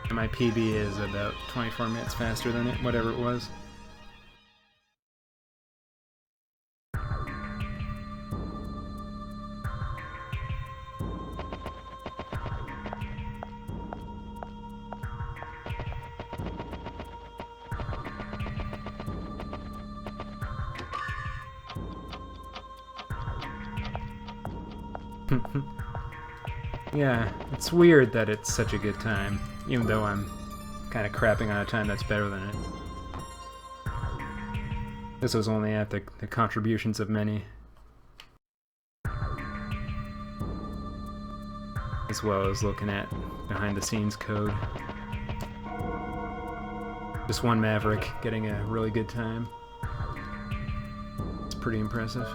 And my PB is about 24 minutes faster than it, whatever it was. Yeah, it's weird that it's such a good time, even though I'm kind of crapping on a time that's better than it. This was only at the contributions of many. As well as looking at behind the scenes code. Just one Maverick getting a really good time. It's pretty impressive.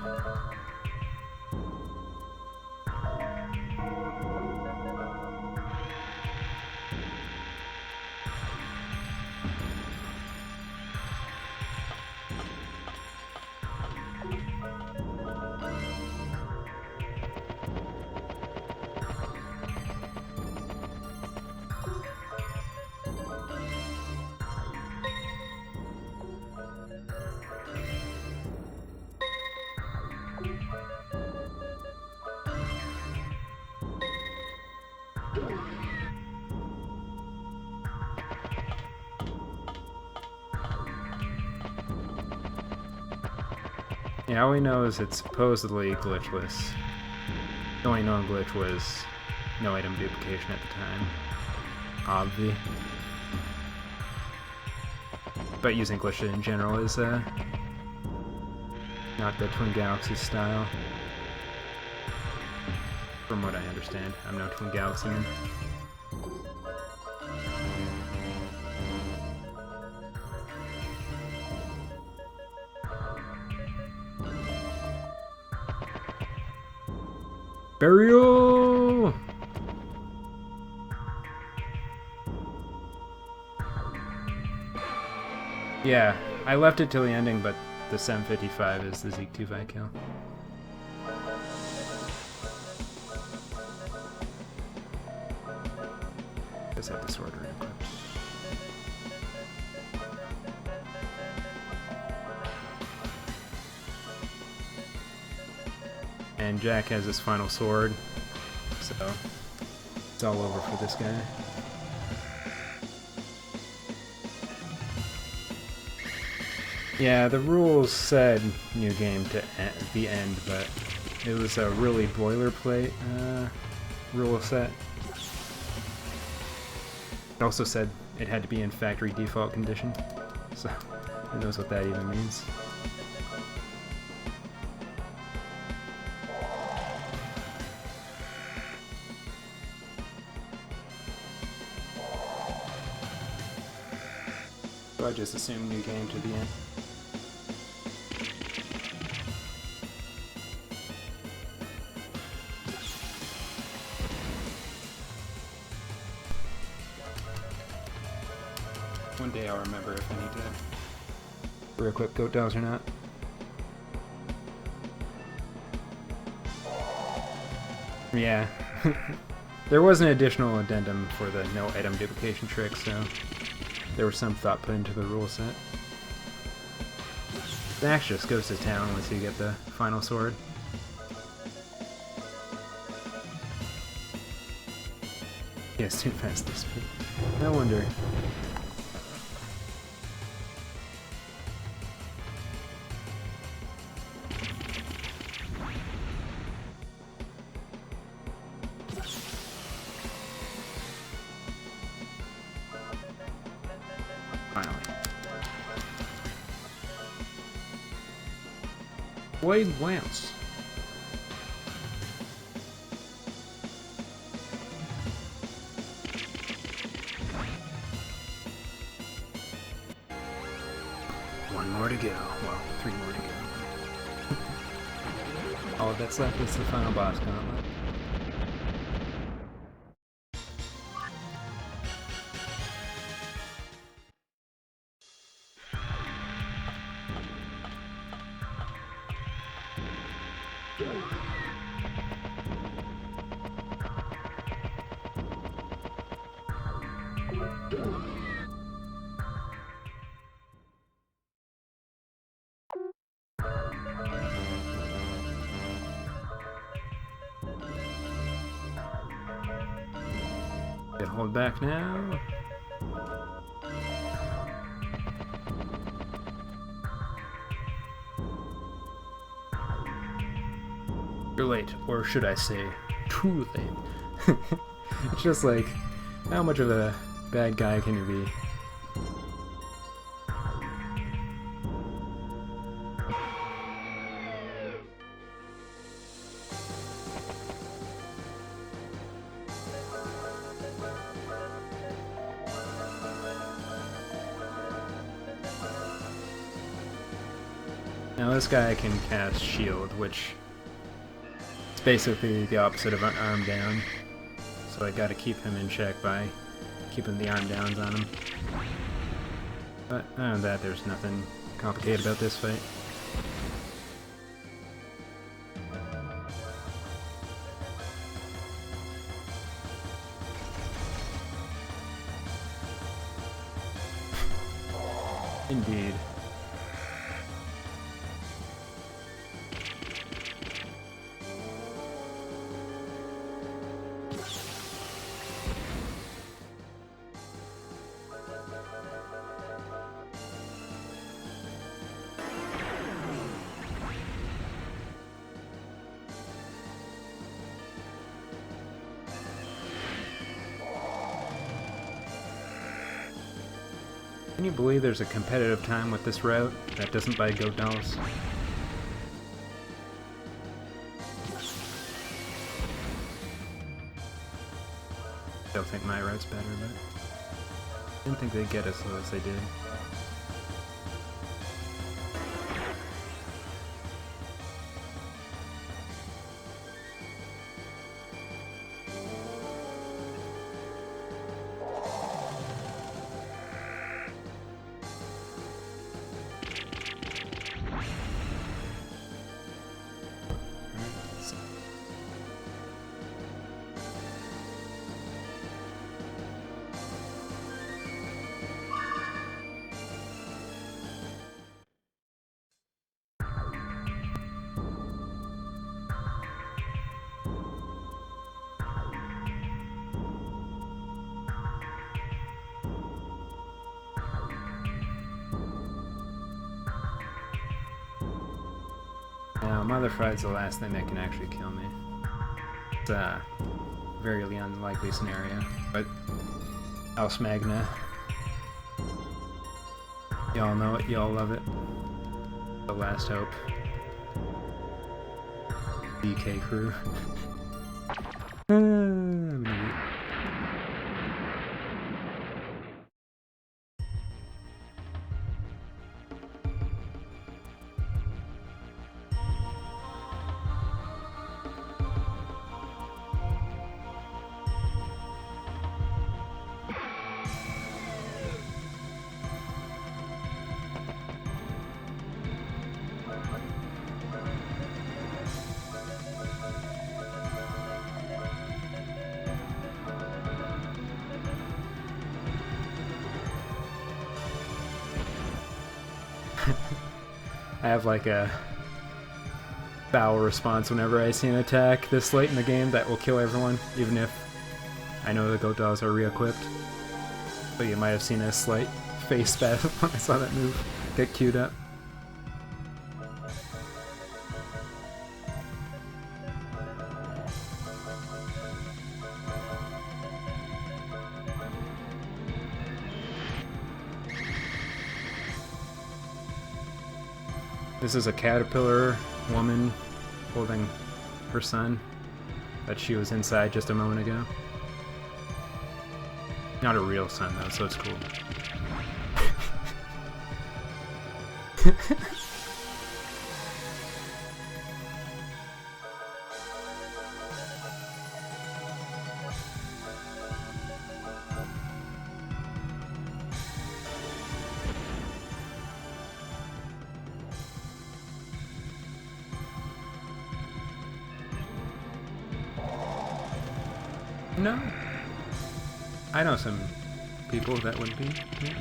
Yeah, all we know is it's supposedly glitchless. The only known glitch was no item duplication at the time. Obvi. But using glitches in general is not the Twin Galaxies style. From what I understand. I'm no Twin Galaxy man. Burial! Yeah, I left it till the ending, but the 755 is the Zeke 2-5 kill. Just have this order equipped. And Jack has his final sword, so it's all over for this guy. Yeah, the rules said new game to the end, but it was a really boilerplate rule set. It also said it had to be in factory default condition, so who knows what that even means. So I just assumed new game to the end. One day I'll remember if I need to re-equip goat dolls or not. Yeah. There was an additional addendum for the no item duplication trick, so there was some thought put into the rule set. The axe just goes to town once you get the final sword. Yes, too fast this speed. No wonder. Finally. Blade Lance. One more to go. Well, 3 more to go. All that's left is the final boss gauntlet. Get hold back now. You're late, or should I say, too late. It's just like, how much of a bad guy can you be? Now this guy can cast shield, which is basically the opposite of an arm down. So I gotta keep him in check by keeping the arm downs on him. But other than that, there's nothing complicated about this fight. Indeed. Can you believe there's a competitive time with this route that doesn't buy goat dolls? Still think my route's better, but I didn't think they'd get as low as they did. Now, Mother Fried's the last thing that can actually kill me. It's a very unlikely scenario, but House Magna. Y'all know it, y'all love it. The last hope. DK crew. I'm an idiot. I have like a foul response whenever I see an attack this late in the game that will kill everyone, even if I know the goat dogs are re-equipped. But you might have seen a slight face spasm when I saw that move get queued up. This is a caterpillar woman holding her son that she was inside just a moment ago. Not a real son though, so it's cool. No. I know some people that would be, maybe.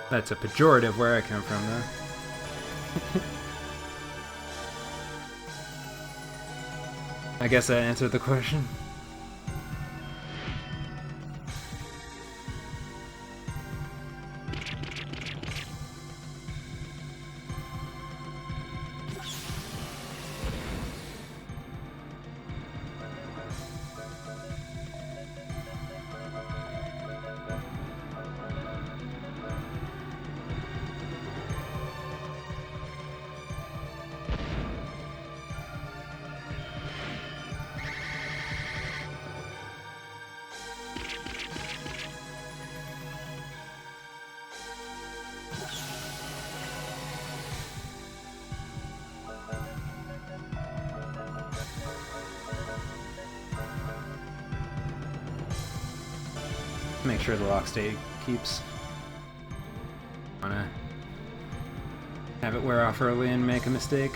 That's a pejorative where I come from, though. I guess that answered the question. Make sure the lock state keeps. Wanna have it wear off early and make a mistake.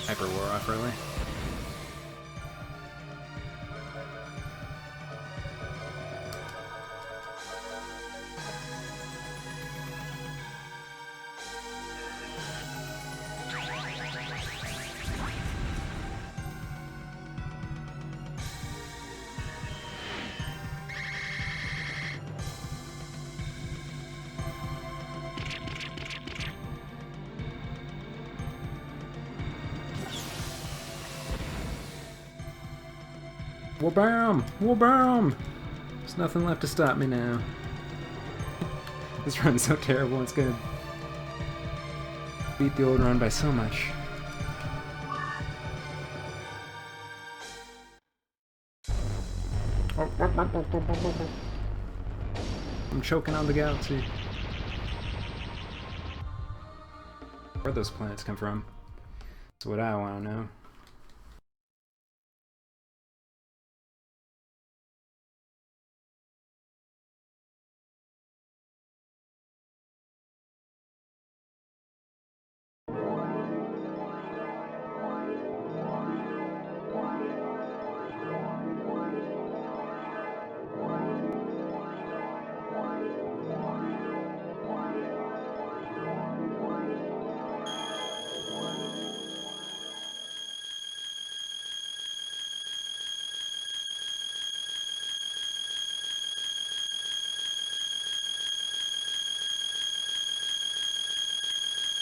Hyper wore off early. Wha-bam! Wha-bam! There's nothing left to stop me now. This run's so terrible, it's gonna beat the old run by so much. I'm choking on the galaxy. Where'd those planets come from? That's what I want to know.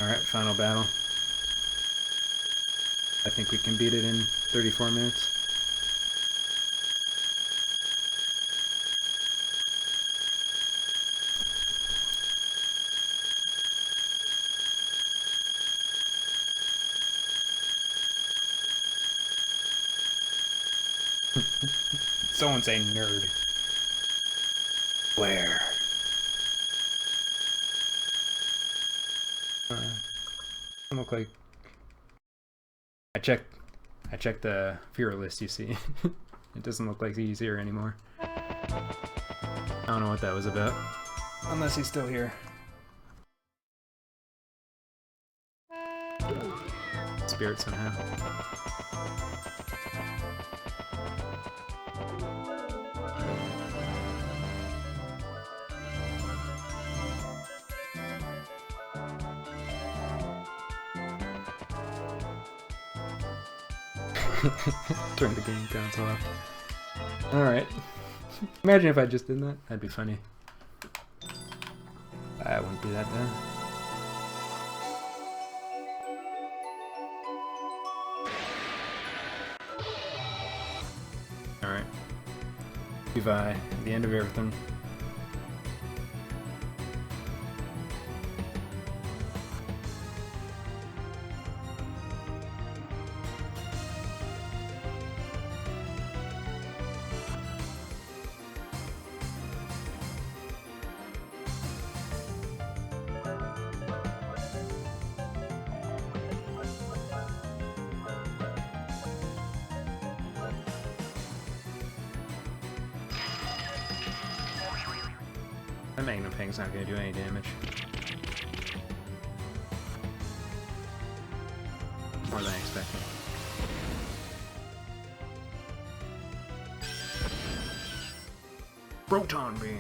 Alright, final battle. I think we can beat it in 34 minutes. Someone say nerd. Where? Look like I checked the Fear list, you see. It doesn't look like he's here anymore. I don't know what that was about. Unless he's still here. Spirit somehow. Turn the game console off. Alright. Imagine if I just did that. That'd be funny. I wouldn't do that though. Alright. Levi, the end of everything. That Magnum Ping's not going to do any damage. More than I expected. Proton Beam!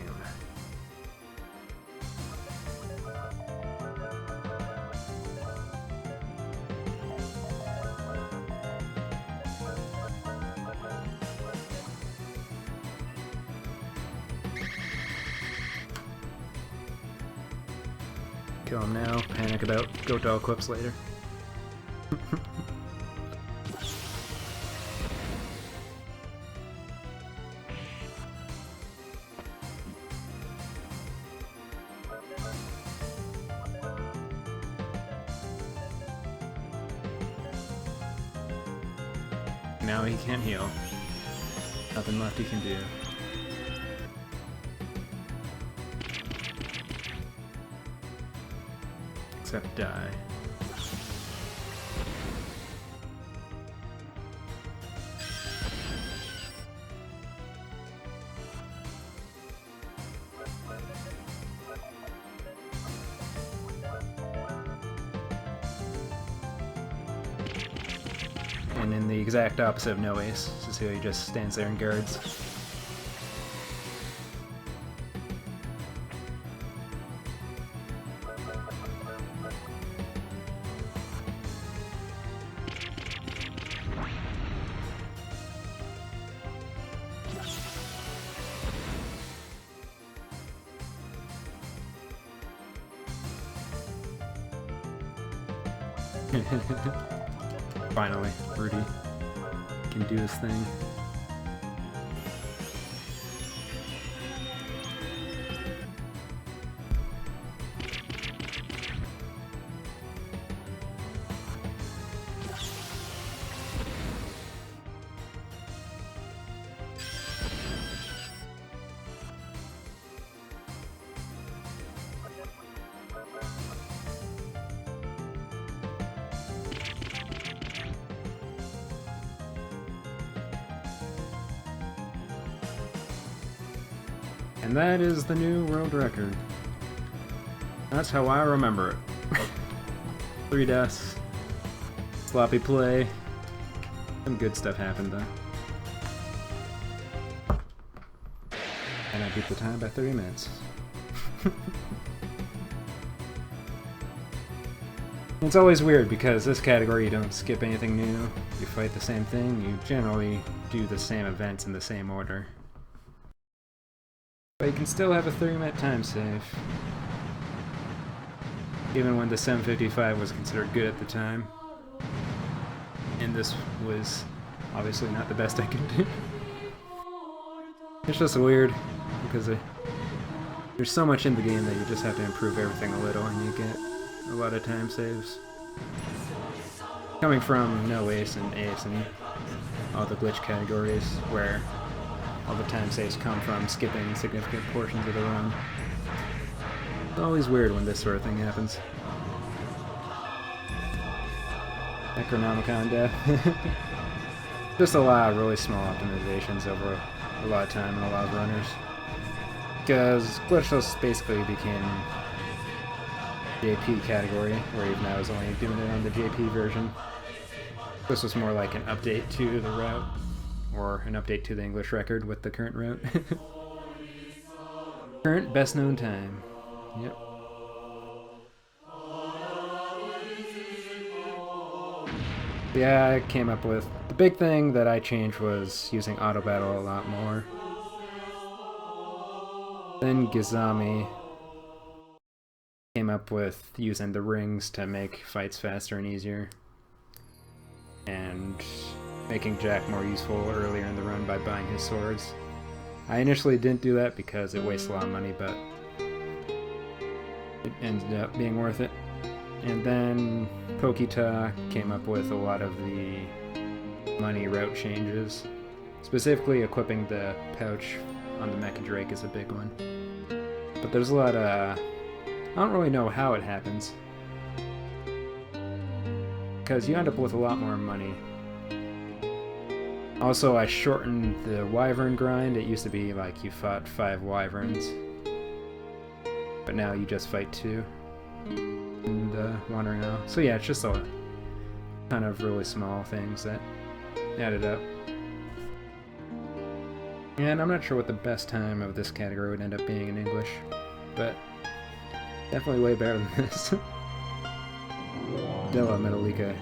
Kill him now, panic about goat dog clips later. Now he can't heal. Nothing left he can do. Except die. And in the exact opposite of No Ace, this is who he just stands there and guards. Finally, Rudy can do his thing. And that is the new world record. That's how I remember it. 3 deaths. Sloppy play. Some good stuff happened though. And I beat the time by 30 minutes. It's always weird because this category you don't skip anything new. You fight the same thing. You generally do the same events in the same order. But you can still have a 30-minute time save. Even when the 755 was considered good at the time. And this was obviously not the best I could do. It's just weird, because there's so much in the game that you just have to improve everything a little and you get a lot of time saves. Coming from No Ace and Ace and all the glitch categories where all the time saves come from skipping significant portions of the run. It's always weird when this sort of thing happens. Necronomicon death. Just a lot of really small optimizations over a lot of time and a lot of runners. Because Glitchless basically became JP category, where even I was only doing it on the JP version. This was more like an update to the route, or an update to the English record with the current route. Current best known time. Yep. Yeah, I came up with... The big thing that I changed was using auto battle a lot more. Then Gizami came up with using the rings to make fights faster and easier. And making Jack more useful earlier in the run by buying his swords. I initially didn't do that because it wastes a lot of money, but it ended up being worth it. And then Pokita came up with a lot of the money route changes. Specifically, equipping the pouch on the Mecha Drake is a big one. But there's a lot of... I don't really know how it happens. Because you end up with a lot more money. Also, I shortened the Wyvern grind. It used to be like you fought 5 Wyverns. But now you just fight 2. And wandering out. So yeah, it's just a kind of really small things that added up. And I'm not sure what the best time of this category would end up being in English, but definitely way better than this. Della Metallica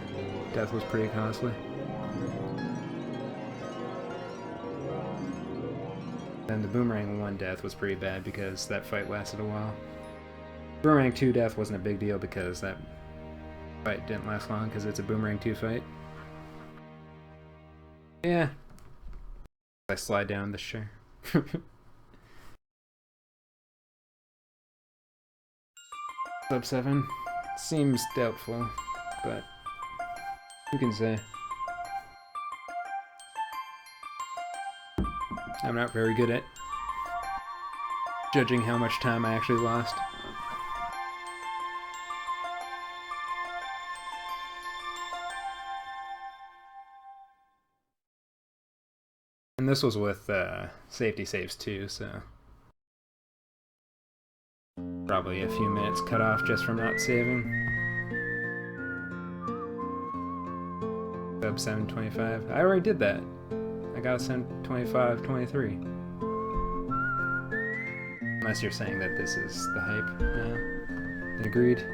death was pretty costly. Then the Boomerang 1 death was pretty bad because that fight lasted a while. Boomerang 2 death wasn't a big deal because that fight didn't last long because it's a Boomerang 2 fight. Yeah. I slide down this chair. Sub 7 seems doubtful, but who can say? I'm not very good at judging how much time I actually lost. And this was with safety saves too, so probably a few minutes cut off just from not saving. Sub 725. I already did that. I got a 725, 23. Unless you're saying that this is the hype now. Agreed.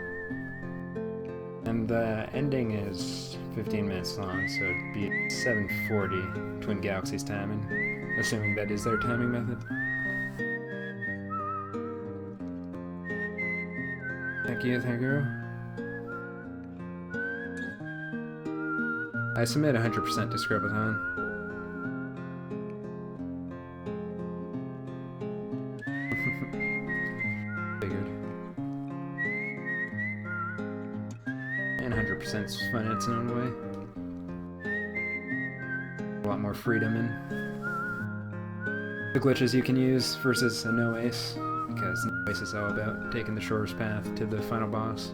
And the ending is 15 minutes long, so it'd be 7:40 Twin Galaxies timing, assuming that is their timing method. Thank you, thank you. I submit 100% to Scribathon. Figured. And 100%'s fun in its own way. A lot more freedom in the glitches you can use versus a no ace, because no ace is all about taking the shortest path to the final boss.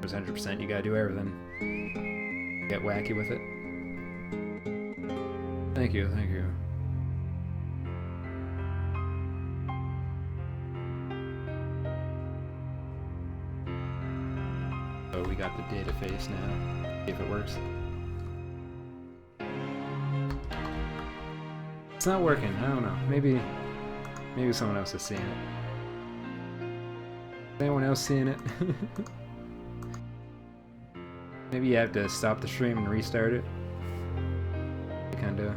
There's 100%, you gotta do everything. Get wacky with it. Thank you, thank you. So we got the data face now. See if it works. It's not working. I don't know. Maybe someone else is seeing it. Is anyone else seeing it? Maybe you have to stop the stream and restart it. Kinda.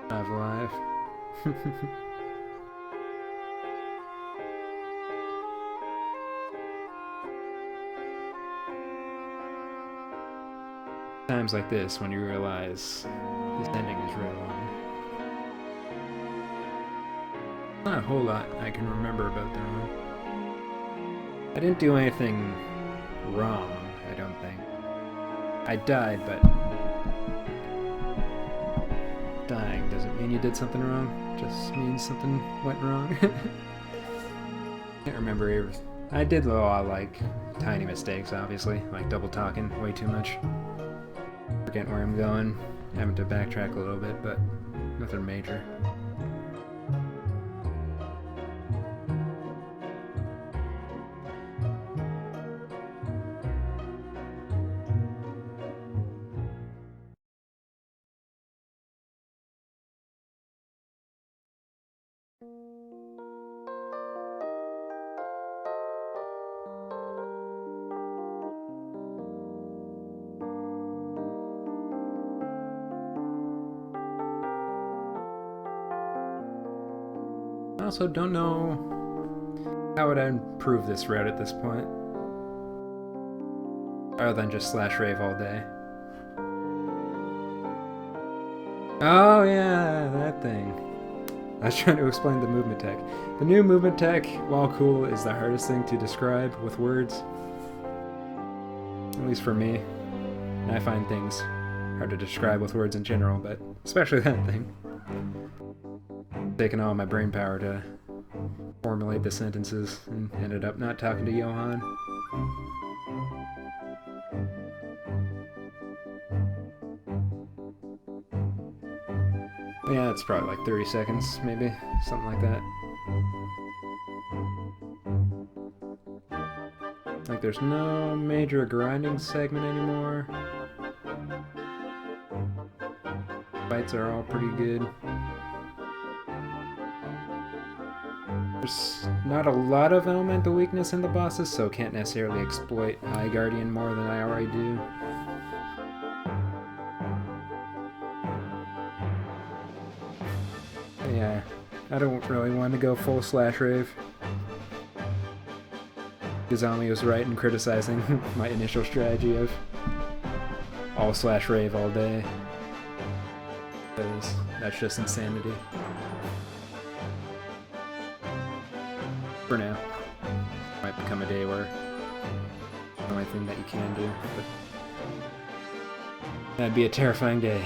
Live live. Times like this when you realize this ending is real long. Not a whole lot I can remember about the run. I didn't do anything wrong, I don't think. I died, but dying doesn't mean you did something wrong. Just means something went wrong. Can't remember. I did a lot of like tiny mistakes, obviously, like double talking way too much, forgetting where I'm going, having to backtrack a little bit, but nothing major. I also don't know how would I improve this route at this point, other than just slash rave all day. Oh yeah, that thing. I was trying to explain the movement tech. The new movement tech, while cool, is the hardest thing to describe with words. At least for me. And I find things hard to describe with words in general, but especially that thing. Taking all my brain power to formulate the sentences and ended up not talking to Johan. Yeah, it's probably like 30 seconds, maybe, something like that. Like there's no major grinding segment anymore. Fights are all pretty good. There's not a lot of elemental weakness in the bosses, so can't necessarily exploit High Guardian more than I already do. But yeah, I don't really want to go full slash rave. Gazami was right in criticizing my initial strategy of all slash rave all day. Because that's just insanity. For now. Might become a day where the only thing that you can do, but that'd be a terrifying day.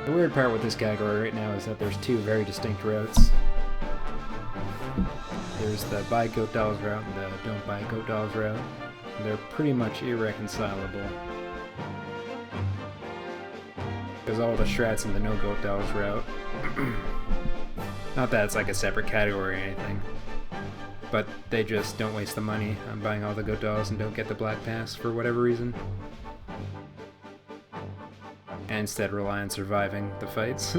The weird part with this category right now is that there's two very distinct routes. There's the buy goat dolls route and the don't buy goat dolls route. And they're pretty much irreconcilable. Because all the strats in the no goat dolls route. Not that it's like a separate category or anything, but they just don't waste the money on buying all the goat dolls and don't get the black pass for whatever reason. And instead rely on surviving the fights.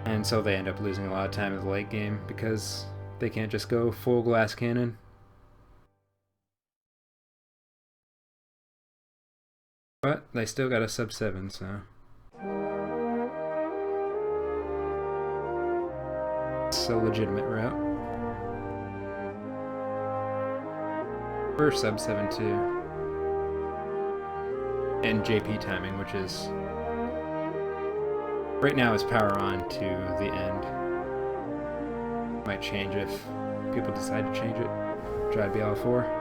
And so they end up losing a lot of time in the late game because they can't just go full glass cannon. But they still got a sub 7, so it's a legitimate route. We're sub 7 too. And JP timing, which is right now is power on to the end. Might change if people decide to change it. Try to be all 4.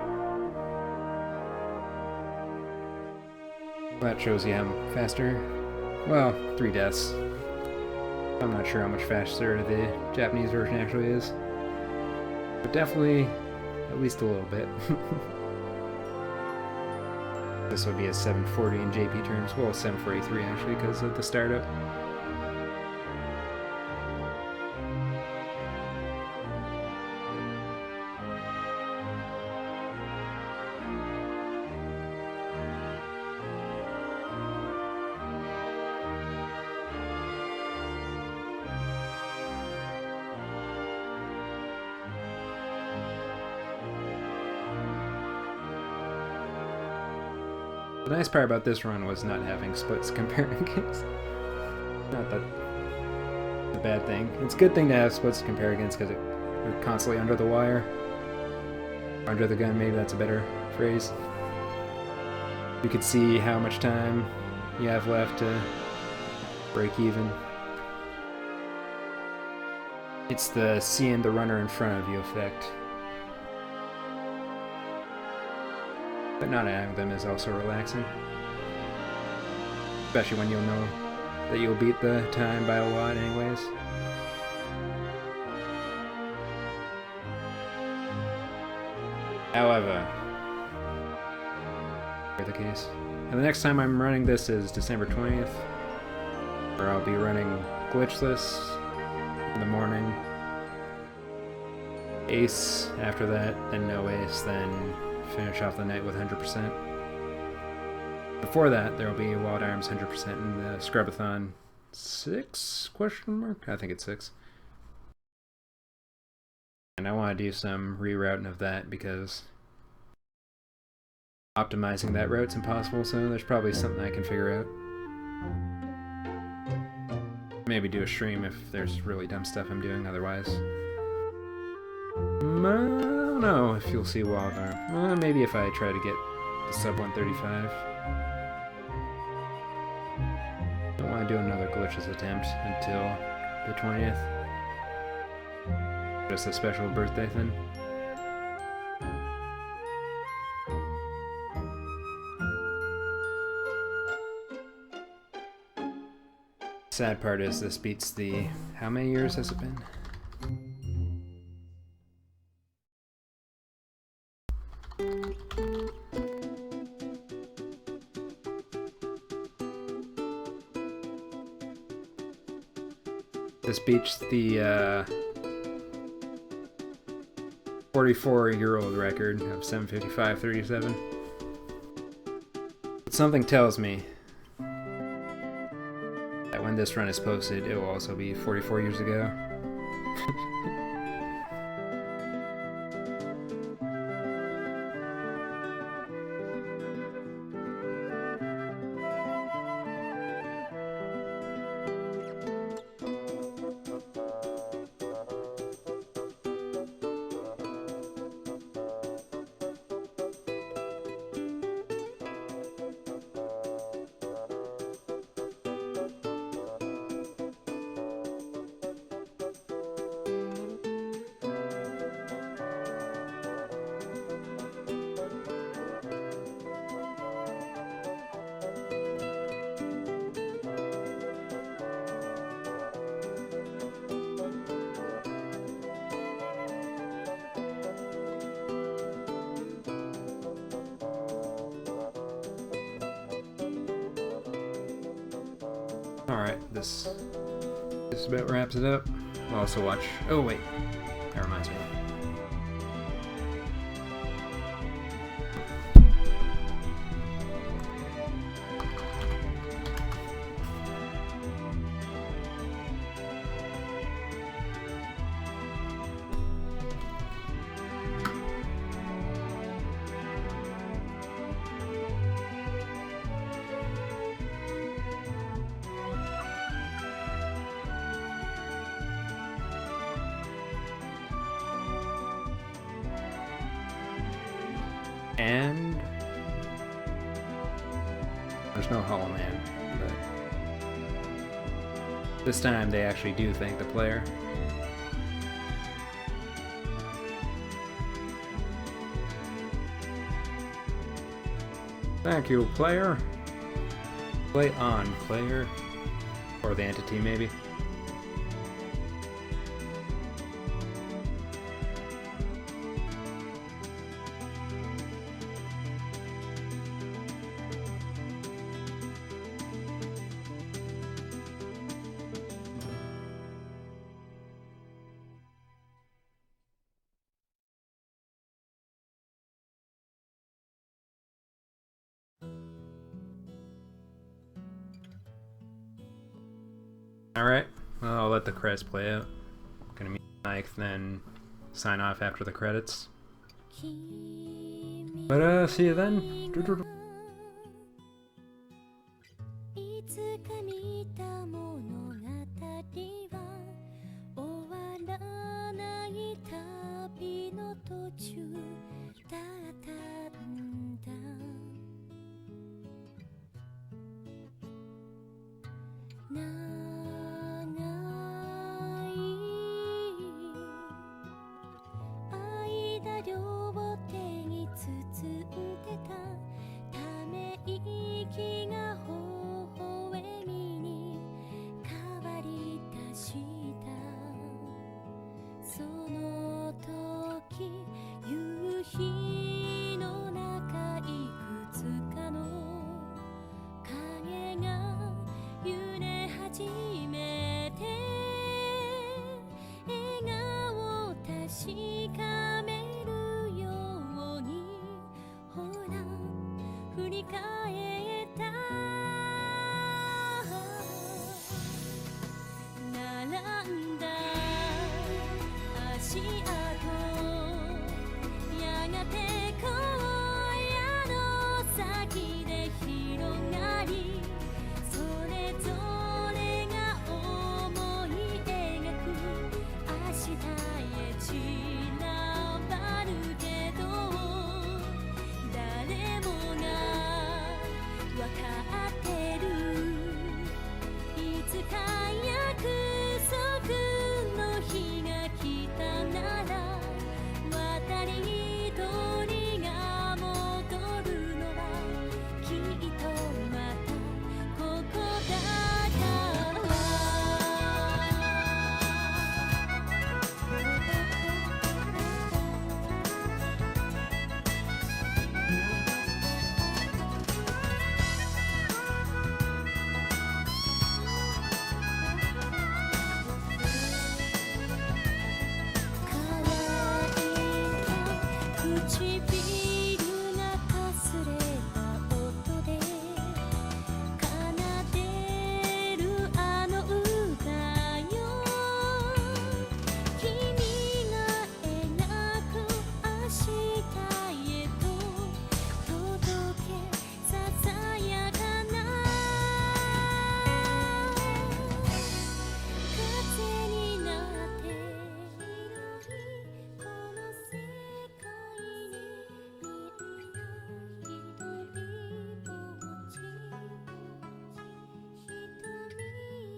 That shows you how faster. Well, 3 deaths. I'm not sure how much faster the Japanese version actually is. But definitely at least a little bit. This would be a 740 in JP terms. Well, 743 actually because of the startup. The nice part about this run was not having splits comparing against. Not that it's a bad thing. It's a good thing to have splits to compare against because you're constantly under the wire. Under the gun, maybe that's a better phrase. You could see how much time you have left to break even. It's the seeing the runner in front of you effect. But not having them is also relaxing. Especially when you'll know that you'll beat the time by a lot anyways. However, for the case. And the next time I'm running this is December 20th, where I'll be running Glitchless in the morning, Ace after that, then no Ace, then finish off the night with 100%. Before that, there will be Wild Arms 100% in the Scrubathon 6? Question mark? I think it's 6. And I want to do some rerouting of that because optimizing that route's impossible, so there's probably something I can figure out. Maybe do a stream if there's really dumb stuff I'm doing, otherwise. I don't know if you'll see Wild Arm. Maybe if I try to get the sub 135. I don't want to do another Glitchless attempt until the 20th. Just a special birthday thing. Sad part is this beats the... How many years has it been? This beats the 44-year-old record of 7:55:37. But something tells me that when this run is posted, it will also be 44 years ago. Alright, this about wraps it up. We'll also watch... Oh wait, that reminds me. And there's no Hollow Man, but this time they actually do thank the player. Thank you, player. Play on, player. Or the entity, maybe. Alright, well, I'll let the credits play out. Gonna mute the mic, then sign off after the credits. But, see you then. いつか見た物語は終わらない旅の途中だったんだ長い間両手に包んでた息が微笑みに変わり出したその時夕日の中いくつかの影が揺れ始めて笑顔を確かめるようにほら振り返った並んだ足跡やがて荒野の先で広がりそれぞれが思い描く明日へ散らばるけど誰もがわかってるいつか約束の日が来たなら渡り鳥が戻るのはきっとまたここだから唇がかすれた音で奏でるあの歌よ君が描く明日へと届けささやかな風になって広いこの世界にみんな一人ぼっち瞳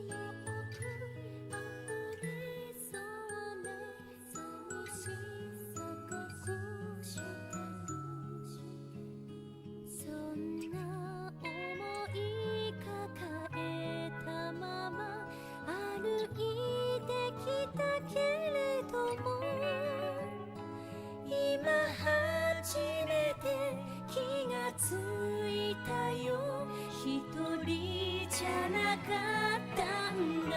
の奥溢れそうな寂しさ隠してるそんな想い抱えたまま歩いてきたけれども今初めて気がついたよ一人じゃなかったんだ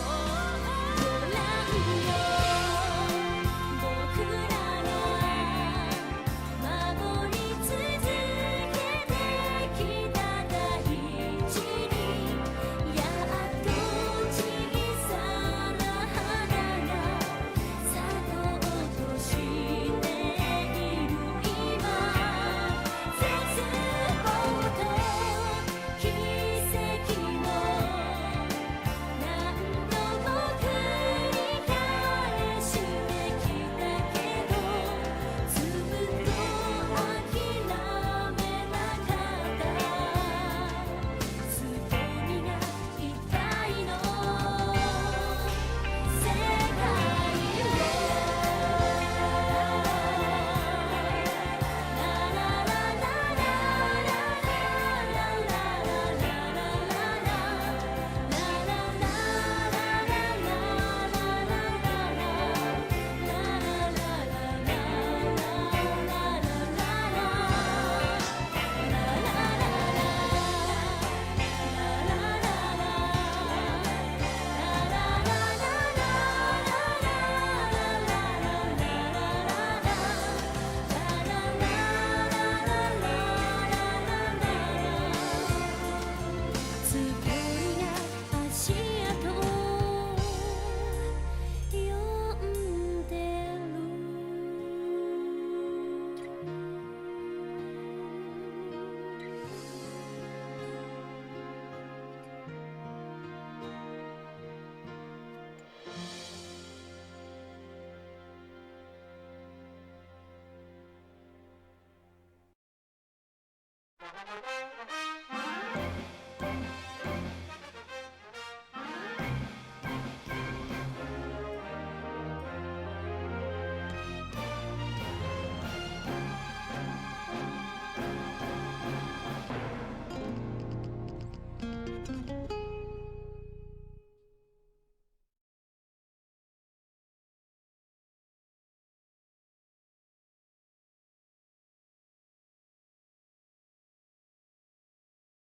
ごらんよ僕らが守り続けてきた大地にやっと小さな花が咲こうとしている今絶望と奇跡を何度も繰り返してきたけどずっと諦めなかった瞳がいっぱいの世界つぼみが足跡呼んでる「